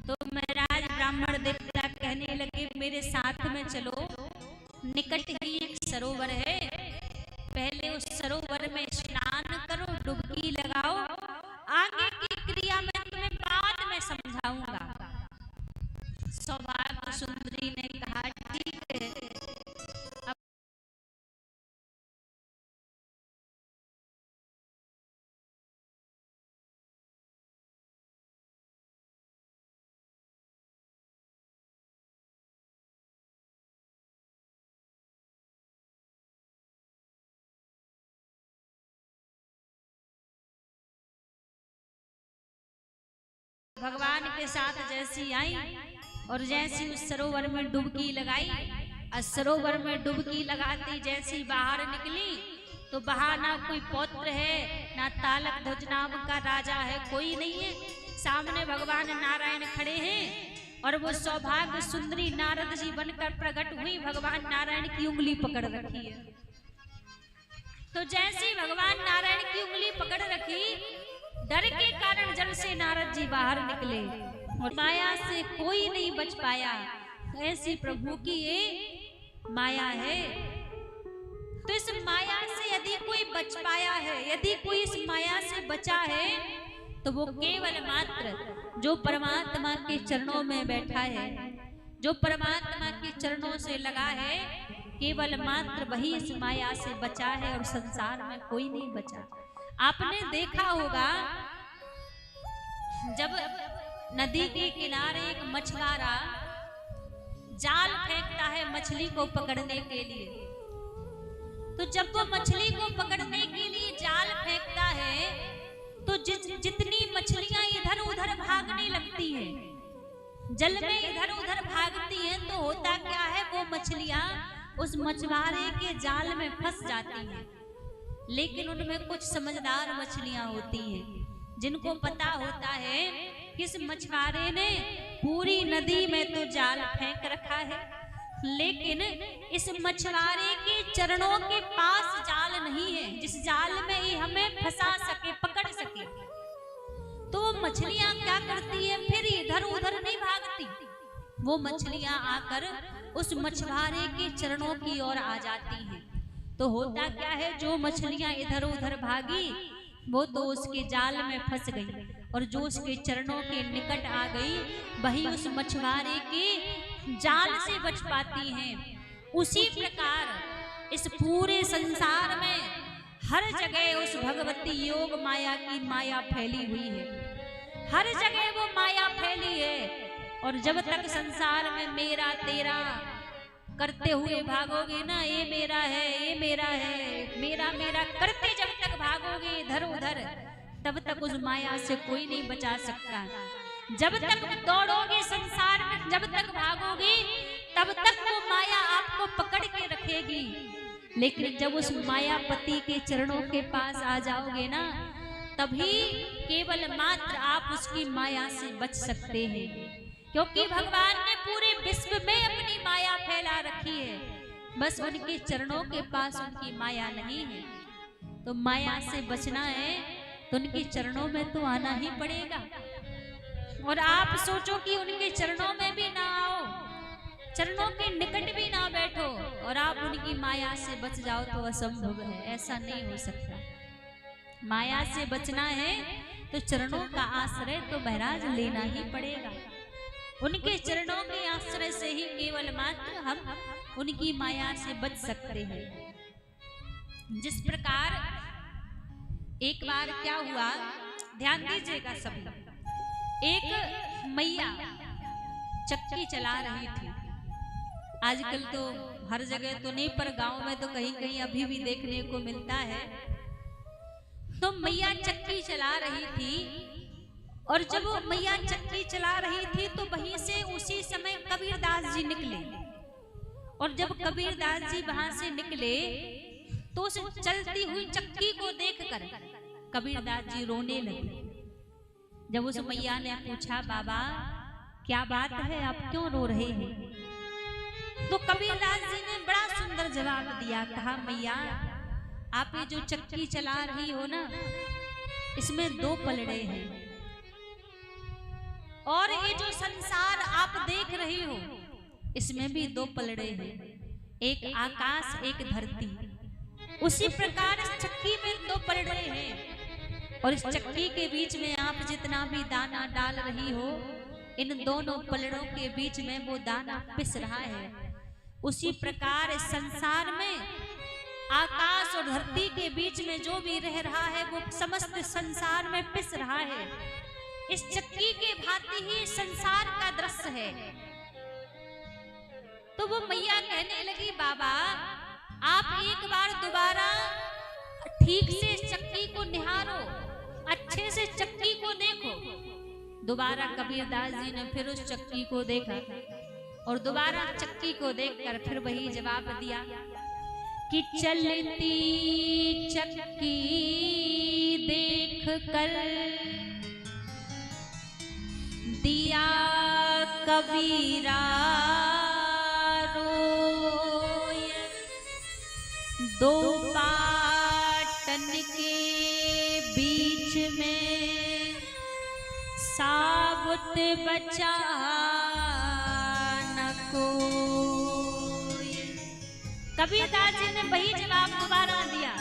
तो महाराज ब्राह्मण देवता कहने लगे, मेरे साथ में चलो, निकट ही एक सरोवर है, पहले उस सरोवर में स्नान करो, डुबकी लगाओ, आगे की क्रिया मैं तुम्हें बाद में समझाऊंगा। सौभाग्य सुंदरी ने कहा, ठीक है। भगवान के साथ जैसी आई और जैसी उस सरोवर में डुबकी लगाई, सरोवर में डुबकी लगाती जैसी बाहर निकली तो बाहर ना कोई पौत्र है, ना तालक ध्वज नाम का राजा है, कोई नहीं है। सामने भगवान नारायण खड़े हैं और वो सौभाग्य सुंदरी नारद जी बनकर प्रकट हुई, भगवान नारायण की उंगली पकड़ रखी है। तो जैसी भगवान नारायण की उंगली पकड़ रखी, डर के कारण जल से नारद जी बाहर निकले और माया से कोई नहीं बच पाया। ऐसी प्रभु की ये माया है। तो इस माया से यदि कोई बच पाया है, यदि कोई इस माया से बचा है, तो वो केवल मात्र जो परमात्मा के चरणों में बैठा है, जो परमात्मा के चरणों से लगा है, केवल मात्र वही इस माया से बचा है और संसार में कोई नहीं बचा। आपने देखा होगा जब नदी के किनारे एक मछुआरा जाल फेंकता है मछली को पकड़ने के लिए, तो जब वो मछली को पकड़ने के लिए जाल फेंकता है तो जितनी मछलियां इधर उधर भागने लगती हैं, जल में इधर उधर भागती हैं, तो होता क्या है, वो मछलियां उस मछुआरे के जाल में फंस जाती हैं। लेकिन उनमें कुछ समझदार मछलियां होती हैं जिनको पता होता है कि इस मछुआरे ने पूरी नदी में तो जाल फेंक रखा है, लेकिन इस मछुआरे के चरणों के पास जाल नहीं है जिस जाल में ये हमें फंसा सके, पकड़ सके। तो मछलियां क्या करती है, फिर इधर उधर नहीं भागती, वो मछलियां आकर उस मछुआरे के चरणों की ओर आ जाती हैं। तो होता क्या है, जो मछलियां इधर उधर भागी वो तो उसके जाल में फंस गई और जो उसके चरणों के निकट आ गई वही उस मछुआरे के जाल से बच पाती हैं। उसी प्रकार इस पूरे संसार में हर जगह उस भगवती योग माया की माया फैली हुई है, हर जगह वो माया फैली है। और जब तक संसार में मेरा तेरा करते हुए भागोगे ना, ये मेरा है, ये मेरा है, मेरा मेरा करते जब तक भागोगे इधर उधर, तब तक उस माया से कोई नहीं बचा सकता। जब तक दौड़ोगे संसार में, जब तक भागोगे, तब तक वो माया आपको पकड़ के रखेगी। लेकिन जब उस मायापति के चरणों के पास आ जाओगे ना, तभी केवल मात्र आप उसकी माया से बच सकते हैं। क्योंकि भगवान ने पूरे विश्व में अपनी माया फैला रखी है, बस उनके चरणों के पास उनकी माया नहीं है। तो माया से बचना है तो उनके चरणों में तो आना ही पड़ेगा। और आप सोचो कि उनके चरणों में भी ना आओ, चरणों के निकट भी ना बैठो और आप उनकी माया से बच जाओ तो असंभव है, ऐसा नहीं हो सकता। माया से बचना है तो चरणों का आश्रय तो महाराज लेना ही पड़ेगा। उनके चरणों के आश्रय से ही केवल मात्र हम उनकी माया से बच सकते हैं। जिस प्रकार एक बार क्या हुआ, ध्यान दीजिएगा सभी। एक मैया चक्की चला रही थी। आजकल तो हर जगह तो नहीं, पर गांव में तो कहीं कहीं अभी भी देखने को मिलता है। तो मैया चक्की चला रही थी, और जब वो मैया चक्की चला रही थी तो वहीं से उसी समय कबीरदास जी निकले। और जब कबीरदास जी वहां से निकले तो उस चलती हुई चक्की को देखकर कबीरदास जी रोने लगे। जब उस मैया ने पूछा, बाबा क्या बात है, आप क्यों रो रहे हैं? तो कबीरदास जी ने बड़ा सुंदर जवाब दिया। कहा, मैया आप ये जो चक्की चला रही हो ना, इसमें दो पलड़े हैं, और ये जो संसार आप देख रही हो इसमें भी दो पलड़े हैं, एक आकाश एक धरती। उसी प्रकार इस चक्की में दो पलड़े हैं, और इस चक्की के बीच में आप जितना भी दाना डाल रही हो, इन दोनों पलड़ों के बीच में वो दाना पिस रहा है। उसी प्रकार इस संसार में आकाश और धरती के बीच में जो भी रह रहा है वो समस्त संसार में पिस रहा है। इस चक्की के भांति ही संसार का दृश्य है। तो वो मैया कहने लगी, बाबा आप एक बार दोबारा ठीक से इस चक्की को निहारो, अच्छे से चक्की को देखो। दोबारा कबीरदास जी ने फिर उस चक्की को देखा, और दोबारा चक्की को देखकर फिर वही जवाब दिया कि चलती चक्की देख कर दिया कबीरा रोय, दो पाटन के बीच में साबुत बचा न कोई। कबीरदास जी ने वही जवाब दोबारा दिया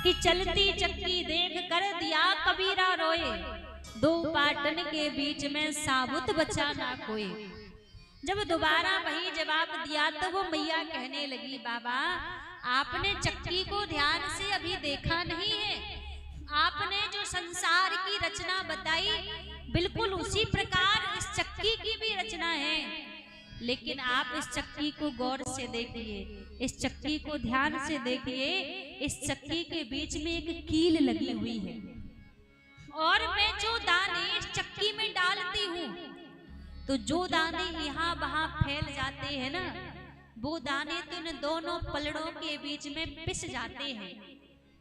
कि चलती चक्की देख कर दिया कबीरा रोए, दो पाटन के बीच में साबुत बचा ना कोई। जब दोबारा वही जवाब दिया तो वो मैया कहने लगी, बाबा आपने चक्की को ध्यान से अभी देखा नहीं है। आपने जो संसार की रचना बताई बिल्कुल उसी प्रकार इस चक्की की भी रचना है, लेकिन आप इस चक्की को गौर से देखिए, इस चक्की को ध्यान से देखिए। इस चक्की के बीच में एक कील लगी हुई है, और मैं जो दाने इस चक्की में डालती हूँ तो जो दाने यहाँ वहां फैल जाते हैं ना, वो दाने तो इन दोनों पलड़ों के बीच में पिस जाते हैं,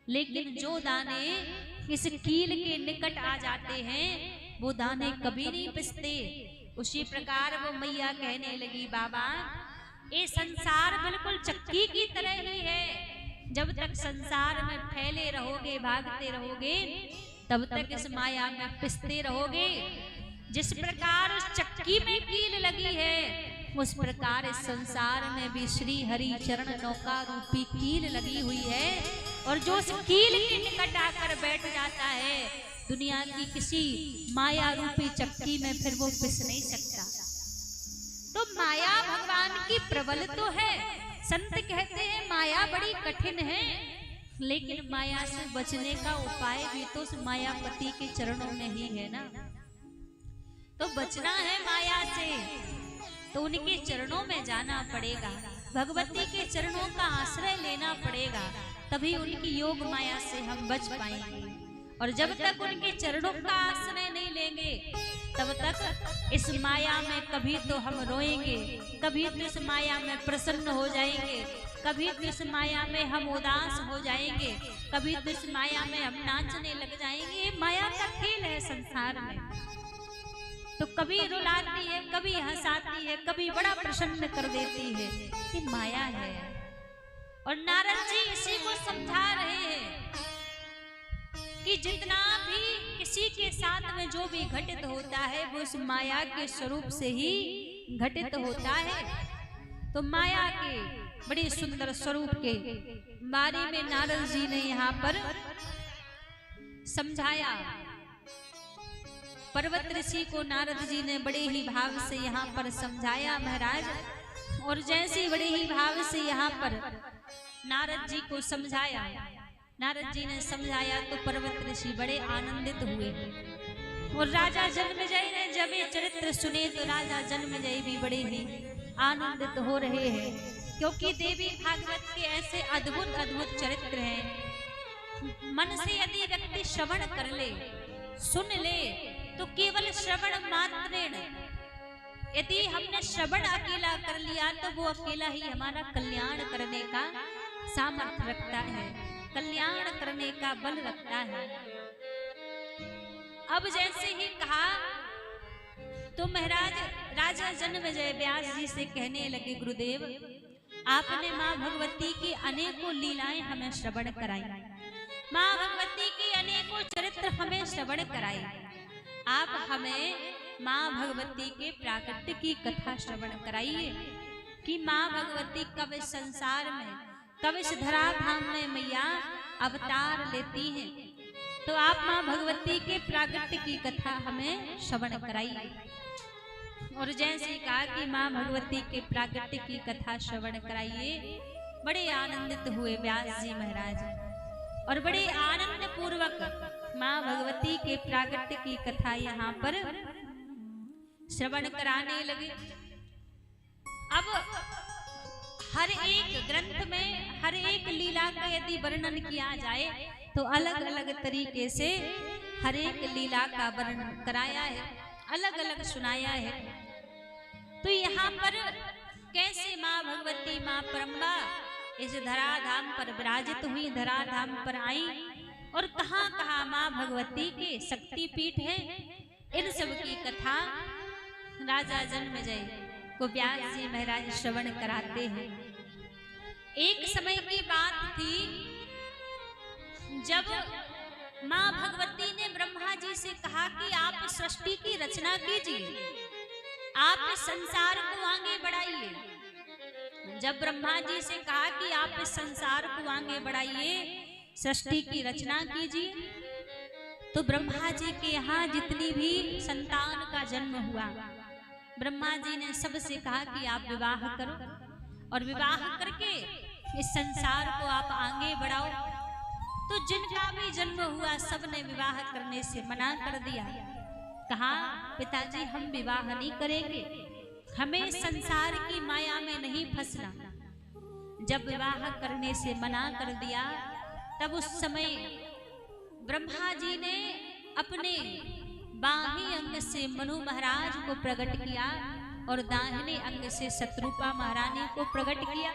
लेकिन जो दाने इस कील के निकट आ जाते हैं वो दाने कभी नहीं पिसते। उसी प्रकार वो मैया कहने लगी, बाबा ये संसार बिल्कुल चक्की की तरह ही है। जब तक संसार में फैले रहोगे, भागते रहोगे, तब तक इस माया में पिसते रहोगे। जिस प्रकार उस चक्की में कील लगी है, उस प्रकार इस संसार में भी श्री हरि चरण नौका रूपी कील लगी हुई है, और जो उस कील के निकट आकर बैठ जाता है दुनिया की किसी माया रूपी चक्की में, फिर वो पिस नहीं सकता। तो माया भगवान की प्रबल तो है। संत कहते हैं माया बड़ी कठिन है, लेकिन माया से बचने का उपाय भी तो उस मायापति के चरणों में ही है ना। तो बचना है माया से तो उनके चरणों में जाना पड़ेगा, भगवती के चरणों का आश्रय लेना पड़ेगा, तभी उनकी योग माया से हम बच पाएंगे। और जब तक उनके चरणों का आश्रय नहीं लेंगे तब तक इस माया में कभी तो हम रोएंगे, कभी तो इस माया में प्रसन्न हो जाएंगे, कभी तो इस माया में हम उदास हो जाएंगे, कभी तो इस माया में हम नाचने लग जाएंगे। ये माया का खेल है संसार में। तो कभी रुलाती है, कभी हंसाती है, कभी बड़ा प्रसन्न कर देती है। ये माया है। और नारद जी इसी को समझा रहे हैं कि जितना भी किसी के साथ में जो भी घटित होता है वो उस माया के स्वरूप से ही घटित होता है। तो माया के बड़े सुंदर स्वरूप के बारे में नारद जी ने यहाँ पर समझाया। पर्वत ऋषि को नारद जी ने बड़े ही भाव से यहाँ पर समझाया महाराज। और जैसे बड़े ही भाव से यहाँ पर नारद जी को समझाया, नारद जी ने समझाया तो पर्वत ऋषि बड़े आनंदित हुए। और राजा जन्मेजय ने जब ये चरित्र सुने तो राजा जन्मेजय भी बड़े ही आनंदित हो रहे हैं, क्योंकि देवी भागवत के ऐसे अद्भुत अद्भुत चरित्र हैं। मन से यदि व्यक्ति श्रवण कर ले, सुन ले, तो केवल श्रवण मात्रेण यदि हमने श्रवण अकेला कर लिया तो वो अकेला ही हमारा कल्याण करने का सामर्थ्य रखता है, कल्याण करने का बल रखता है। अब जैसे ही कहा तो महाराज राजा जन्मेजय व्यास जी से कहने लगे, गुरुदेव आपने माँ भगवती की अनेकों लीलाएं हमें श्रवण कराई, माँ भगवती की अनेकों चरित्र हमें श्रवण कराई। आप हमें माँ भगवती के प्राकट्य की कथा श्रवण कराइए कि माँ भगवती कब इस संसार में, कब इस धराधाम में मैया अवतार लेती हैं। तो आप माँ भगवती के प्राकट्य की कथा हमें श्रवण कराइए। और जैसे कहा कि माँ भगवती के प्राकट्य की कथा श्रवण कराइए, बड़े आनंदित हुए व्यास जी महाराज और बड़े आनंद पूर्वक माँ भगवती के प्राकट्य की कथा यहाँ पर श्रवण कराने लगे। अब हर एक ग्रंथ में हर एक लीला का यदि वर्णन किया जाए तो अलग अलग तरीके से हर एक लीला का वर्णन कराया है, अलग अलग सुनाया है। तो यहाँ पर कैसे माँ भगवती माँ परम्बा इस धराधाम पर विराजित हुई, धराधाम पर आई और कहाँ कहाँ माँ भगवती के शक्ति पीठ है, इन सब की कथा राजा जन्मेजय को व्यास जी महाराज श्रवण कराते हैं। एक समय की बात थी जब माँ भगवती ने ब्रह्मा जी से कहा कि आप सृष्टि की रचना कीजिए, आप इस संसार को आगे बढ़ाइए। जब ब्रह्मा जी से कहा कि आप इस संसार को आगे बढ़ाइए, सृष्टि की रचना कीजिए, तो ब्रह्मा जी के यहाँ जितनी भी संतान का जन्म हुआ, ब्रह्मा जी ने सबसे कहा कि आप विवाह करो और विवाह करके इस संसार को आप आगे बढ़ाओ। तो जिनका भी जन्म हुआ सबने विवाह करने से मना कर दिया। कहा पिताजी हम विवाह नहीं करेंगे, हमें संसार की माया में नहीं फंसना। जब विवाह करने से मना कर दिया तब उस समय ब्रह्मा जी ने अपने बाहीं अंग से मनु महाराज को प्रकट किया और दाहिने अंग से शत्रुपा महारानी को प्रकट किया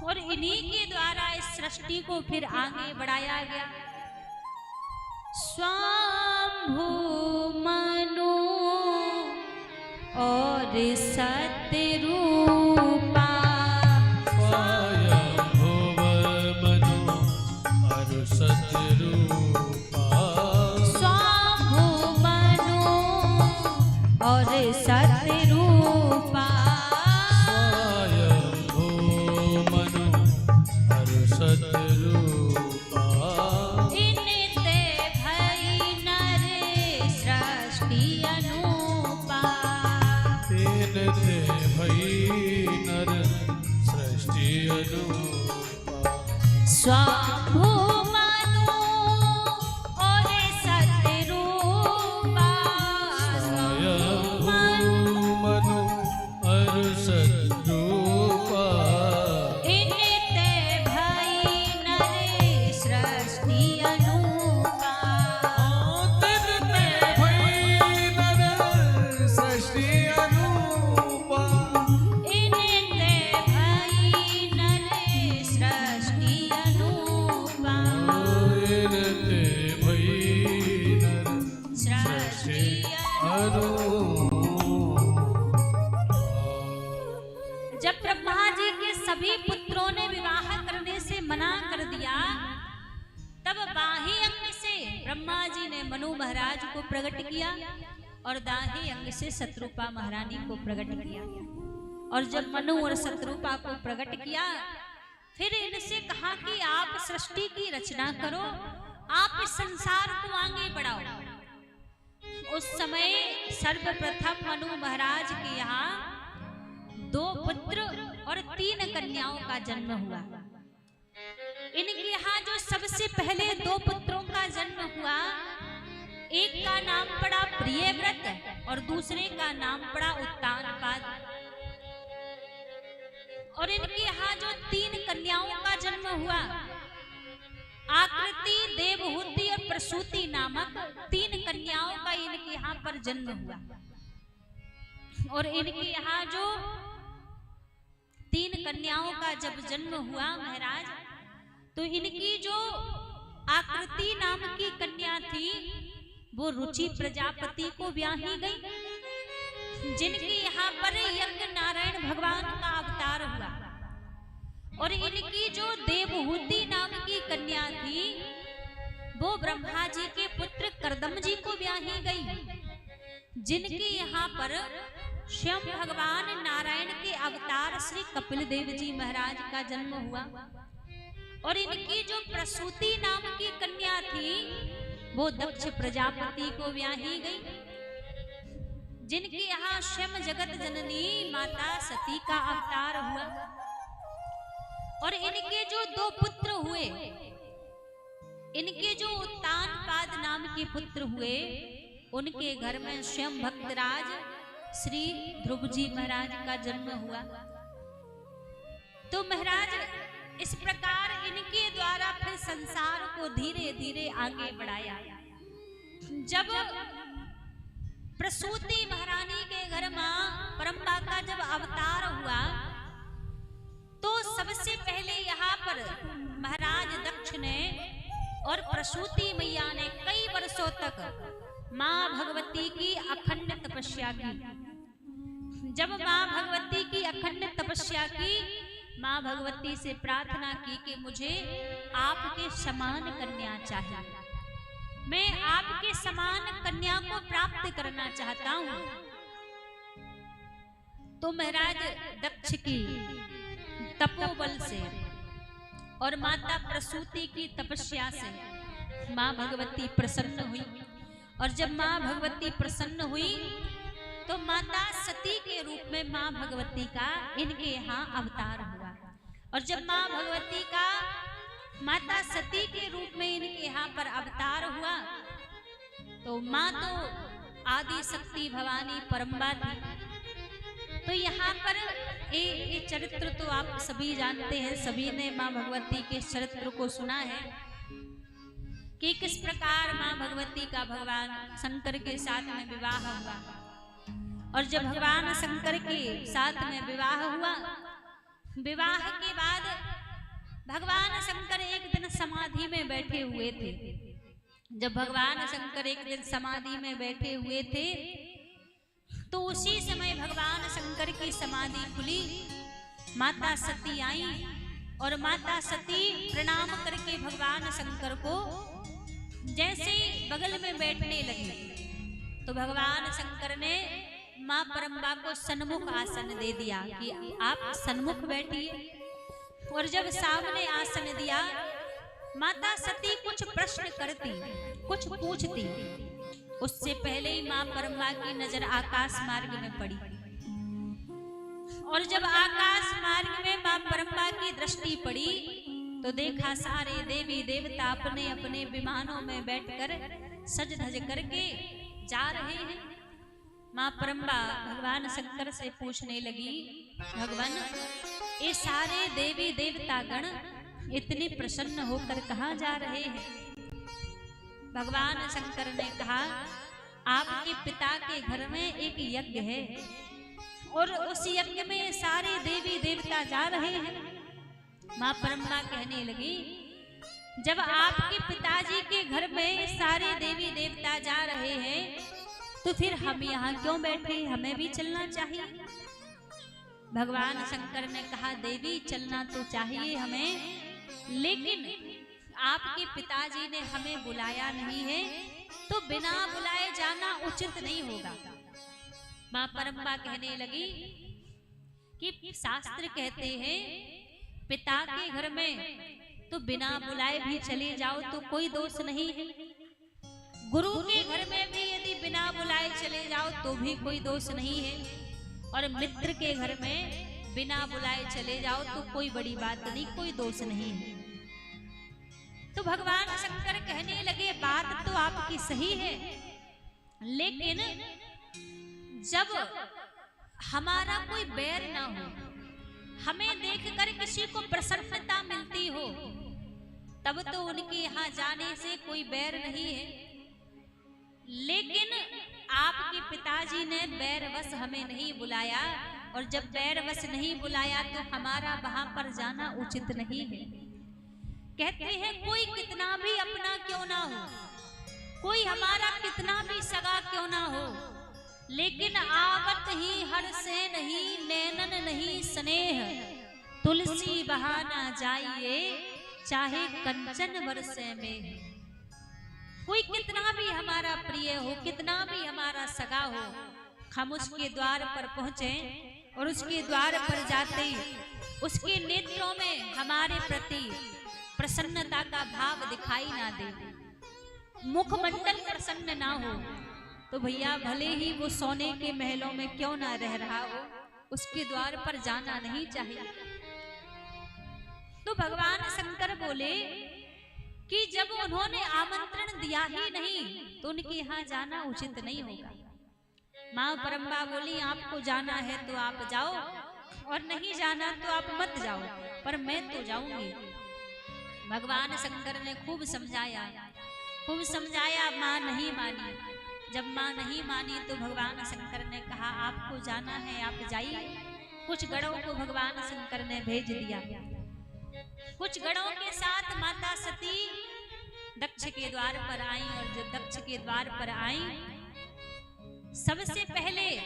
और इन्हीं के द्वारा इस सृष्टि को फिर आगे बढ़ाया गया। स्वाम्भु मनु और सतरूपा, स्वयंभुव मनु और सतरूपा, स्वाम्भु मनु और सतरूपा, स्वयंभुव मनु और सतरूपा, इनते भई नर सृष्टि अनूपा, इनते भई नर सृष्टि अनूपा, स्वाम्भु मनु और सतरूपा, स्वयंभुव जब ब्रह्मा जी के सभी पुत्रों ने विवाह करने से मना कर दिया, तब बाही अंग से ब्रह्मा जी ने मनु महाराज को प्रकट किया और दाही अंग से शत्रुपा महारानी को प्रकट किया। और जब मनु और शत्रुपा को प्रकट किया, फिर इनसे कहा कि आप सृष्टि की रचना करो, आप इस संसार को आगे बढ़ाओ। उस समय सर्वप्रथम मनु महाराज के यहाँ 2 पुत्र और 3 कन्याओं का जन्म हुआ। इनके यहाँ जो सबसे पहले 2 पुत्रों का जन्म हुआ, एक का नाम पड़ा प्रियव्रत और दूसरे का नाम पड़ा उत्तानपाद। और इनके यहाँ जो 3 कन्याओं का जन्म हुआ, आकृति, देवहूति और प्रसूति नामक 3 कन्याओं का इनके यहाँ पर जन्म हुआ। और इनके यहाँ जो 3 कन्याओं का जब जन्म हुआ महाराज, तो इनकी जो आकृति नाम की कन्या थी वो रुचि प्रजापति को ब्याही गई, जिनके यहाँ पर यज्ञ नारायण भगवान का अवतार हुआ। और इनकी जो देवहूति नाम की कन्या थी वो ब्रह्मा जी के पुत्र करदम जी को ब्याही गई, जिनके यहाँ पर स्वयं भगवान नारायण के अवतार श्री कपिल देव जी महाराज का जन्म हुआ। और इनकी जो प्रसूति नाम की कन्या थी वो दक्ष प्रजापति को ब्याही गई, जिनके यहाँ स्वयं जगत जननी माता सती का अवतार हुआ। और इनके जो 2 पुत्र हुए, इनके जो उत्तानपाद नाम के पुत्र हुए, उनके घर में स्वयं भक्तराज श्री ध्रुव जी महाराज का जन्म हुआ। तो महाराज इस प्रकार इनके द्वारा फिर संसार को धीरे धीरे आगे बढ़ाया। जब प्रसूति महारानी के घर मां परम्बा का जब अवतार हुआ, तो सबसे पहले यहाँ पर महाराज दक्ष ने और प्रसूति मैया ने कई वर्षों तक मां भगवती की अखंड तपस्या की। जब मां भगवती की अखंड तपस्या की, मां भगवती से प्रार्थना की कि मुझे आपके समान कन्या चाहिए, मैं आपके समान कन्या को प्राप्त करना चाहता हूं। तो महाराज दक्ष की तपोबल से और माता प्रसूति की तपस्या से मां भगवती प्रसन्न हुई। और जब मां भगवती प्रसन्न हुई, तो माता सती के रूप में मां भगवती का इनके यहाँ अवतार हुआ। और जब मां भगवती का माता सती के रूप में इनके यहाँ पर अवतार हुआ, तो मां तो आदि शक्ति भवानी परम्बा थी। तो यहाँ पर ये चरित्र तो आप सभी जानते हैं, सभी ने मां भगवती के चरित्र को सुना है कि किस प्रकार मां भगवती का भगवान शंकर के साथ में विवाह हुआ। और जब भगवान शंकर के साथ में विवाह हुआ, विवाह के बाद भगवान शंकर एक दिन समाधि में बैठे हुए थे। जब भगवान शंकर एक दिन समाधि में बैठे हुए थे, तो उसी समय भगवान शंकर की समाधि खुली, माता सती आई और माता सती प्रणाम करके भगवान शंकर को जैसे बगल में बैठने लगी, तो भगवान शंकर ने मां परम्बा को सन्मुख आसन दे दिया कि आप सन्मुख बैठिए। और जब सामने आसन दिया, माता सती कुछ प्रश्न करती, कुछ पूछती, उससे पहले ही मां परम्बा की नजर आकाश मार्ग में पड़ी। और जब आकाश मार्ग में मां परम्बा की दृष्टि पड़ी, तो देखा सारे देवी देवता अपने अपने विमानों में बैठकर सज धज करके जा रहे हैं। मां परम्बा भगवान शंकर से पूछने लगी, भगवान ये सारे देवी देवता गण इतने प्रसन्न होकर कहाँ जा रहे हैं? भगवान शंकर ने कहा, आपके पिता के घर में एक यज्ञ है और उस यज्ञ में सारे देवी देवता जा रहे हैं। मां परम्बा कहने लगी, जब आपके पिताजी के घर में सारे देवी देवता जा रहे हैं, तो फिर हम यहाँ क्यों बैठे, हमें भी चलना चाहिए। भगवान शंकर ने कहा देवी चलना तो चाहिए हमें, लेकिन आपके पिताजी ने हमें बुलाया नहीं है, तो बिना बुलाए जाना उचित नहीं होगा। मां परम्बा कहने लगी कि शास्त्र कहते हैं पिता के घर में तो बिना बुलाए भी चले जाओ तो कोई दोष नहीं है, गुरु के घर में भी यदि बिना बुलाए चले जाओ तो भी कोई दोष नहीं है, और मित्र के घर में बिना बुलाए चले जाओ तो कोई बड़ी बात नहीं, कोई दोष नहीं है। तो भगवान शंकर कहने लगे बात तो आपकी सही है, लेकिन जब हमारा कोई बैर ना हो, हमें देखकर किसी को प्रसन्नता मिलती हो, तब तो उनके यहाँ जाने से कोई बैर नहीं है। लेकिन आपके पिताजी ने बैरवश हमें नहीं बुलाया, और जब बैरवश नहीं बुलाया तो हमारा वहां पर जाना उचित नहीं है। कहते हैं कोई कितना भी अपना क्यों ना हो, कोई हमारा कितना भी सगा क्यों ना हो, लेकिन आवत ही हर से नहीं, नैनन नहीं स्नेह, तुलसी बहाना जाइए चाहे कंचन बरसे में। कोई कितना भी हमारा प्रिय हो, कितना भी हमारा सगा हो, हम उसके द्वार पर पहुंचे और उसके द्वार पर जाते उसके नेत्रों में हमारे प्रति प्रसन्नता का भाव दिखाई ना दे, मुखमंडल प्रसन्न ना हो, तो भैया भले ही वो सोने के महलों में क्यों ना रह रहा हो, उसके द्वार पर जाना नहीं चाहिए। तो भगवान शंकर बोले कि जब उन्होंने आमंत्रण दिया ही नहीं तो उनके यहाँ जाना उचित नहीं होगा। मां परम्बा बोली आपको जाना है तो आप जाओ, और नहीं जाना तो आप मत जाओ, पर मैं तो जाऊंगी। भगवान शंकर ने खूब समझाया, मां नहीं मानी। जब मां नहीं मानी तो भगवान शंकर ने कहा आपको जाना है आप जाइए। कुछ गणों को भगवान शंकर ने भेज दिया। कुछ गणों के साथ माता सती दक्ष के द्वार पर आई, और जब दक्ष के द्वार पर आई, सबसे पहले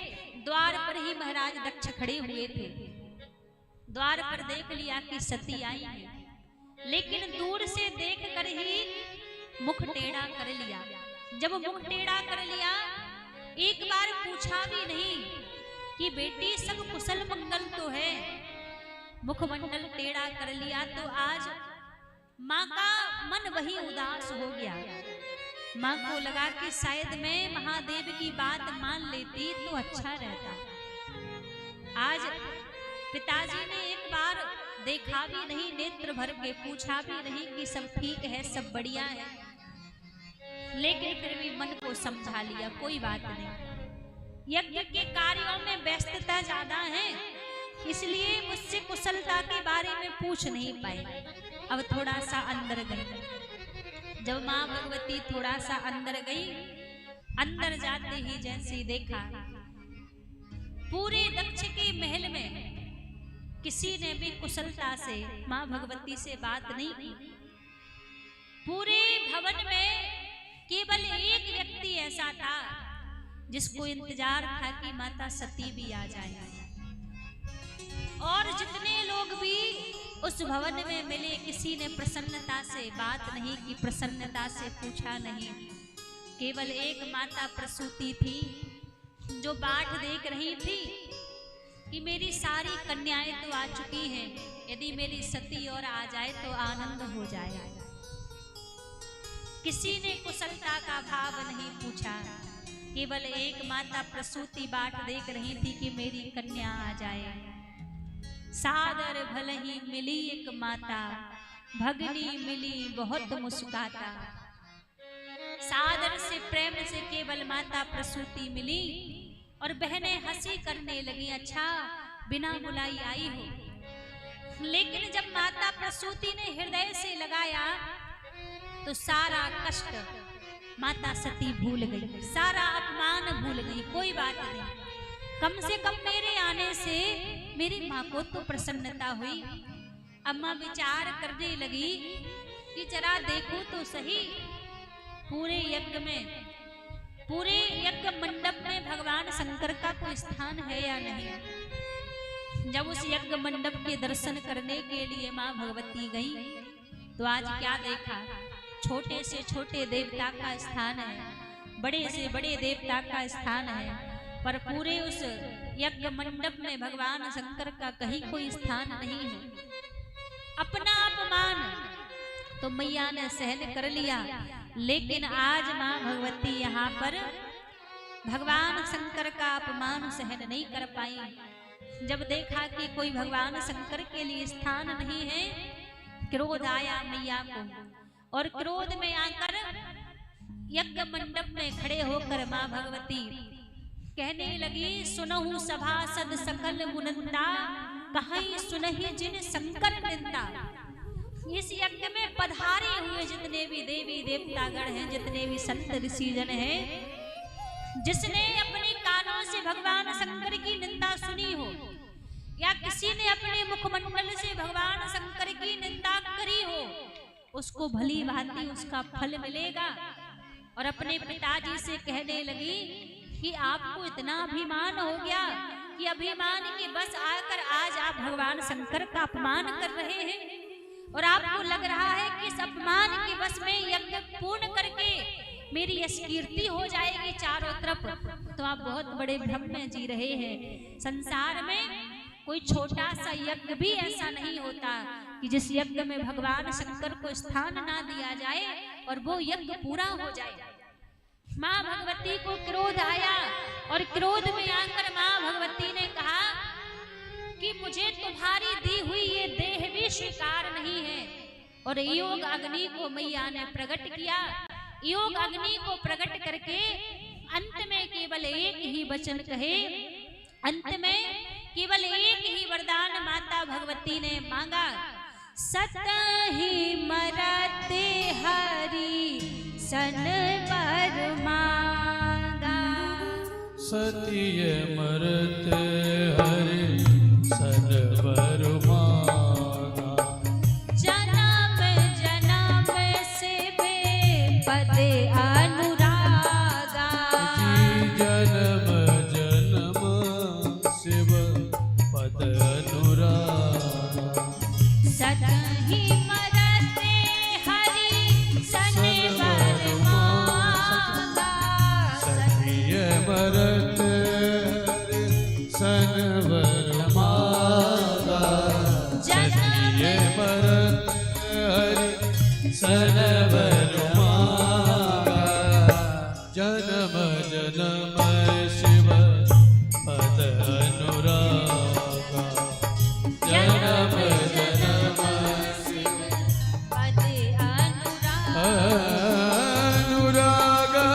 द्वार पर ही महाराज दक्ष खड़े हुए थे। द्वार पर देख लिया कि सती आई है, लेकिन दूर से देख कर ही मुख टेढ़ा कर लिया। जब मुख टेढ़ा कर लिया, एक बार पूछा भी नहीं कि बेटी सब कुशल मंगल तो है, मुखमंडल टेढ़ा कर लिया। तो आज माँ का मन वही उदास हो गया। माँ को लगा कि शायद मैं महादेव की बात मान लेती तो अच्छा रहता। आज पिताजी ने एक बार देखा भी नहीं, नेत्र भर के पूछा भी नहीं कि सब ठीक है, सब बढ़िया है, लेकिन फिर भी मन को समझा लिया कोई बात नहीं। यज्ञ के कार्यों में व्यस्तता ज्यादा है, इसलिए मुझसे कुशलता के बारे में पूछ नहीं पाए। अब थोड़ा सा अंदर गई। जब माँ भगवती थोड़ा सा अंदर गई, अंदर जाते ही जैसे देखा पूरे दक्ष के महल में किसी ने भी कुशलता से माँ भगवती से बात नहीं की। पूरे भवन में केवल एक व्यक्ति ऐसा था जिसको इंतजार था कि माता सती भी आ जाए, और जितने लोग भी उस भवन में मिले किसी ने प्रसन्नता से बात नहीं की, प्रसन्नता से पूछा नहीं। केवल एक माता प्रसूति थी जो बाट देख रही थी कि मेरी सारी कन्याएं तो आ चुकी हैं, यदि मेरी सती और आ जाए तो आनंद हो जाए। किसी ने कुशलता का भाव नहीं पूछा, केवल एक माता प्रसूति बाट देख रही थी कि मेरी कन्या आ जाए। सादर भले ही मिली एक माता, भगनी मिली बहुत मुस्काता। सादर से प्रेम से केवल माता प्रसूति मिली और बहनें हंसी करने लगी, अच्छा बिना बुलाई आई हो। लेकिन जब माता प्रसूति ने हृदय से लगाया तो सारा कष्ट माता सती भूल गई, सारा अपमान भूल गई। कोई बात नहीं, कम से कम मेरे आने से मेरी माँ को तो प्रसन्नता हुई। अम्मा विचार करने लगी कि जरा देखो तो सही, पूरे यज्ञ में पूरे यज्ञ मंडप में भगवान शंकर का कोई स्थान है या नहीं। जब उस यज्ञ मंडप के दर्शन करने के लिए माँ भगवती गई तो आज क्या देखा, छोटे से छोटे देवता का स्थान है, बड़े से बड़े देवता का स्थान है, पर पूरे उस यज्ञ मंडप में भगवान शंकर का कहीं कोई स्थान नहीं है। अपना अपमान तो मैया ने सहन कर लिया, लेकिन आज माँ भगवती यहाँ पर भगवान शंकर का अपमान सहन नहीं कर पाई। जब देखा कि कोई भगवान शंकर के लिए स्थान नहीं है, क्रोध आया मैया को, और क्रोध में आकर यज्ञ मंडप में खड़े होकर माँ भगवती कहने लगी, सुनहु सभासद सकल मुनंदा, कहीं सुनहि जिन शंकर निंदा। इस यज्ञ में पधारे हुए जितने भी देवी देवतागण हैं, जितने भी संत ऋषिजन हैं, जिसने अपने कानों से भगवान शंकर की निंदा सुनी हो या किसी ने अपने मुखमंडल से भगवान शंकर की निंदा करी हो, उसको भली भांति उसका फल मिलेगा। और अपने पिताजी से कहने लगी कि आपको इतना अभिमान हो गया कि अभिमान के बस आकर आज आप भगवान शंकर का अपमान कर रहे हैं, और आपको लग रहा है कि इस अपमान के बस में यज्ञ पूर्ण करके मेरी कीर्ति हो जाएगी चारों तरफ, तो आप बहुत बड़े भ्रम में जी रहे हैं। संसार में कोई छोटा सा यज्ञ भी ऐसा नहीं होता कि जिस यज्ञ में भगवान शंकर को स्थान ना दिया जाए और वो यज्ञ पूरा हो जाए। माँ भगवती को क्रोध आया, और क्रोध में आकर माँ भगवती ने कहा कि मुझे तुम्हारी दी हुई ये देह भी स्वीकार नहीं है। और योग अग्नि को मैया ने प्रकट किया। योग अग्नि को प्रकट करके अंत में केवल एक ही वचन कहे, अंत में केवल एक ही वरदान माता भगवती ने मांगा, सतहि मरते हरि सन वर मांगा। सतिय मरते हरि सन वर मांगा। जन्म जन्म से पद अनुरागा। जन्म जन्म शिव पद अनुरागा। सतहि मरते हरि सन वर मांगा। सतिय मरते हरि सन वर मांगा। सतिय मरते हरि सन वर मांगा। जन्म जन्म शिव पद अनुरागा। जन्म जन्म शिव पद अनुरागा। अनुरागा।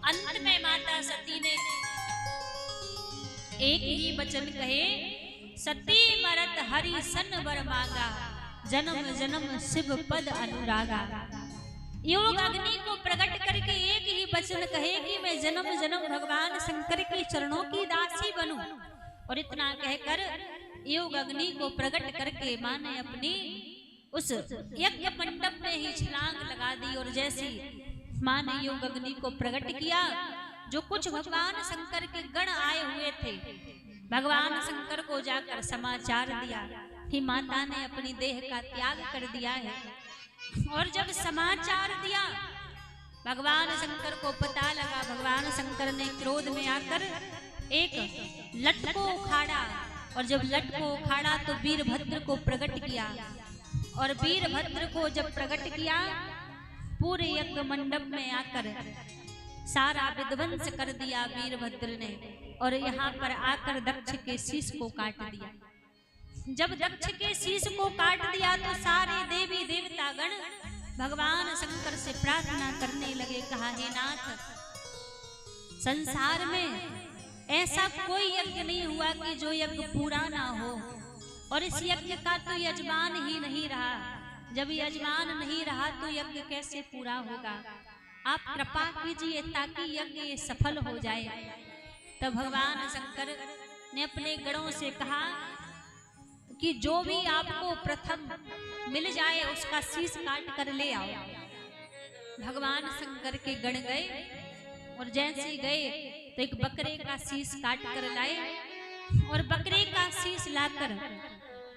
अंत में माता सती ने एक ही वचन कहे, सती मरत हरि सन वर मांगा। जन्म जन्म शिव पद अनुरागा। योग अग्नि को प्रकट करके एक ही वचन कहे कि मैं जन्म जन्म भगवान शंकर के चरणों की दासी बनूं। और इतना कहकर योग अग्नि को प्रकट करके मां ने अपनी उस यज्ञ मंडप में ही छलांग लगा दी। और जैसी मां ने योग अग्नि को प्रकट किया, जो कुछ भगवान शंकर के गण आए हुए थे, भगवान शंकर को जाकर समाचार दिया कि माता ने अपनी देह का त्याग कर दिया है। और जब समाचार दिया, भगवान शंकर को पता लगा। भगवान शंकर ने क्रोध में आकर एक लट को उखाड़ा, और जब लट को उखाड़ा तो वीरभद्र को प्रकट किया। और वीरभद्र को जब प्रकट किया, पूरे यज्ञ मंडप में आकर सारा विध्वंस कर दिया वीरभद्र ने। और यहाँ पर आकर दक्ष के शीश को काट दिया। जब दक्ष के शीश को काट दिया तो सारे देवी देवतागण भगवान शंकर से प्रार्थना करने लगे, कहा, हे नाथ, संसार में ऐसा कोई यज्ञ नहीं हुआ कि जो यज्ञ पूरा ना हो, और इस यज्ञ का तो यजमान ही नहीं रहा। जब यजमान नहीं रहा तो यज्ञ कैसे पूरा होगा? आप कृपा कीजिए ताकि यज्ञ सफल हो जाए। तब भगवान शंकर ने अपने गणों से कहा कि जो भी आपको प्रथम मिल जाए उसका शीश काट कर ले आओ। भगवान शंकर के गण गए और जैसे ही गए तो एक बकरे का शीश काट कर लाए और बकरे का शीश लाकर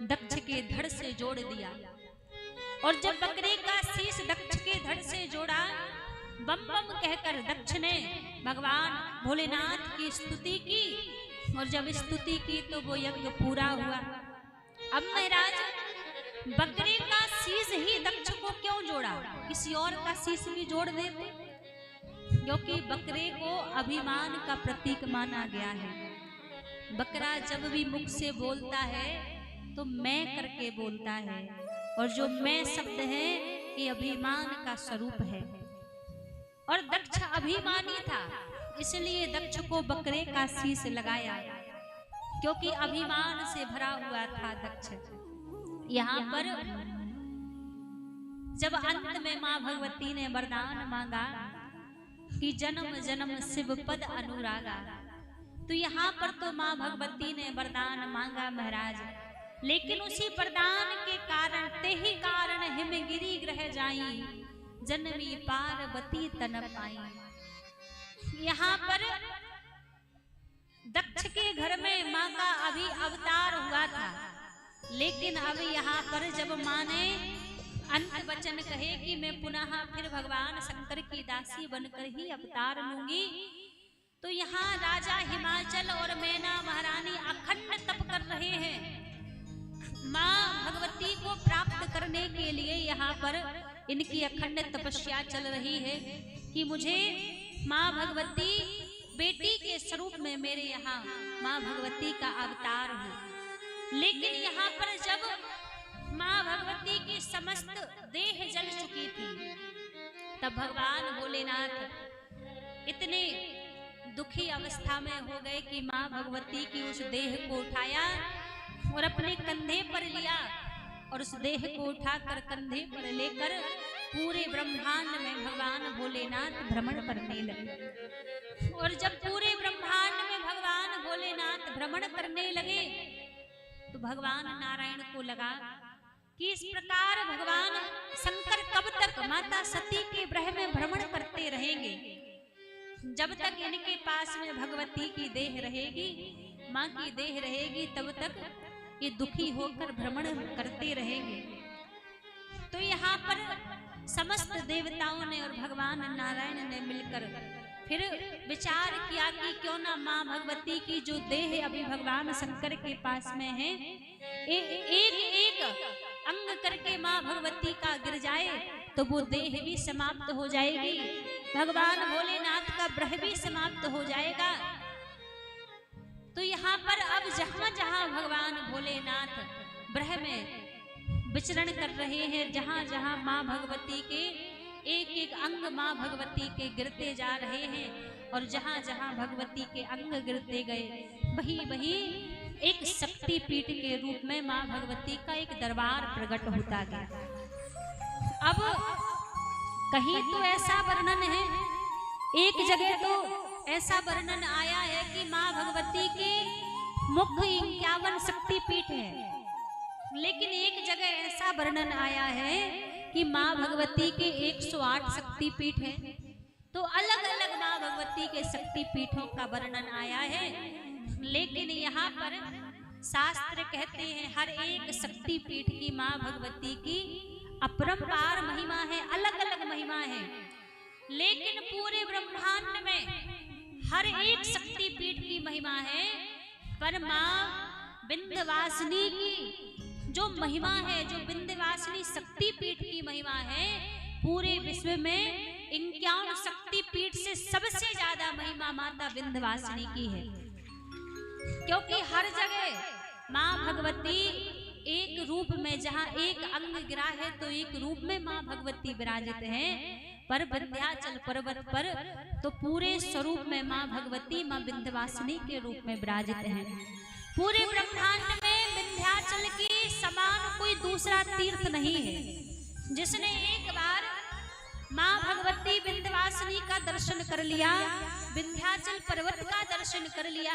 दक्ष के धड़ से जोड़ दिया। और जब बकरे का शीश दक्ष के धड़ से जोड़ा, बम बम कहकर दक्ष ने भगवान भोलेनाथ की स्तुति की और जब स्तुति की तो वो यज्ञ पूरा हुआ। अब महाराज बकरे का शीश ही दक्ष को क्यों जोड़ा, किसी और का शीश भी जोड़ देते, क्योंकि बकरे को अभिमान का प्रतीक माना गया है। बकरा जब भी मुख से बोलता है तो मैं करके बोलता है और जो मैं शब्द है ये अभिमान का स्वरूप है। और दक्ष अभिमानी था, इसलिए दक्ष को बकरे का शीश लगाया, क्योंकि अभिमान से भरा हुआ था दक्ष। यहाँ पर जब अंत में मां भगवती ने वरदान मांगा कि जन्म जन्म शिव पद अनुरागा, तो यहाँ पर तो मां भगवती ने वरदान मांगा महाराज, लेकिन उसी वरदान के कारण ते ही कारण हिमगिरी ग्रह जाई, जन्मी पार्वती तन पाई। यहाँ पर दक्ष के घर में मां का अभी अवतार हुआ था, लेकिन अब यहाँ पर जब मां ने अंत वचन कहे कि मैं पुनः फिर भगवान शंकर की दासी बनकर ही अवतार लूंगी, तो यहाँ राजा हिमाचल और मैना महारानी अखंड तप कर रहे हैं मां भगवती को प्राप्त करने के लिए। यहाँ पर इनकी अखंड तपस्या चल रही है कि मुझे मां भगवती बेटी के स्वरूप में मेरे यहाँ मां भगवती का अवतार हो। लेकिन यहाँ पर जब मां भगवती की समस्त देह जल चुकी थी, तब भगवान भोलेनाथ इतने दुखी अवस्था में हो गए कि मां भगवती की उस देह को उठाया और अपने कंधे पर लिया और उस देह को उठाकर कंधे पर लेकर पूरे ब्रह्मांड में भगवान भोलेनाथ भ्रमण करने लगे। और जब पूरे ब्रह्मांड में भगवान भोलेनाथ भ्रमण करने लगे तो भगवान नारायण को लगा कि इस प्रकार भगवान शंकर कब तक माता सती के ग्रह में भ्रमण करते रहेंगे। जब तक इनके पास में भगवती की देह रहेगी, माँ की देह रहेगी, तब तक ये दुखी होकर भ्रमण करते रहेंगे। तो यहाँ पर समस्त देवताओं ने और भगवान नारायण ने मिलकर फिर विचार किया कि क्यों ना माँ भगवती की जो देह अभी भगवान शंकर के पास में है, एक एक अंग करके माँ भगवती का गिर जाए तो वो देह भी समाप्त हो जाएगी, भगवान भोलेनाथ का ग्रह भी समाप्त हो जाएगा। तो यहाँ पर अब जहां जहां भगवान भोलेनाथ ग्रह में विचरण कर रहे हैं, जहां जहां माँ भगवती के एक एक अंग माँ भगवती के गिरते जा रहे हैं, और जहां जहां भगवती के अंग गिरते गए वही वही एक शक्ति पीठ के रूप में माँ भगवती का एक दरबार प्रकट होता गया। अब कहीं तो ऐसा वर्णन है, एक जगह तो ऐसा वर्णन आया है कि माँ भगवती के मुख्य 51 शक्ति पीठ है, लेकिन एक जगह ऐसा वर्णन आया है कि माँ भगवती के 108 शक्ति पीठ है। तो अलग अलग माँ भगवती के शक्ति पीठों का वर्णन आया है, लेकिन यहाँ पर शास्त्र कहते हैं हर एक शक्ति पीठ की माँ भगवती की अपरंपार महिमा है, अलग अलग महिमा है। लेकिन पूरे ब्रह्मांड में हर एक शक्ति पीठ की महिमा है, पर माँ विंध्यवासिनी की जो महिमा है, जो विंध्यवासिनी शक्ति पीठ की महिमा है, पूरे विश्व में 51 शक्ति पीठ से सबसे ज्यादा महिमा माता विंध्यवासिनी की है। क्योंकि हर जगह माँ भगवती एक रूप में, जहाँ एक अंग गिरा है तो एक रूप में माँ भगवती विराजित है, पर विंध्याचल पर्वत पर तो पूरे स्वरूप में माँ भगवती माँ विंध्यवासिनी के रूप में विराजित हैं। पूरे ब्रह्मांड में विंध्याचल के समान कोई दूसरा तीर्थ नहीं है। जिसने एक बार माँ भगवती विंध्यवासिनी का दर्शन कर लिया, विंध्याचल पर्वत का दर्शन कर लिया,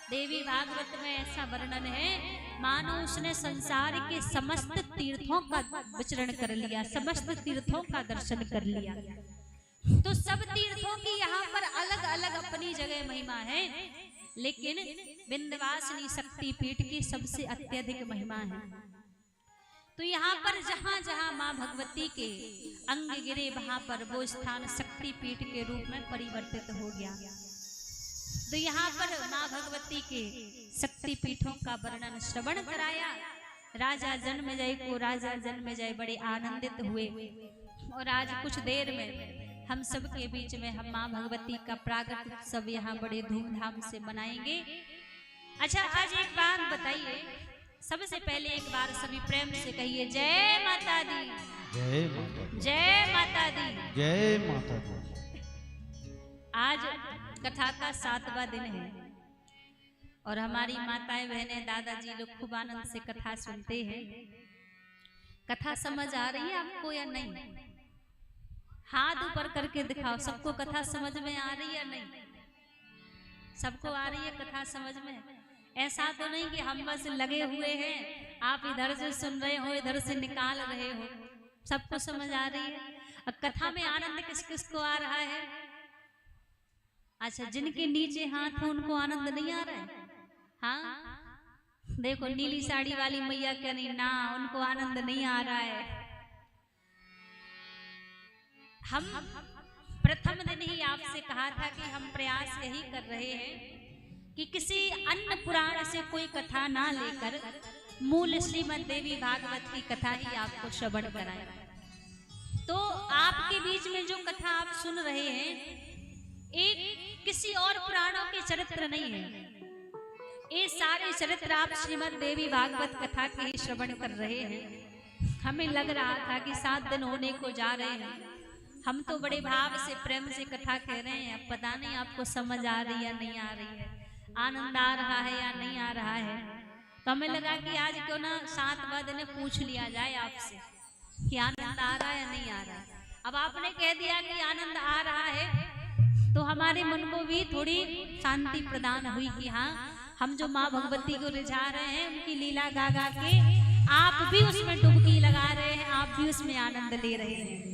देवी भागवत में ऐसा वर्णन है मानो उसने संसार के समस्त तीर्थों का विचरण कर लिया, समस्त तीर्थों का दर्शन कर लिया। तो सब तीर्थों की यहाँ पर अलग अलग अपनी जगह महिमा है, लेकिन विंध्यवासिनी शक्ति पीठ की सबसे अत्यधिक महिमा है। तो यहाँ पर जहाँ जहाँ माँ भगवती के अंग गिरे वहां पर वो स्थान शक्ति पीठ के रूप में परिवर्तित हो गया। तो यहाँ पर माँ भगवती के शक्ति पीठों का वर्णन श्रवण कराया। राजा जन्मेजय को राजा जन्मेजय बड़े आनंदित हुए और आज कुछ देर में हम सब के बीच में हम माँ भगवती का प्रागट उत्सव यहाँ बड़े धूमधाम से मनाएंगे। अच्छा, आज एक बात बताइए, सबसे पहले एक बार सभी प्रेम से कहिए जय माता दी, जय माता दी, जय माता दी, जय माता दी। आज कथा का 7वां दिन है और हमारी माताएं बहनें दादाजी लोग खूब आनंद से कथा सुनते हैं। कथा समझ आ रही है आपको या नहीं? हाथ ऊपर करके दिखाओ, सबको कथा समझ में आ रही है नहीं? सबको आ रही है कथा समझ में? ऐसा तो नहीं कि हम बस लगे हुए हैं, आप इधर से सुन रहे हो इधर से निकाल रहे हो, सबको समझ आ रही है। अब कथा में आनंद किस किस को आ रहा है? अच्छा, जिनके नीचे हाथ हो उनको आनंद नहीं आ रहा है? हाँ, देखो नीली साड़ी वाली मैया क्या नहीं ना, उनको आनंद नहीं आ रहा है। हम प्रथम दिन ही आपसे कहा था कि हम प्रयास यही कर रहे हैं कि किसी अन्य पुराण से कोई कथा ना लेकर मूल श्रीमद् देवी भागवत की कथा ही आपको श्रवण कराएं। तो आपके बीच में जो कथा आप सुन रहे हैं, एक किसी और पुराणों के चरित्र नहीं है, ये सारे चरित्र आप श्रीमद् देवी भागवत कथा के ही श्रवण कर रहे हैं। हमें लग रहा था कि 7 दिन होने को जा रहे हैं, हम तो बड़े भाव से प्रेम से कथा कह रहे हैं, अब पता नहीं आपको समझ आ रही है या नहीं आ रही है, आनंद आ रहा है या नहीं आ रहा है। तो हमें लगा कि आज क्यों ना 7वां दिन पूछ लिया जाए आपसे कि आनंद आ रहा है या नहीं आ रहा है। अब आपने कह दिया कि आनंद आ रहा है तो हमारे मन को भी थोड़ी शांति प्रदान हुई कि हाँ, हम जो माँ भगवती को रिझा रहे हैं उनकी लीला गा गा के आप भी उसमें डुबकी लगा रहे हैं, आप भी उसमें आनंद ले रहे हैं।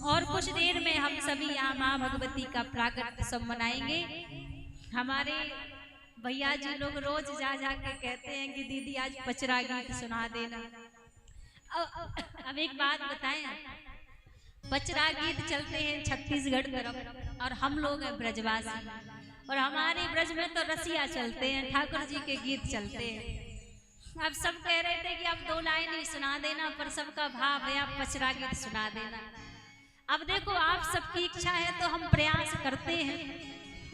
और कुछ देर में हम सभी यहाँ माँ भगवती का प्रागट उत्सव मनाएंगे। हमारे भैया जी लोग रोज जा जा के कहते हैं कि दीदी आज पचरा गीत सुना देना। अब एक बात बताएं, पचरा गीत चलते हैं छत्तीसगढ़ तरफ और हम लोग हैं ब्रजवासी, और हमारे ब्रज में तो रसिया चलते हैं, ठाकुर जी के गीत चलते हैं। अब सब कह रहे थे कि अब 2 लाइन ही सुना देना, पर सबका भाव है आप पचरा गीत सुना देना। अब देखो आप सबकी इच्छा है तो हम प्रयास करते हैं,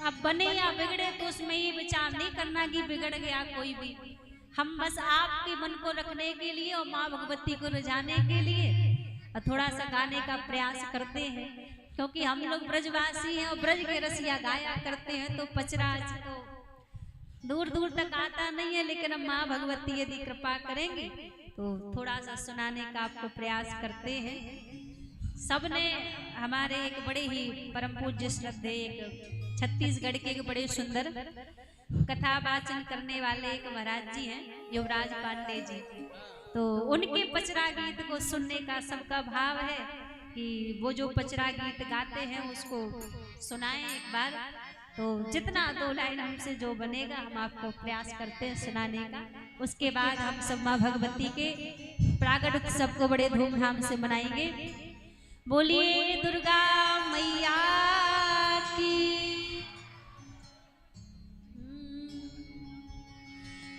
अब बने या बिगड़े तो उसमें ये विचार नहीं करना कि बिगड़ गया कोई भी। हम बस आपके मन को रखने के लिए और माँ भगवती को रिझाने के लिए थोड़ा सा गाने का प्रयास करते हैं, क्योंकि हम लोग ब्रजवासी हैं और ब्रज के रसिया गाया करते हैं। तो पचरा तो दूर दूर तक आता नहीं है, लेकिन हम माँ भगवती यदि कृपा करेंगे तो थोड़ा सा सुनाने का आपको प्रयास करते हैं। सबने हमारे एक बड़े ही परम पूज्य श्रद्धेय एक छत्तीसगढ़ के एक बड़े सुंदर कथा वाचन करने वाले एक महाराज जी हैं युवराज पांडे जी, तो उनके पचरा गीत को सुनने का सबका भाव है कि वो जो पचरा गीत गाते हैं उसको सुनाएं एक बार। तो जितना 2 लाइन हमसे जो बनेगा हम आपको प्रयास करते हैं सुनाने का। उसके बाद हम सब माँ भगवती के प्रागट उत्सव को बड़े धूमधाम से मनाएंगे। बोलिए दुर्गा मैया की।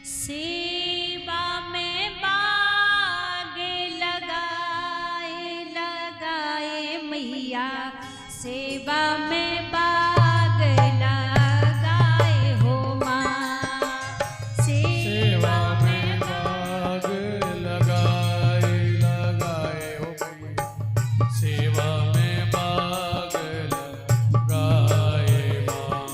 सेवा में बागे लगाए लगाए मैया, सेवा में बाग लगाए हो माँ, सेवा में बाग लगाए लगाए हो मैया, सेवा में बाग लगाए माँ,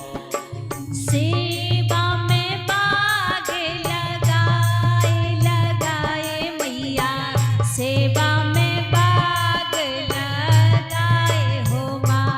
सेवा में बाग लगाए लगाए मैया, सेवा में बाग लगाए हो माँ,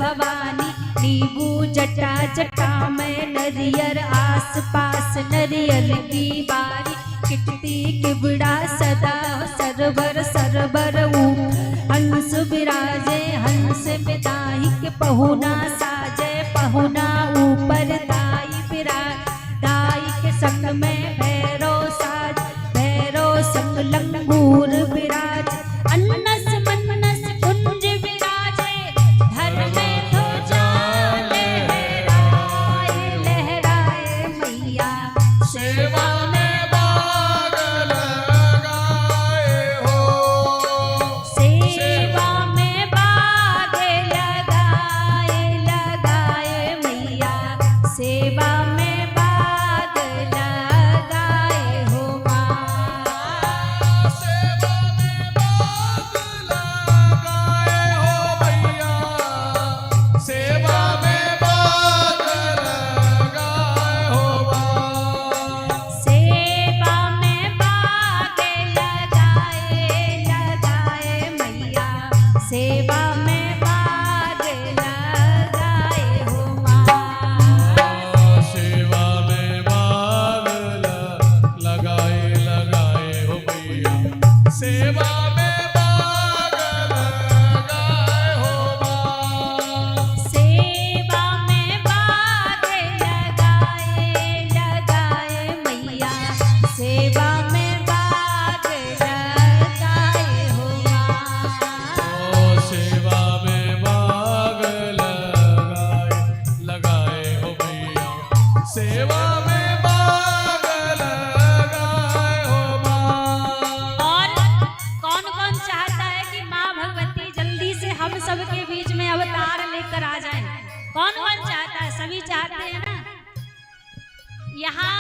भवानी। नींबू जटा जटा में नरियर, आस पास नरियल की बारी। किटती किबड़ा सदा सरबर सरबर ऊपर, हंस बिराजे हंस में दाई के पहुना साजे पहुना ऊपर दाई बिराज। दाई के संग में भैरो साज भैरो संग लंगूर बिराज। अन्नस मन्नस कुंज बिराजे, धर में ध्वजा लहराए लहराए मैया। सेवा में बाग लगाए हो, सेवा में बाग लगाए लगाए मैया। सेवा में बाग लगाए हो माँ। सेवा में बाग लगाए हो भैया, सेवा में बाग लगाए हो माँ। सेवा में बाग लगाए लगाए मैया। सेवा में बाग लगाए हो माँ। सेवा में बाग लगाए लगाए हो भैया, सेवा में बाग लगाए हो माँ। सेवा में बाग लगाए लगाए मैया। सेवा में बाग लगाए हो माँ। सेवा में बाग लगाए हो भैया, सेवा में बाग लगाए हो माँ। और कौन कौन चाहता है कि माँ भगवती जल्दी से हम सब के बीच में अवतार लेकर आ जाए? कौन कौन चाहता है? सभी चाहते हैं ना। यहाँ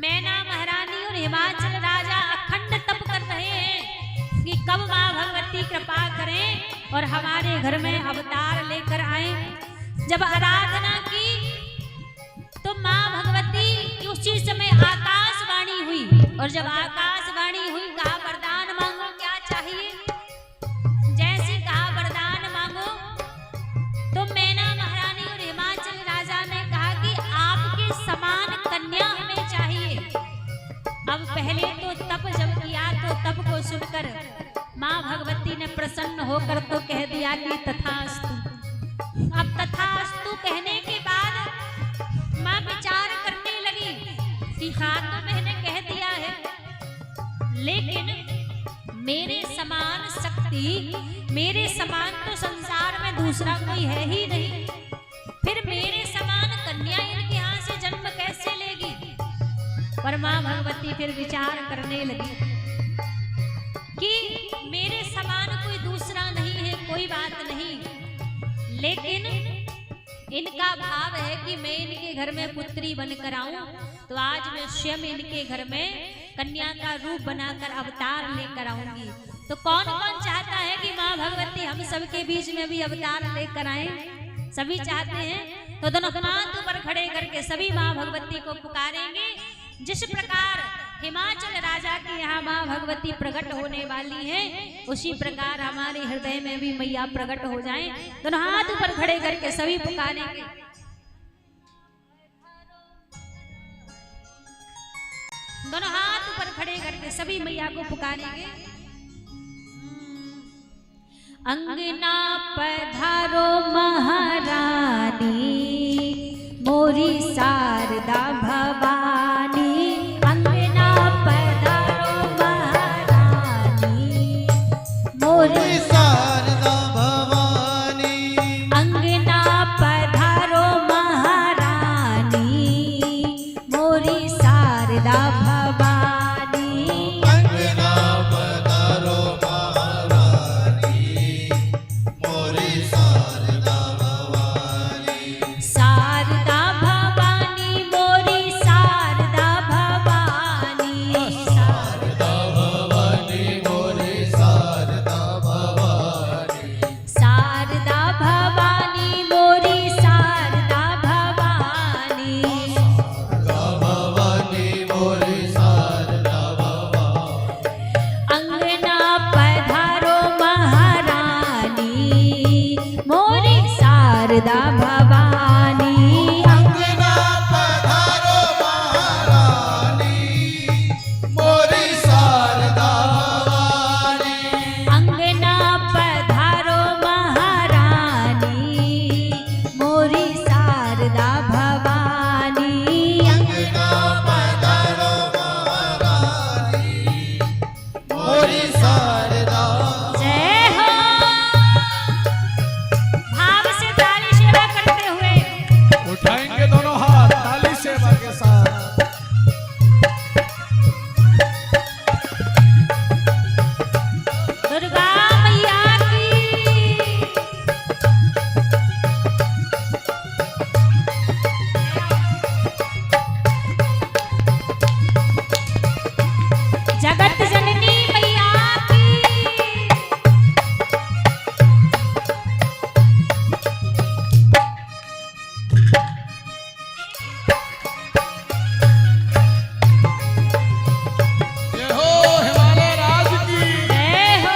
मैना महारानी और हिमाचल राजा अखंड तप कर रहे हैं कि कब माँ भगवती कृपा करें और हमारे घर में अवतार लेकर आए। जब आराधना की तो माँ भगवती की उसी समय आकाशवाणी हुई, और जब आकाशवाणी हुई कहा वरदान मांगो, क्या चाहिए? जैसे कहा वरदान मांगो तो मैना महारानी और हिमाचल राजा ने कहा कि आपके समान कन्या हमें चाहिए। अब पहले तो तप जब किया तो तप को सुनकर माँ भगवती ने प्रसन्न होकर तो कह दिया कि तथास्तु। अब तथास्तु कहने के बाद माँ विचार करने लगी कि हाँ तो मैंने कह दिया है, लेकिन मेरे समान शक्ति मेरे समान तो संसार में दूसरा कोई है ही नहीं, फिर मेरे समान कन्या इनके यहाँ से जन्म कैसे लेगी? पर माँ भगवती फिर विचार करने लगी कि मेरे समान कोई दूसरा नहीं है, कोई बात नहीं, लेकिन इनका भाव है कि मैं इनके घर में पुत्री बनकर आऊं, तो आज मैं स्वयं इनके घर में कन्या का रूप बनाकर अवतार लेकर आऊंगी। तो कौन कौन चाहता है कि माँ भगवती हम सबके बीच में भी अवतार लेकर आए? सभी चाहते हैं। तो दोनों हाथ ऊपर खड़े करके सभी माँ भगवती को पुकारेंगे। जिस प्रकार हिमाचल राजा के यहाँ माँ भगवती प्रकट होने वाली हैं, उसी प्रकार हमारे हृदय में भी मैया प्रकट हो जाएं। दोनों हाथ ऊपर खड़े करके सभी पुकारेंगे। दोनों हाथ ऊपर खड़े करके सभी मैया को पुकारेंगे। अंगना पधारो महारानी, मोरी शारदा भवानी। अंगना पधारो महारानी, मोरी शारदा भवानी। अंगना पधारो महारानी, मोरी शारदा भवानी। अंगना पधारो महारानी, मोरी शारदा शारदा भवानी अंगना पधारो महारानी मोरी शारदा भवानी अंगना पधारो महारानी मोरी शारदा भवानी अंगना पधारो महारानी मोरी शारदा जय हो। भाव से ताली सेवा करते हुए उठाएंगे दोनों हाथ ताली सेवा के साथ। दुर्गा मैया की जगत जननी मैया की जय हो हिमालय राज की। जय हो।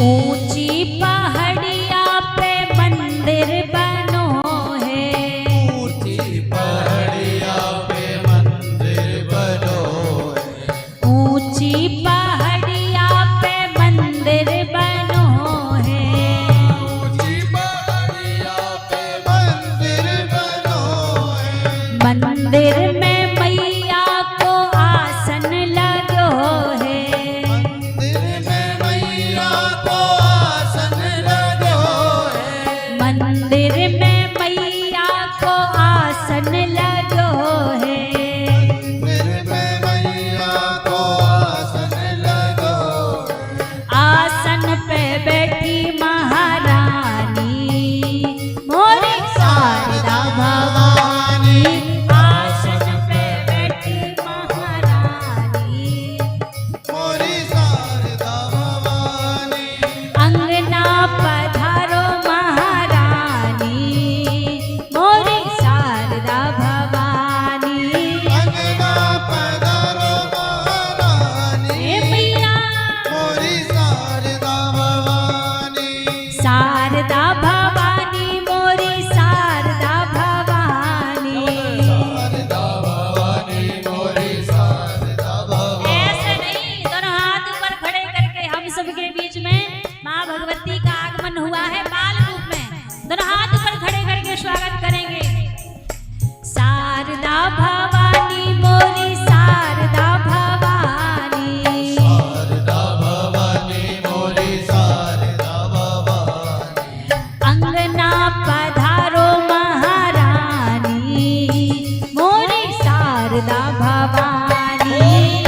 ऊंची पहाड़िया पे मंदिर बनो है ऊंची पहाड़िया पे मंदिर बनो ऊंची पहाड़िया पे मंदिर बनो है ऊंची पहाड़िया पे मंदिर बनो मंदिर में मैया को आसन लगो है मंदिर में मैया को आसन लगो मंदिर में मैया को आसन लगो है मंदिर में मैया को आसन लगो आसन पे बैठी महारानी मोरी शारदा भवानी आसन पे बैठी महारानी मोरी शारदा भवानी अंगना पधारो महारानी मोरी शारदा भवानी अंगना पधारो महारानी हे मैया मोरी शारदा भवानी शारदा भवानी मोरी शारदा भवानी शारदा भवानी मोरी शारदा भवानी ऐसे नहीं दोनों हाथ ऊपर खड़े करके हम सबके बीच में माँ भगवती का आगमन हुआ है बाल रूप में। दोनों हाथ ऊपर खड़े करके स्वागत करेंगे। शारदा भवानी मोरी शारदा भवानी शारदा भवानी मोरी शारदा भवानी अंगना पधारो महारानी मोरी शारदा भवानी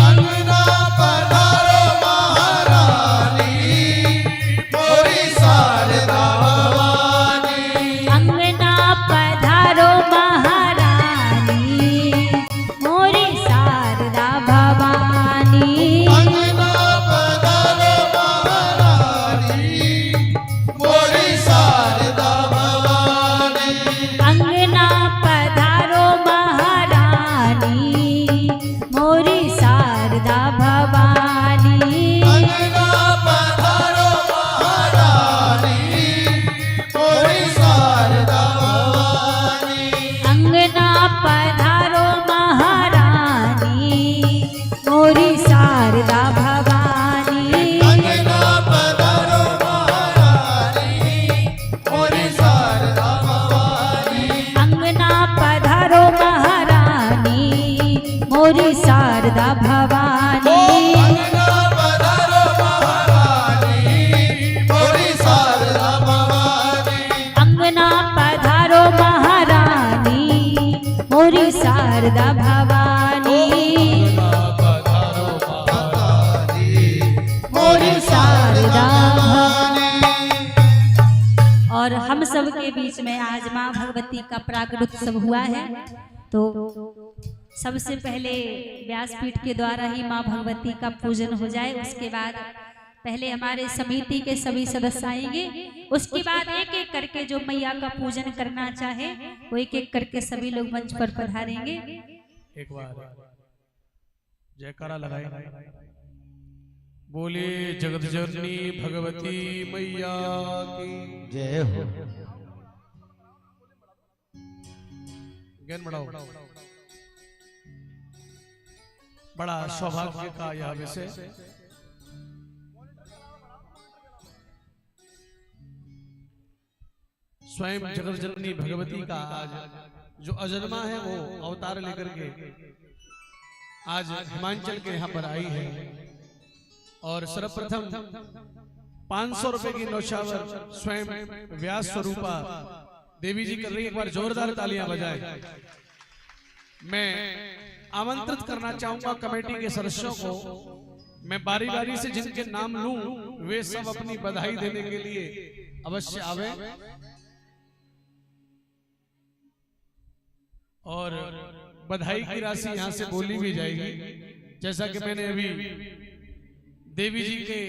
अंगना पधारो महारानी मोरी शारदा भवानी अंगना पधारो महारानी मोरी शारदा भवानी अंगना पधारो महारानी मोरी शारदा भवानी अंगना पधारो महारानी मोरी शारदा भवानी अंगना पधारो महारानी मोरी शारदा भवानी अंगना पधारो महारानी मोरी शारदा भवानी अंगना पधारो महारानी मोरी शारदा भवानी अंगना पधारो महारानी मोरी शारदा भवानी अंगना पधारो महारानी मोरी शारदा भवानी अंगना पधारो महारानी मोरी शारदा भवानी मोरी शारदा भवानी और हम सब के बीच में में आज माँ भगवती का प्रागट्योत्सव हुआ है, तो सबसे पहले व्यासपीठ के द्वारा ही माँ भगवती का पूजन हो जाए। उसके बाद पहले हमारे समिति के सभी सदस्य आएंगे, उसके बाद एक एक करके जो मैया का पूजन करना चाहे वो एक एक करके सभी लोग मंच पर पधारेंगे। एक बार जयकारा लगाए, बोले जगत जननी भगवती मैया की जय हो। ज्ञान बढ़ाओ। बड़ा सौभाग्य का यह विषय, स्वयं जगत जननी भगवती का आज जो अजन्मा है वो अवतार लेकर के आज हिमाचल के यहाँ पर आई है। और सर्वप्रथम 500 रुपए की नौशावर स्वयं व्यास स्वरूपा देवी जी कर रही है। एक बार जोरदार तालियां बजाएं। मैं आमंत्रित करना चाहूंगा कमेटी के सदस्यों को, मैं बारी बारी से जिनके नाम लूं वे सब अपनी बधाई देने के लिए अवश्य आवे। और बधाई की राशि यहां से बोली भी जाएगी, जैसा कि मैंने अभी देवी जी के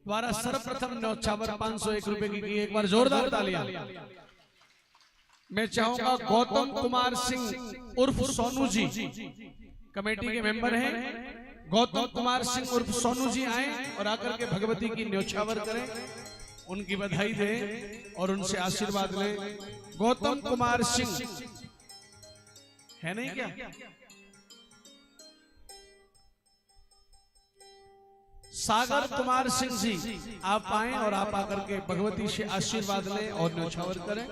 द्वारा सर्वप्रथम न्यौछावर 501 रुपए की। एक बार जोरदार तालियां। मैं चाहूंगा गौतम कुमार सिंह उर्फ सोनू जी कमेटी के मेंबर हैं, गौतम कुमार सिंह उर्फ सोनू जी आए और आकर के भगवती की न्यौछावर करें, उनकी बधाई दें और उनसे आशीर्वाद लें। गौतम कुमार सिंह है नहीं क्या? सागर कुमार सिंह जी आप आए और आप आकर के भगवती से आशीर्वाद लें और न्यौछावर करें।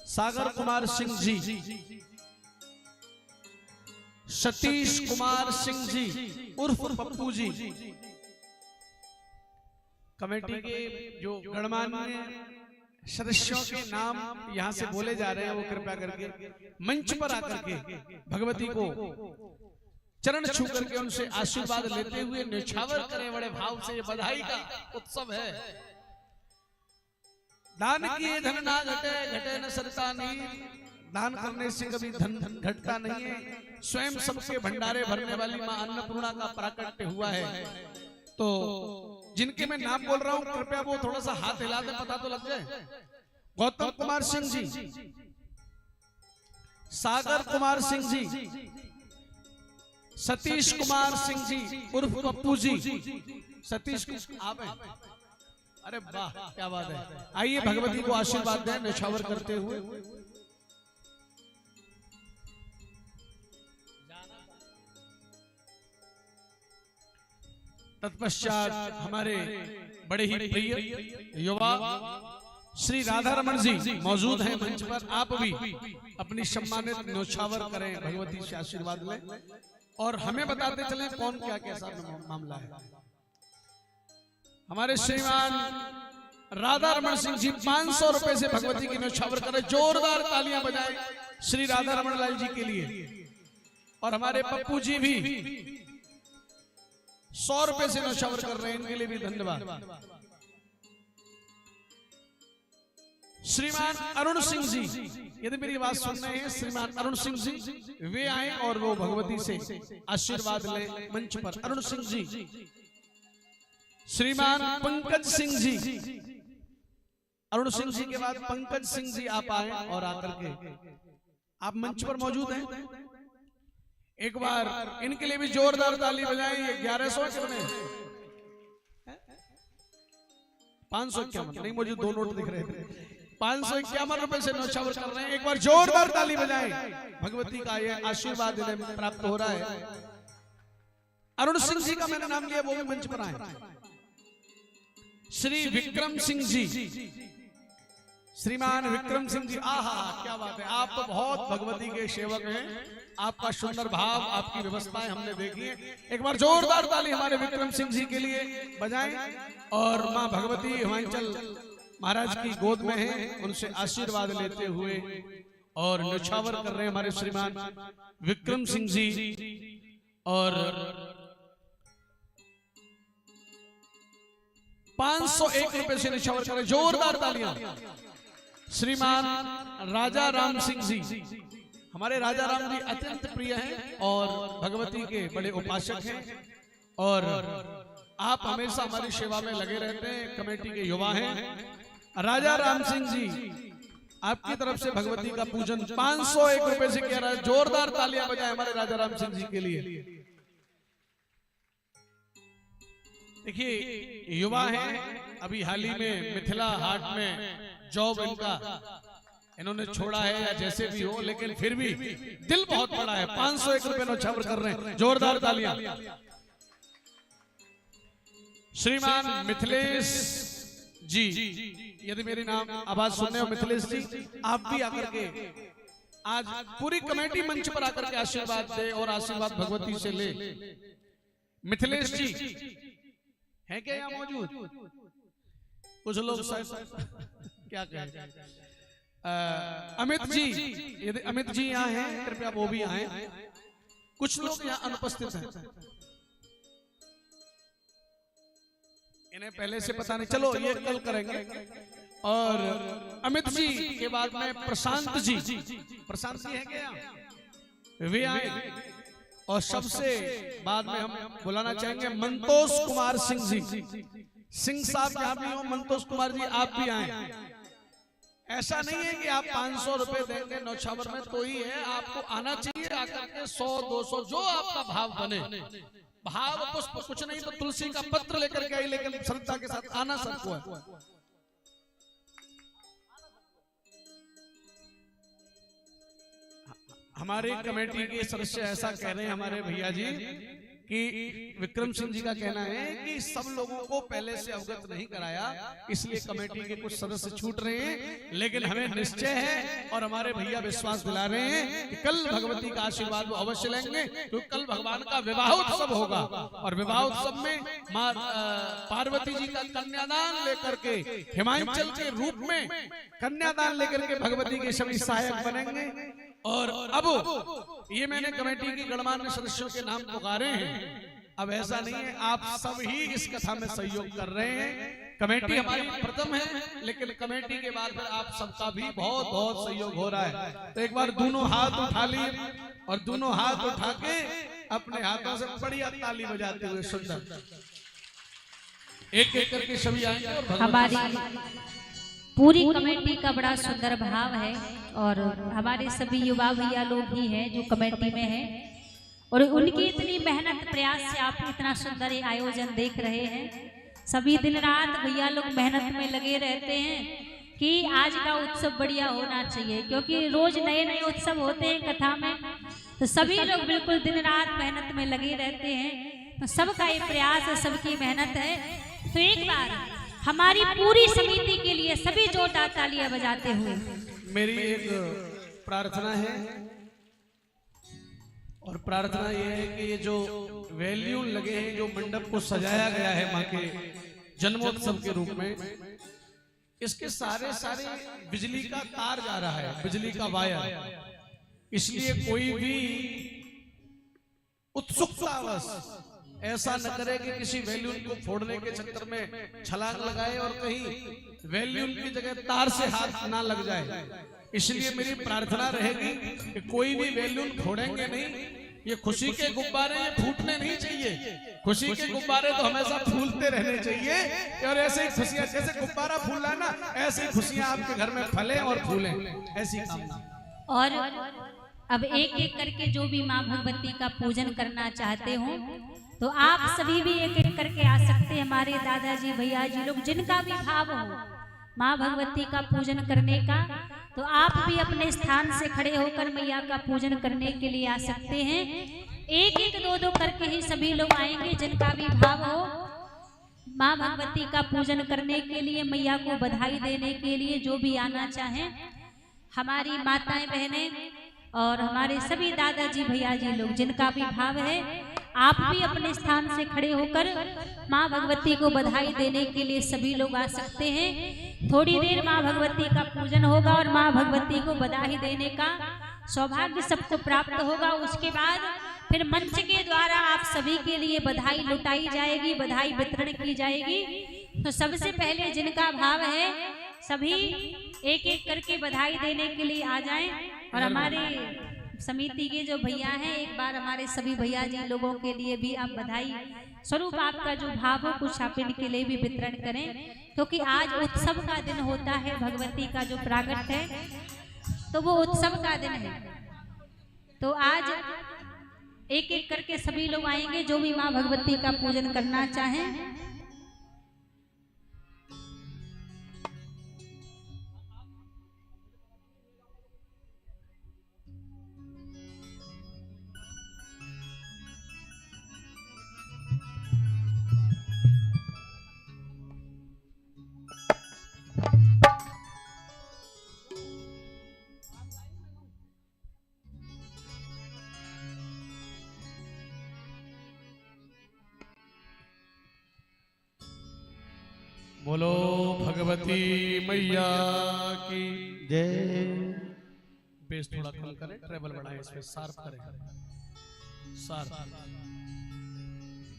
सागर कुमार सिंह जी, सतीश कुमार सिंह जी उर्फ पप्पू जी, कमेटी के जो गणमान्य सदस्यों के नाम यहां से बोले जा रहे हैं, वो कृपया करके मंच पर आकर के भगवती को चरण छू करके उनसे आशीर्वाद लेते हुए न्यौछावर करें। बड़े भाव से, ये बधाई का उत्सव है। दान किए धन ना घटे, घटे न सरता नहीं। दान करने से कभी धन घटता नहीं है। स्वयं सबके भंडारे भरने वाली मां अन्नपूर्णा का प्राकट्य हुआ है। तो जिनके मैं नाम बोल रहा हूं कृपया वो थोड़ा सा हाथ हिला दे, पता तो लग जाए। गौतम कुमार सिंह जी, सागर कुमार सिंह जी, सतीश कुमार सिंह जी उर्फ पप्पू जी। सतीश आप हैं? अरे वाह, क्या बात है। आइए भगवती को आशीर्वाद दें न्यौछावर करते हुए। तत्पश्चात हमारे बड़े ही प्रिय युवा श्री राधा रमन जी मौजूद हैं मंच पर। आप भी अपनी सम्मानित न्यौछावर करें, भगवती से आशीर्वाद लें और हमें बताते चलें कौन क्या कैसा मामला है। हमारे श्रीमान राधा रमन सिंह जी 500 रुपए से भगवती की न्यौछावर करें। जोरदार तालियां बजाएं श्री राधा रमन लाल जी के लिए। और हमारे पप्पू जी भी 100 रुपए से न्यौछावर कर रहे हैं, इनके लिए भी धन्यवाद। श्रीमान अरुण सिंह जी, यदि मेरी बात सुन रहे हैं, श्रीमान अरुण सिंह जी वे आए और वो भगवती से आशीर्वाद लें मंच पर। अरुण सिंह जी। श्रीमान पंकज सिंह जी, अरुण सिंह जी के बाद पंकज सिंह जी आप आए और आकर के आप मंच पर मौजूद हैं। एक बार इनके लिए भी जोरदार ताली बजाएं। 1100 कितने? 551 नहीं, मुझे 2 नोट दिख रहे थे। 551 रुपए से न्यौछावर कर रहे हैं। एक बार जोरदार ताली बजाएं। भगवती का ये आशीर्वाद इन्हें प्राप्त हो रहा है। अरुण सिंह जी का मैंने नाम लिया, वो भी मंच पर आए। श्री विक्रम सिंह जी, श्रीमान विक्रम सिंह जी, आहा क्या बात है। आप तो बहुत भगवती के सेवक हैं। आपका सुंदर भाव, आपकी व्यवस्थाएं हमने देखी है। एक बार जोरदार ताली हमारे विक्रम सिंह जी के लिए बजाएं। और मां भगवती हिमाचल महाराज की गोद में है, उनसे आशीर्वाद लेते हुए और न्यौछावर कर रहे हैं हमारे श्रीमान विक्रम सिंह जी। और 501 रुपए से न्यौछावर कर रहे हैं। जोरदार तालियां श्रीमान राजा राम सिंह जी। हमारे राजा राम जी अत्यंत प्रिय हैं और भगवती के बड़े उपासक हैं और आप हमेशा हमारी सेवा में लगे रहते हैं। कमेटी के युवा हैं। राजा राम सिंह जी आपकी तरफ से भगवती का पूजन 501 रुपए से किया रहा है। जोरदार तालियां बजाएं हमारे राजा राम सिंह जी के लिए। देखिए युवा हैं, अभी हाल ही में मिथिला हाट में जॉब इन्होंने छोड़ा है या जैसे भी हो, लेकिन फिर भी दिल बहुत बड़ा है। 501 रुपए नौछावर कर रहे हैं। जोरदार तालियां। श्रीमान मिथिलेश जी, यदि मेरी नाम आवाज सुनने हो मिथिलेश जी, आप भी आकर के आज पूरी कमेटी मंच पर आकर के आशीर्वाद दे और आशीर्वाद भगवती से ले। मिथिलेश जी है क्या यहाँ मौजूद? कुछ लोग क्या कहें। अमित जी, यदि अमित जी यहाँ हैं कृपया वो भी आए। कुछ लोग यहाँ अनुपस्थित हैं, इन्हें पहले से पता नहीं। चलो ये कल करेंगे। और अमित जी के बाद में प्रशांत जी, प्रशांत जी है क्या? वे आए। और सबसे बाद में हम बुलाना चाहेंगे मंतोष कुमार सिंह जी। सिंह साहब जहां भी हो, मंतोष कुमार जी आप भी आए। ऐसा नहीं है कि आप 500 रुपए देंगे नौछावर में तो ही है, आपको आना चाहिए। आकर के 100 200 जो आपका भाव बने, भाव पुष्प कुछ नहीं तो तुलसी का पत्र लेकर के आई, लेकिन श्रद्धा के साथ आना सबको है। हमारे कमेटी के सदस्य ऐसा कह रहे हैं हमारे भैया जी कि विक्रम सिंह जी का कहना है कि सब लोगों को पहले से अवगत नहीं कराया, इसलिए कमेटी के कुछ सदस्य छूट रहे हैं। लेकिन हमें निश्चय है और हमारे भैया विश्वास दिला रहे हैं कि कल भगवती का आशीर्वाद वो अवश्य लेंगे, क्योंकि कल भगवान का विवाह उत्सव होगा और विवाह उत्सव में माँ पार्वती जी का कन्यादान लेकर के, हिमाचल के रूप में कन्यादान लेकर के भगवती के सभी सहायक बनेंगे। और अब ये मैंने कमेटी के गणमान्य सदस्यों के नाम पुकारे हैं। अब ऐसा नहीं है, आप सब ही इस कथा में सहयोग कर रहे हैं। कमेटी हमारी प्रथम है, लेकिन कमेटी के बाद फिर आप सबका भी बहुत बहुत सहयोग हो रहा है। तो एक बार दोनों हाथ उठा लिए और दोनों हाथ उठा के अपने हाथों से बढ़िया ताली बजाते हुए सुंदर एक एक करके सभी आएंगे। और हमारी पूरी कमेटी का बड़ा सुंदर भाव है और हमारे सभी युवा भैया लोग भी हैं जो कमेटी में हैं और उनकी इतनी मेहनत प्रयास से आप इतना सुंदर आयोजन देख रहे हैं। सभी दिन रात भैया लोग मेहनत में लगे रहते हैं कि आज का उत्सव बढ़िया होना चाहिए, क्योंकि रोज नए नए उत्सव होते हैं कथा में, तो सभी लोग बिल्कुल दिन रात मेहनत में लगे रहते हैं। तो सबका ये प्रयास है, सबकी मेहनत है। तो एक बार हमारी पूरी समिति के लिए सभी जोरदार तालियां बजाते हुए मेरी एक प्रार्थना है और प्रार्थना ये है कि ये जो वैल्यूम लगे हैं, जो मंडप को सजाया गया है माँ के जन्मोत्सव के रूप में, इसके सारे बिजली का तार जा रहा है, बिजली का वायर। इसलिए कोई भी उत्सुकतावश ऐसा न करे कि किसी वैल्यूम को फोड़ने के चक्कर में छलांग लगाए और कहीं वैल्यूम की जगह तार से हाथ ना लग जाए। इसलिए मेरी प्रार्थना रहेगी कि कोई भी वैल्यूम फोड़ेंगे नहीं। ये खुशी के गुब्बारे ये फूटने नहीं चाहिए। खुशी के गुब्बारे तो हमेशा फूलते रहने चाहिए और ऐसे ही खुशियां, जैसे गुब्बारा फूला ना, ऐसे ही खुशियां आपके घर में फले और फूलें, ऐसी कामना। और अब एक एक करके जो भी माँ भगवती का पूजन करना चाहते हो तो आप सभी भी एक एक करके आ सकते हैं। हमारे दादाजी भैया जी लोग जिनका भी भाव हो माँ भगवती का पूजन करने का, तो आप भी अपने स्थान से खड़े होकर मैया का पूजन करने के लिए आ सकते हैं। एक एक दो दो करके ही सभी लोग आएंगे। जिनका भी भाव हो माँ भगवती का पूजन करने के लिए, मैया को बधाई देने के लिए, जो भी आना चाहें, हमारी माताएं बहनें और हमारे सभी दादाजी भैया जी लोग, जिनका भी भाव है, आप भी अपने स्थान से खड़े होकर माँ भगवती को बधाई देने के लिए सभी लोग आ सकते हैं। थोड़ी देर माँ भगवती का पूजन होगा और माँ भगवती को बधाई देने का सौभाग्य सबको प्राप्त होगा। उसके बाद फिर मंच के द्वारा आप सभी के लिए बधाई लुटाई जाएगी, बधाई वितरण की जाएगी। तो सबसे पहले जिनका भाव है सभी एक एक करके बधाई देने के लिए आ जाएं और हमारे समिति के जो भैया हैं एक बार हमारे सभी भैया जी लोगों के लिए भी आप बधाई स्वरूप आपका जो भाव हो कुछ आप इनके लिए भी वितरण करें, क्योंकि आज उत्सव का दिन होता है, भगवती का जो प्रागट है तो वो उत्सव का दिन है। तो आज एक एक करके सभी लोग आएंगे जो भी माँ भगवती का पूजन करना चाहें। बोलो भगवती मैया की जय। बेस थोड़ा कम करें, ट्रेबल बढ़ाएं, इसमें शार्प करें, शार्प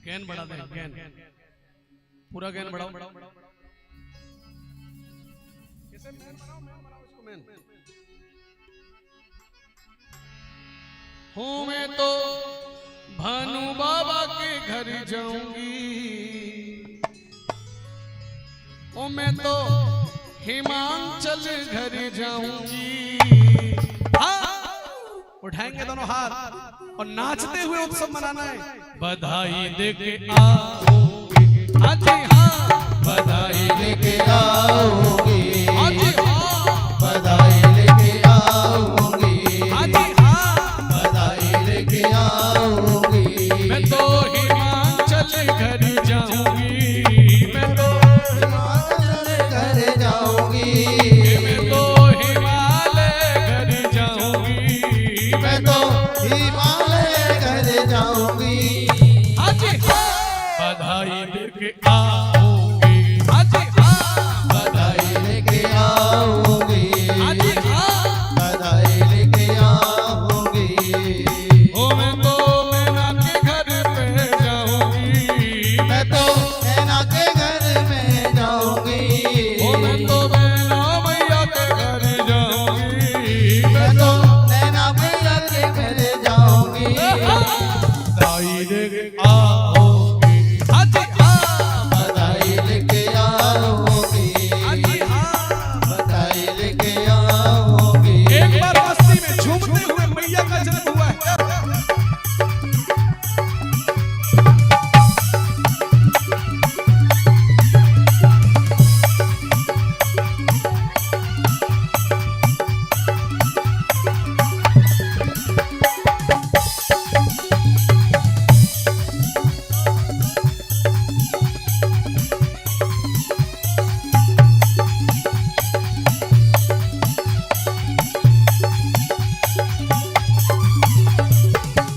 गैन बढ़ा दें, गैन पूरा गैन बढ़ाओ। किसे मैन बनाओ इसको मैन। हूँ मैं तो भानु बाबा के घर जाऊंगी, ओ मैं तो हिमाचल घर जाऊंगी। हाँ, उठाएंगे दोनों हाथ और नाचते हुए उत्सव मनाना है। बधाई देके आओगी, हाँ जी हाँ, बधाई लेके आओगी, हाँ जी हाँ, बधाई लेके आओगी, हाँ जी हाँ, बधाई लेके आओगी। मैं तो हिमाचल घर जाऊंगी, मैं तो घर जाऊंगी, मैं तो हिमालय घर जाऊंगी, मैं तो हिमालय घर जाऊंगी। हाँ जी हाँ, बधाई देके आओगी, हाँ जी हाँ, बधाई लेके आओगी, हाँ जी हाँ, बधाई लेके आओगी। ओ मैं तो मैना के घर पे जाऊंगी, मैं तो नैना के घर में जाऊंगी, ओ मैं तो मैना मैया के घर जाऊंगी, मैं तो नैना मैया के घर जाऊंगी। बधाई देके आओगी, हाँ जी हाँ, बधाई लेके आओगी, हाँ जी हाँ। बधाई लेके आओगी। एक बार मस्ती में झूमते हुए मैया का जन्म हुआ है।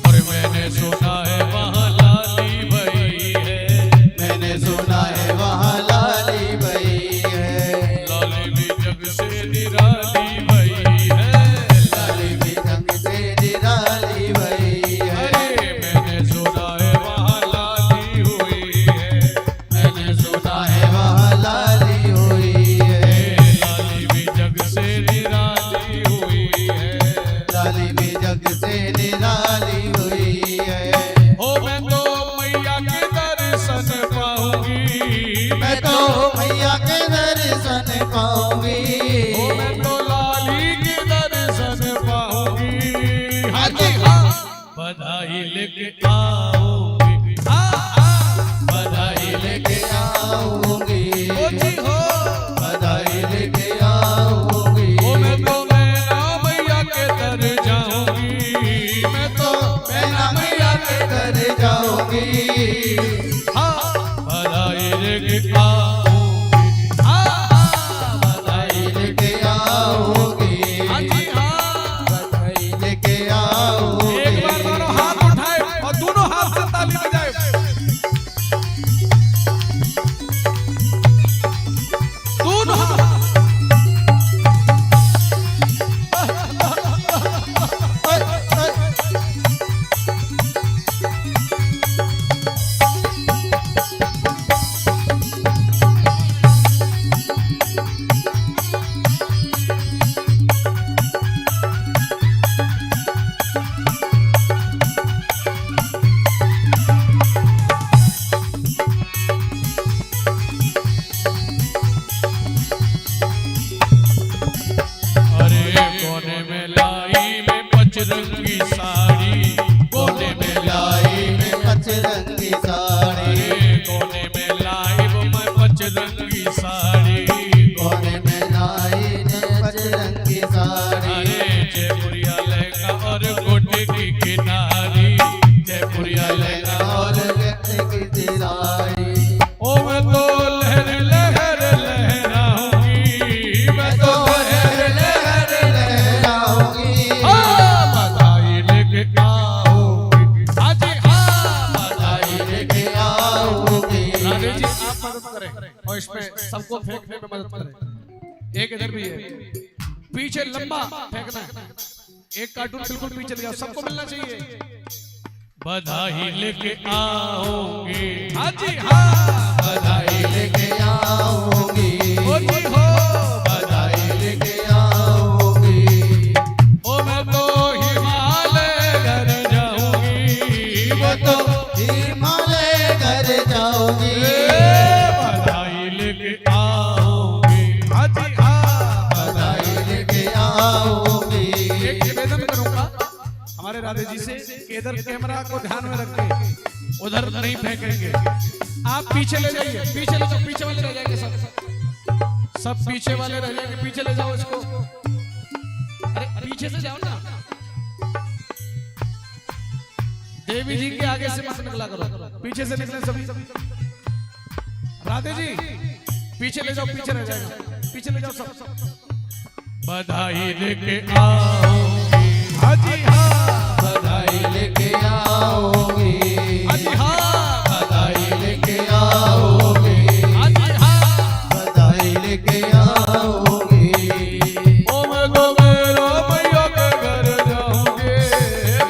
और मैंने सुना है वहाँ लाली भई है, मैंने सुना है वहाँ लाली बई है, लाली भी जग से निराली भई है, लाली भी ढंग से निराली बई है। अरे मैंने सुना है वहाँ लाली हुई है, मैंने सुना है वहाँ लाली हुई है, लाली भी जग से निराली हुई है। लाली भी जग से निराली हुई है। ओ मैं तो मैया के दर्शन पाऊंगी, मैं तो मैया के दर्शन पाऊंगी, ओ मैं तो लाली के दर्शन पाऊंगी। हाँ जी हाँ, बधाई लेके आओगी, हाँ हाँ, बधाई लेके आऊंगी, ओ जी हो, बधाई लेके आऊंगी। ओ मैं तो मैना मैया के दर जाऊंगी, मैं तो मैना मैया के घर जाऊंगी, हाँ, बधाई लेके आओगी, हाँ हाँ, बधाई लेके आऊंगी, हाँ जी हाँ। बधाई लेके आऊंगी। एक बार दोनों हाथ उठाए और दोनों हाथ एक इधर भी है, पीछे लंबा फेंकना है, एक कार्टून बिल्कुल पीछे ले जाओ, सबको मिलना चाहिए। बधाई लेके आओगे, हाँ जी हाँ, बधाई लेके आओगी, ओ जी हो, बधाई लेके आओगी, ओ मैं तो हिमालय घर जाऊंगी, वो तो हिमालय घर जाओगी, बधाई लेके आओगे, हाँ जी हाँ, बधाई लेके आओगी। एक निवेदन करूंगा हमारे राधे जी से, इधर कैमरा को ध्यान में रख के उधर नहीं फेंकेंगे, आप पीछे ले जाइए, पीछे ले जाओ, पीछे वाले रह जाएंगे, सब पीछे वाले रह जाएंगे, पीछे ले जाओ इसको, अरे पीछे से जाओ ना, देवी जी के आगे से मत निकला करो, पीछे से निकले सभी। राधे जी पीछे ले जाओ, पीछे रह जाएगा, पीछे ले जाओ सब। बधाई लेके आओगे, हाँ जी हाँ, बधाई लेके आओगी, हाँ जी हाँ, बधाई लेके आओगी, हाँ जी हाँ, बधाई लेके आओगी। ओ मैं तो मेरो मैया के घर जाऊंगी,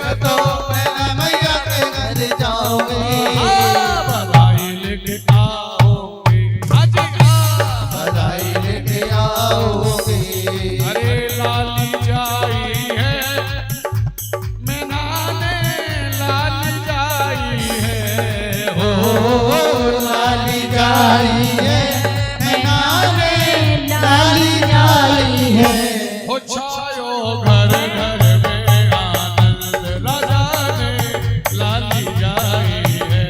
मैं तो मेरा मैया के घर जाओगी, बधाई लेके आओगे, हाँ जी हाँ, बधाई लेके आओगी। अरे लाली जाई है मैनाने, लाली जाई है हो, लाली जाई है मैनाने, लाली जाई है, हो छायो घर घर में आनंद, राजा ने लाली जाई है,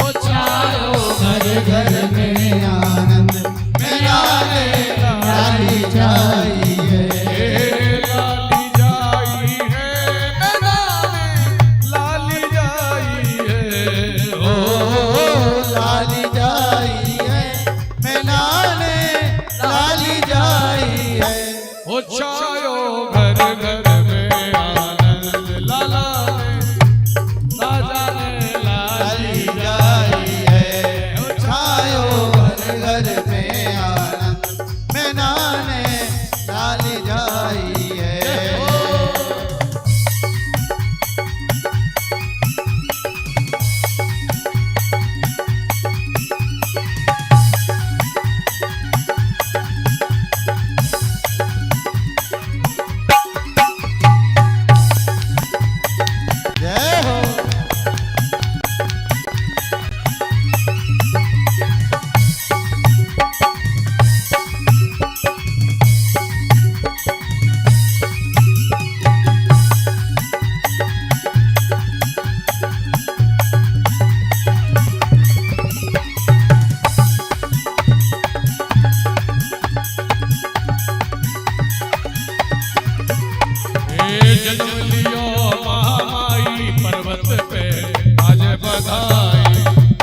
हो छायो घर घर में आनंद मैनाने, लाली जाई है, लाली जाई है मैनाने, लाली जाई है हो, लाली जाई है मैनाने, लाली जाई है, हो छायो घर घर में आनंद, लाला ने राजा ने लाली लाली जाई है, छायो घर घर में आनंद मैनाने, लाली जाई है। जय हो। जन्म लियो महामाई पर्वत पे, आज बधाई,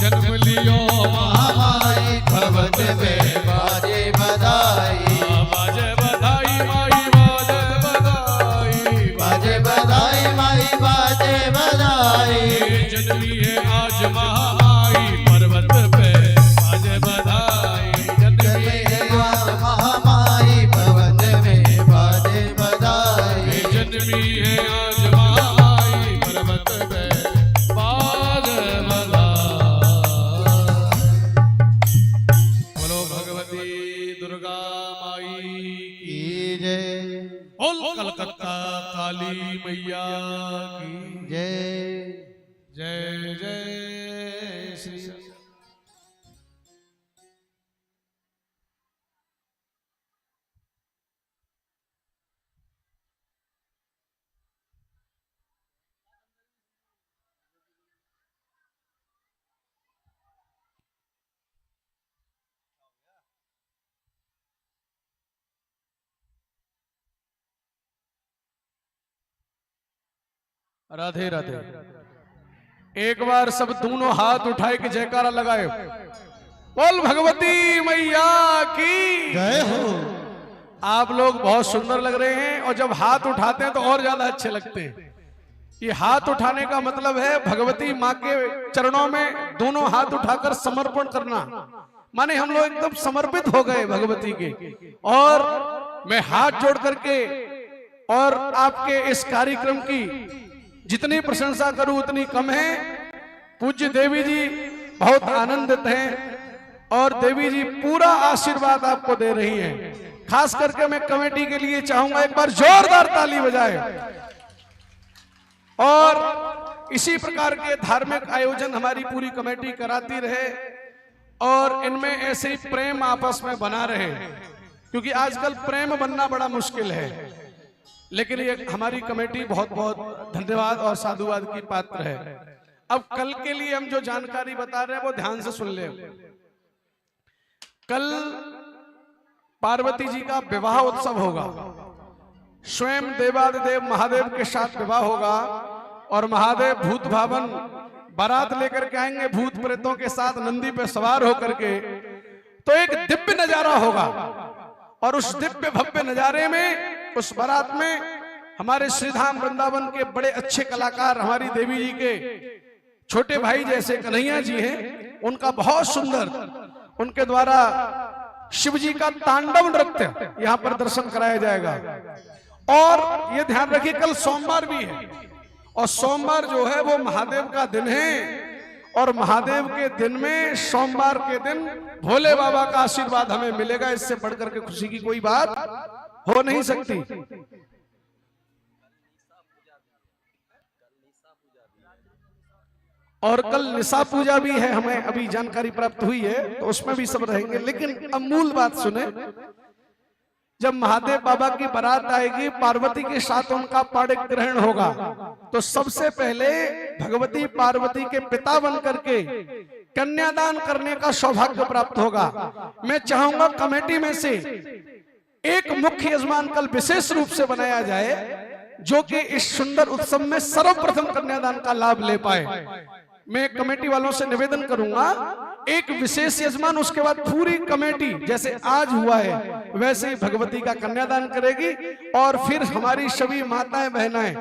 जन्म लियो महामाई पर्वत पे बाजे बधाई, बाजे बधाई माई, बाजे बधाई, बाजे बधाई माई, बाजे बधाई, जन्मी है आज महामाई पर्वत पे, बाजे बधाई, जन्मी है महामाई पर्वत में बाजे बधाई, जन्मी है आज महामाई पर्वत पे, बाजे बधाई। बोलो भगवती दुर्गा माई की की जय, बोल कलकत्ता काली मैया की जय। जय जय श्री। राधे राधे। एक बार सब दोनों हाथ उठाए के जयकारा लगाए, बोल भगवती मैया की जय हो। आप लोग बहुत सुंदर लग रहे हैं और जब हाथ उठाते हैं तो और ज्यादा अच्छे लगते हैं। ये हाथ उठाने का मतलब है भगवती माँ के चरणों में दोनों हाथ उठाकर समर्पण करना। माने हम लोग एकदम समर्पित हो गए भगवती के। और मैं हाथ जोड़ करके और आपके इस कार्यक्रम की जितनी प्रशंसा करूं उतनी कम है। पूज्य देवी जी बहुत आनंदित हैं और देवी जी पूरा आशीर्वाद आपको दे रही हैं। खास करके मैं कमेटी के लिए चाहूंगा एक बार जोरदार ताली बजाएं। और इसी प्रकार के धार्मिक आयोजन हमारी पूरी कमेटी कराती रहे और इनमें ऐसे ही प्रेम आपस में बना रहे, क्योंकि आजकल प्रेम बनना बड़ा मुश्किल है। लेकिन ये हमारी कमेटी बहुत बहुत धन्यवाद और साधुवाद की पात्र है। अब कल के लिए हम जो जानकारी बता रहे हैं वो ध्यान से सुन ले। कल पार्वती जी का विवाह उत्सव होगा। स्वयं देवादिदेव महादेव के साथ विवाह होगा और महादेव भूत भावन बारात लेकर के आएंगे भूत प्रेतों के साथ नंदी पे सवार होकर के। तो एक दिव्य नजारा होगा और उस दिव्य भव्य नजारे में उस बारात में हमारे श्रीधाम वृंदावन के बड़े अच्छे कलाकार हमारी देवी जी के छोटे भाई जैसे कन्हैया जी हैं, उनका बहुत सुंदर उनके द्वारा शिव जी का तांडव नृत्य यहां पर दर्शन कराया जाएगा। और ये ध्यान रखिए कल सोमवार भी है और सोमवार जो है वो महादेव का दिन है और महादेव के दिन में सोमवार के दिन भोले बाबा का आशीर्वाद हमें मिलेगा। इससे बढ़कर के खुशी की कोई बात हो नहीं सकती। और कल निशा पूजा भी है, हमें अभी जानकारी प्राप्त हुई है, तो उसमें भी सब रहेंगे। लेकिन अब मूल बात सुने, जब महादेव बाबा की बारात आएगी पार्वती के साथ उनका पाणिक ग्रहण होगा तो सबसे पहले भगवती पार्वती के पिता बनकर के कन्यादान करने का सौभाग्य प्राप्त होगा। मैं चाहूंगा कमेटी में से एक मुख्य यजमान कल विशेष रूप से बनाया जाए जो कि इस सुंदर उत्सव में सर्वप्रथम कन्यादान का लाभ ले पाए। मैं कमेटी वालों से निवेदन करूंगा एक विशेष यजमान, उसके बाद पूरी कमेटी जैसे आज हुआ है वैसे ही भगवती का कन्यादान करेगी। और फिर हमारी सभी माताएं बहनाएं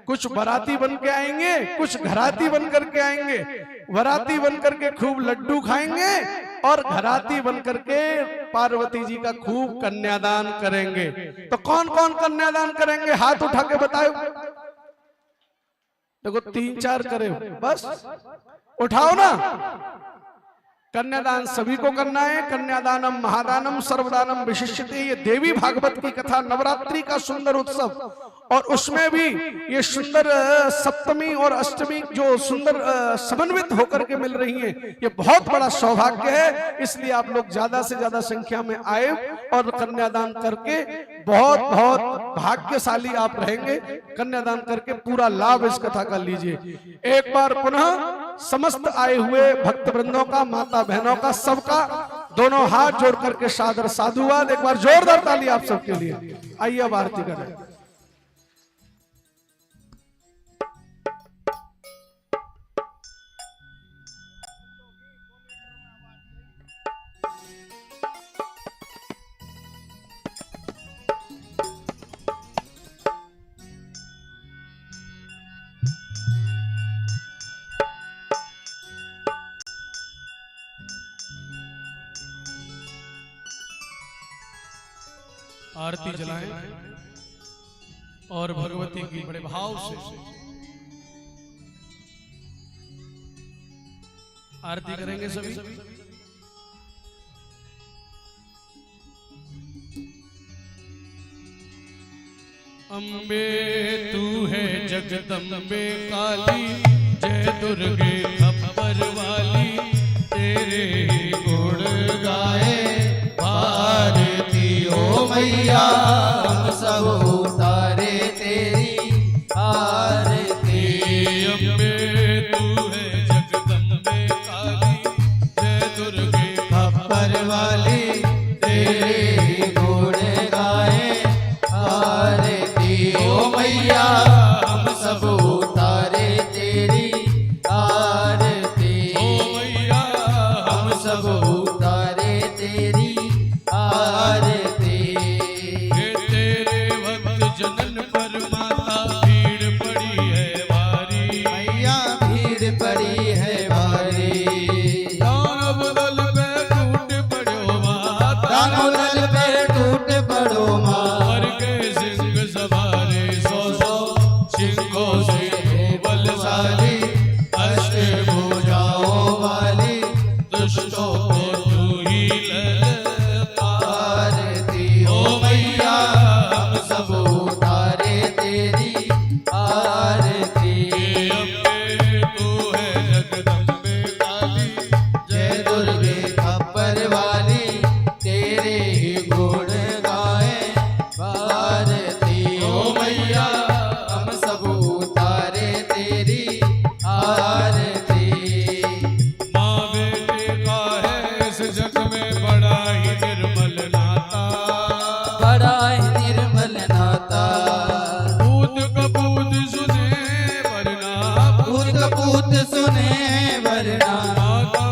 कुछ बाराती बन के आएंगे, कुछ घराती बन करके आएंगे। बाराती बन करके खूब लड्डू खाएंगे और घराती बन करके पार्वती जी का खूब कन्यादान करेंगे। तो कौन कौन कन्यादान करेंगे हाथ उठा के बताओ। देखो 3-4 करे बस, उठाओ ना। कन्यादान सभी को करना है। कन्यादानम महादानम सर्वदानम विशिष्यते। ये देवी भागवत की कथा, नवरात्रि का सुंदर उत्सव और उसमें भी ये सुंदर सप्तमी और अष्टमी जो सुंदर समन्वित होकर के मिल रही हैं, ये बहुत बड़ा सौभाग्य है। इसलिए आप लोग ज्यादा से ज्यादा संख्या में आए और कन्यादान करके बहुत बहुत भाग्यशाली आप रहेंगे। कन्यादान करके पूरा लाभ इस कथा का लीजिए। एक बार पुनः समस्त आए हुए भक्त वृंदों का, माता बहनों का, सबका दोनों हाथ जोड़ करके सादर साधुवाद। एक बार जोरदार ताली आप सबके लिए। आइए अब आरती करें। आरती जलाएं और भगवती की बड़े भाव से आरती करेंगे सभी। अम्बे तू है जगदम्बे काली, जय दुर्गे खप्पर वाली, तेरे ही गुण गाए भारती ओ मैया। हम सब उतारे तेरी आरती। अम्बे तू है जगदम्बे काली, जय दुर्गे खप्पर वाली, तेरे गुण गाए आरती ओ मैया। हम सब उतारे तेरी आरती ओ मैया, हम सब उतारे तेरी आरती। हे तेरे भक्त जनन पर माता भीड़ पड़ी है भारी, मैया भीड़ पड़ी है भारी। दान बदल पे टूट में वरना माता